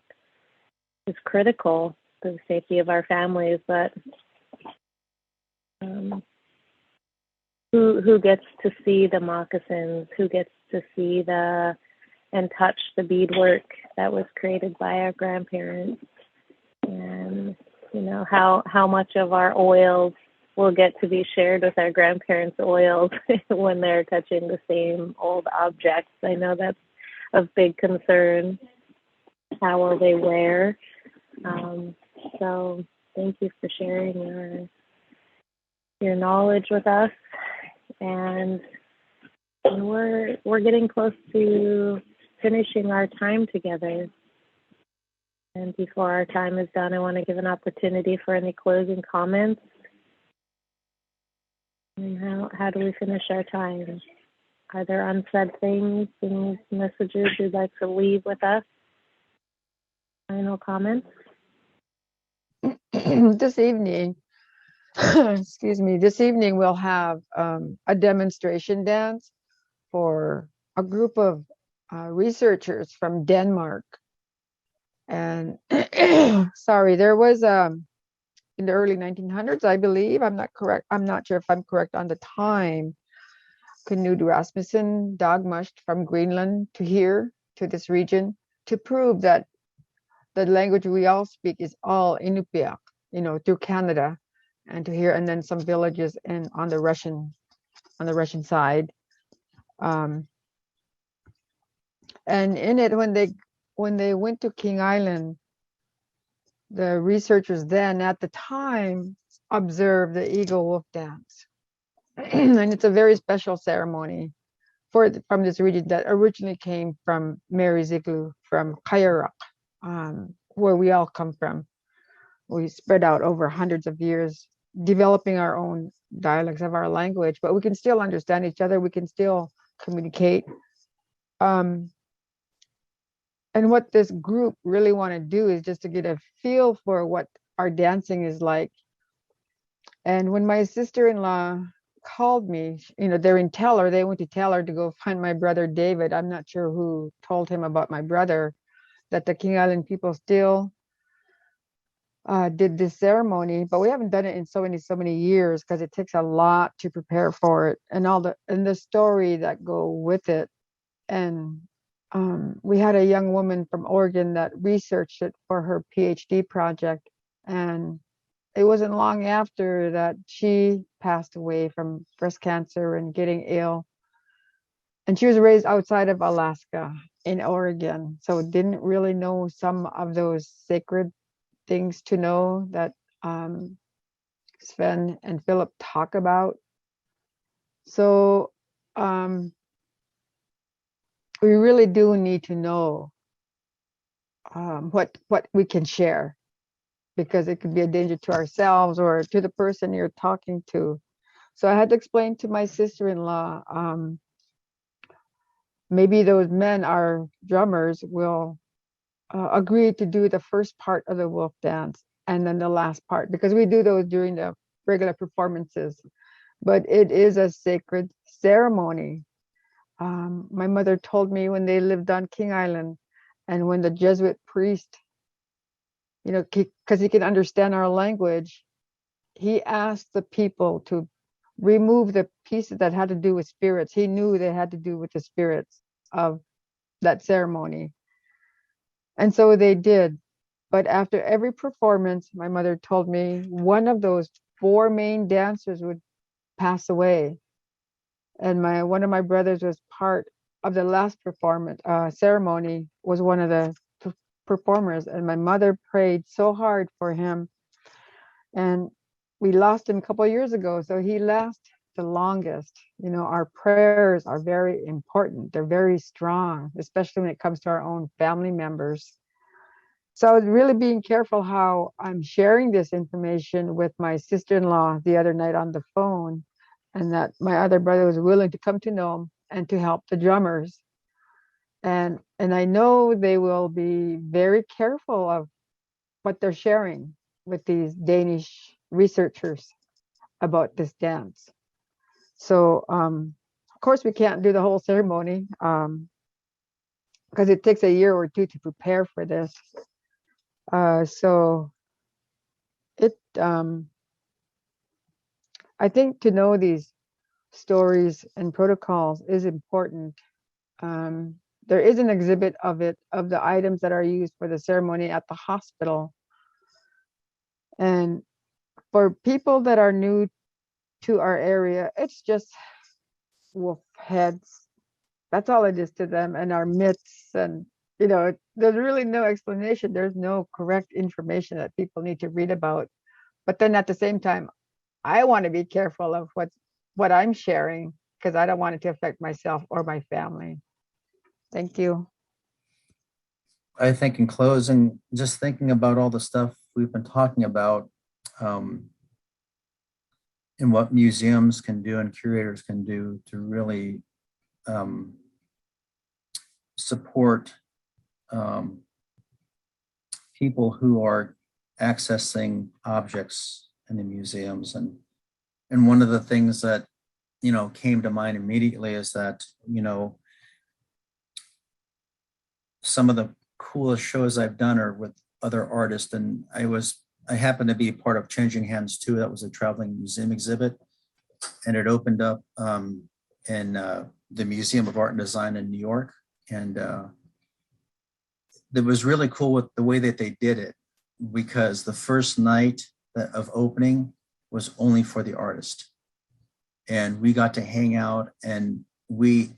is critical to the safety of our families. But who gets to see the moccasins? Who gets to see the and touch the beadwork that was created by our grandparents. And, you know, how much of our oils will get to be shared with our grandparents' oils when they're touching the same old objects. I know that's of big concern. How will they wear? So thank you for sharing your knowledge with us. And we're getting close to finishing our time together. And before our time is done, I want to give an opportunity for any closing comments. And how do we finish our time? Are there unsaid things, any messages you'd like to leave with us? Final comments? This evening, excuse me, this evening we'll have a demonstration dance for a group of researchers from Denmark. And sorry, there was in the early 1900s, I believe, I'm not correct, I'm not sure if I'm correct on the time, Knud Rasmussen dogmushed from Greenland to here, to this region, to prove that the language we all speak is all Iñupiaq, you know, through Canada and to here, and then some villages on the Russian side. And in it, when they went to King Island, the researchers then at the time observed the Iqalluuq dance. And it's a very special ceremony from this region that originally came from Mary's igloo from Yaayuk, where we all come from. We spread out over hundreds of years, developing our own dialects of our language, but we can still understand each other. We can still communicate. And what this group really want to do is just to get a feel for what our dancing is like. And when my sister-in-law called me, you know, they're in Teller, they went to Teller to go find my brother David. I'm not sure who told him about my brother, that the King Island people still did this ceremony, but we haven't done it in so many years because it takes a lot to prepare for it and the story that go with it. And we had a young woman from Oregon that researched it for her PhD project, and it wasn't long after that she passed away from breast cancer and getting ill. And she was raised outside of Alaska in Oregon, so didn't really know some of those sacred things to know that Sven and Phillip talk about. So we really do need to know what we can share, because it could be a danger to ourselves or to the person you're talking to. So I had to explain to my sister-in-law, maybe those men, our drummers, will agree to do the first part of the wolf dance and then the last part, because we do those during the regular performances. But it is a sacred ceremony. My mother told me when they lived on King Island, and when the Jesuit priest, you know, because he can understand our language, he asked the people to remove the pieces that had to do with spirits. He knew they had to do with the spirits of that ceremony. And so they did. But after every performance, my mother told me, one of those 4 main dancers would pass away. And one of my brothers was part of the last performance ceremony, was one of the performers, and my mother prayed so hard for him. And we lost him a couple of years ago, so he lasted the longest. You know, our prayers are very important. They're very strong, especially when it comes to our own family members. So I was really being careful how I'm sharing this information with my sister-in-law the other night on the phone, and that my other brother was willing to come to Nome and to help the drummers. And I know they will be very careful of what they're sharing with these Danish researchers about this dance. So, of course, we can't do the whole ceremony because it takes a year or 2 to prepare for this. So I think to know these stories and protocols is important, there is an exhibit of it, of the items that are used for the ceremony at the hospital. And for people that are new to our area, it's just wolf heads. That's all it is to them, and our myths. And, you know, there's really no explanation. There's no correct information that people need to read about. But then at the same time, I want to be careful of what I'm sharing, because I don't want it to affect myself or my family. Thank you. I think in closing, just thinking about all the stuff we've been talking about, and what museums can do and curators can do to really support people who are accessing objects in the museums. And one of the things that, you know, came to mind immediately is that, you know, some of the coolest shows I've done are with other artists. And I happened to be part of Changing Hands 2. That was a traveling museum exhibit. And it opened up in the Museum of Art and Design in New York. And it was really cool with the way that they did it, because the first night of opening was only for the artist. And we got to hang out, and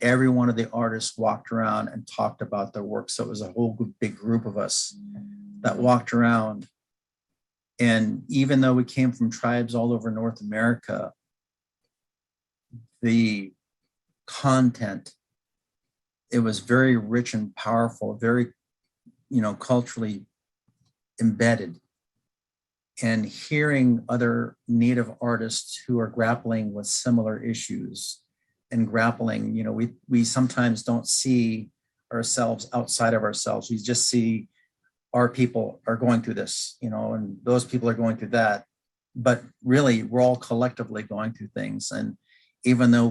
every one of the artists walked around and talked about their work. So it was a whole big group of us that walked around. And even though we came from tribes all over North America, the content, it was very rich and powerful, very, you know, culturally embedded. And hearing other Native artists who are grappling with similar issues and grappling, you know, we sometimes don't see ourselves outside of ourselves. We just see our people are going through this, you know, and those people are going through that. But really, we're all collectively going through things. And even though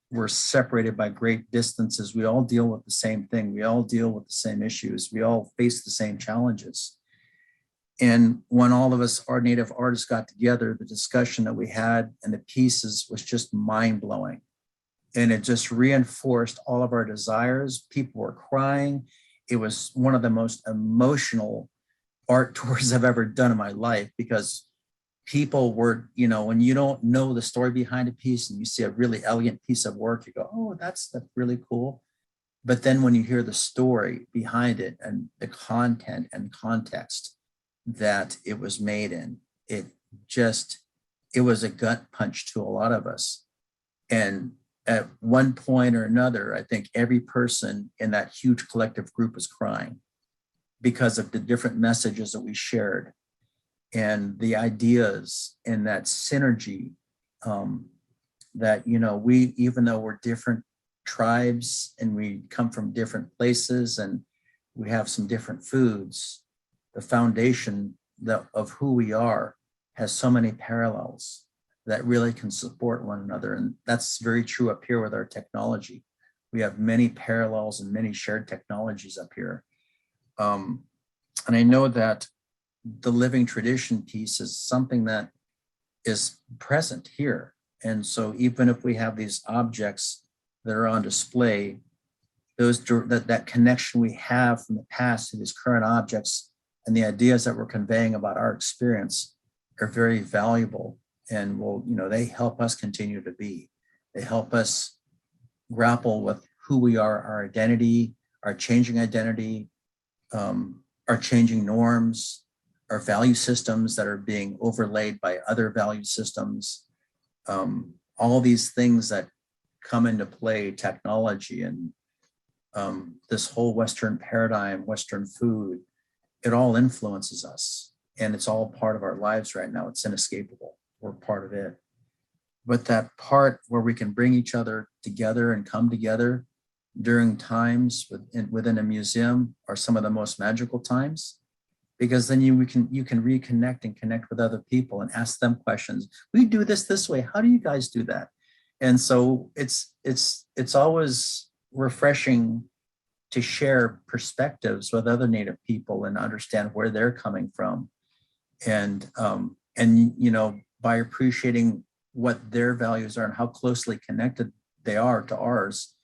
we're separated by great distances, we all deal with the same thing. We all deal with the same issues. We all face the same challenges. And when all of us, our Native artists, got together, the discussion that we had and the pieces was just mind-blowing. And it just reinforced all of our desires. People were crying. It was one of the most emotional art tours I've ever done in my life, because people were, you know, when you don't know the story behind a piece and you see a really elegant piece of work, you go, oh, that's really cool. But then when you hear the story behind it and the content and context that it was made in, it was a gut punch to a lot of us. And at one point or another, I think every person in that huge collective group was crying because of the different messages that we shared and the ideas and that synergy that, you know, we, even though we're different tribes and we come from different places and we have some different foods, the foundation of who we are has so many parallels that really can support one another. And that's very true up here with our technology. We have many parallels and many shared technologies up here. And I know that the living tradition piece is something that is present here. And so even if we have these objects that are on display, that connection we have from the past to these current objects and the ideas that we're conveying about our experience are very valuable. And will, you know, they help us continue to be. They help us grapple with who we are, our identity, our changing identity, our changing norms, our value systems that are being overlaid by other value systems. All these things that come into play, technology and this whole Western paradigm, Western food, it all influences us. And it's all part of our lives right now. It's inescapable. We're part of it. But that part where we can bring each other together and come together during times within a museum are some of the most magical times, because then you can reconnect and connect with other people and ask them questions. We do this way. How do you guys do that? And so it's always refreshing to share perspectives with other Native people and understand where they're coming from. And you know, by appreciating what their values are and how closely connected they are to ours,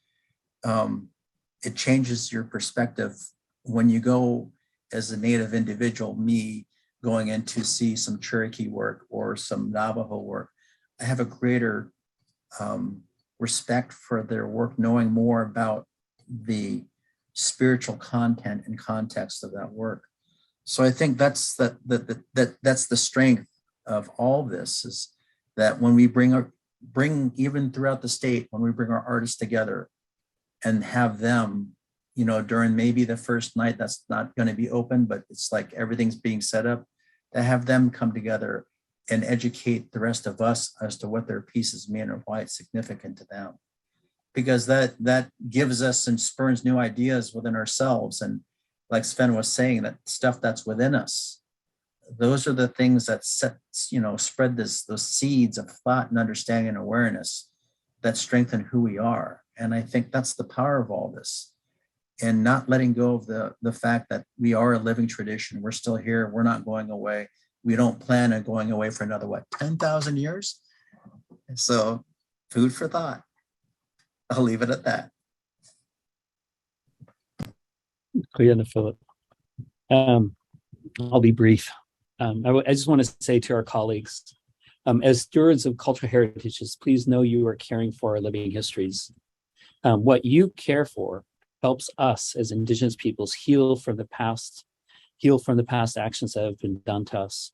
it changes your perspective when you go as a Native individual, me going in to see some Cherokee work or some Navajo work. I have a greater respect for their work, knowing more about the spiritual content and context of that work. So I think that's that's the strength of all this, is that when we bring even throughout the state, when we bring our artists together and have them, you know, during maybe the first night that's not going to be open, but it's like everything's being set up, to have them come together and educate the rest of us as to what their pieces mean or why it's significant to them. Because that gives us and spurs new ideas within ourselves. And like Sven was saying, that stuff that's within us, those are the things that spread those seeds of thought and understanding and awareness that strengthen who we are. And I think that's the power of all this. And not letting go of the fact that we are a living tradition. We're still here. We're not going away. We don't plan on going away for another, 10,000 years? And so food for thought. I'll leave it at that. Phillip. I'll be brief. I just want to say to our colleagues, as stewards of cultural heritages, please know you are caring for our living histories. What you care for helps us as Indigenous peoples heal from the past actions that have been done to us,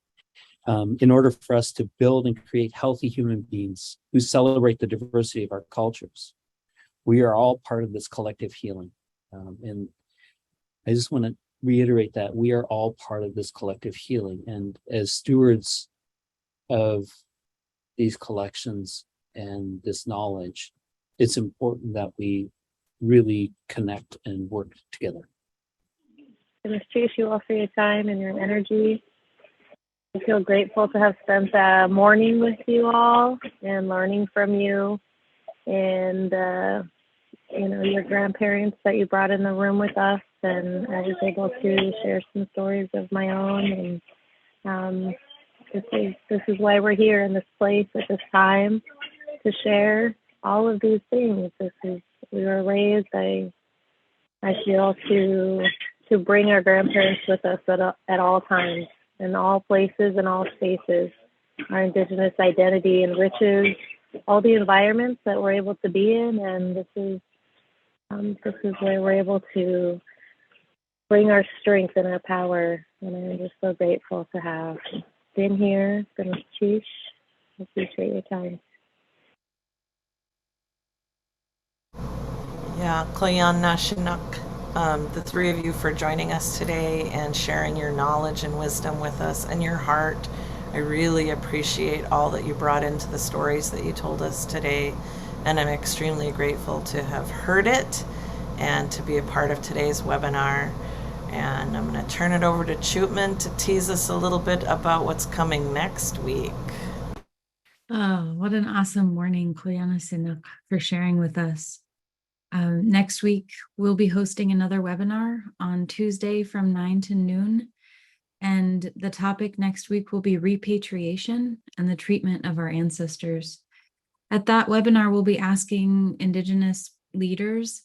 in order for us to build and create healthy human beings who celebrate the diversity of our cultures. We are all part of this collective healing. And I just want to reiterate that we are all part of this collective healing. And as stewards of these collections and this knowledge, it's important that we really connect and work together. I appreciate you all for your time and your energy. I feel grateful to have spent a morning with you all and learning from you, and your grandparents that you brought in the room with us, and I was able to share some stories of my own. And this is why we're here in this place at this time, to share all of these things. We were raised, I feel, to bring our grandparents with us at all times, in all places and all spaces. Our Indigenous identity enriches all the environments that we're able to be in, and this is where we're able to bring our strength and our power. And I'm just so grateful to have been here. Been with Chish. I appreciate your time. Yeah, Klayan Nashinuk, the three of you for joining us today and sharing your knowledge and wisdom with us and your heart. I really appreciate all that you brought into the stories that you told us today, and I'm extremely grateful to have heard it and to be a part of today's webinar. And I'm going to turn it over to Cutmen to tease us a little bit about what's coming next week. Oh, what an awesome morning, Alvanna-Stimpfle, for sharing with us. Next week, we'll be hosting another webinar on Tuesday from 9 to noon. And the topic next week will be repatriation and the treatment of our ancestors. At that webinar, we'll be asking Indigenous leaders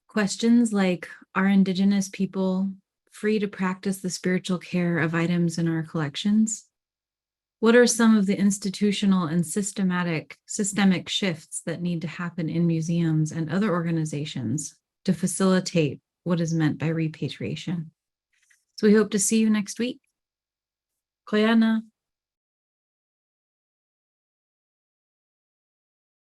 questions like, are Indigenous people free to practice the spiritual care of items in our collections? What are some of the institutional and systemic shifts that need to happen in museums and other organizations to facilitate what is meant by repatriation? So we hope to see you next week. Koyana.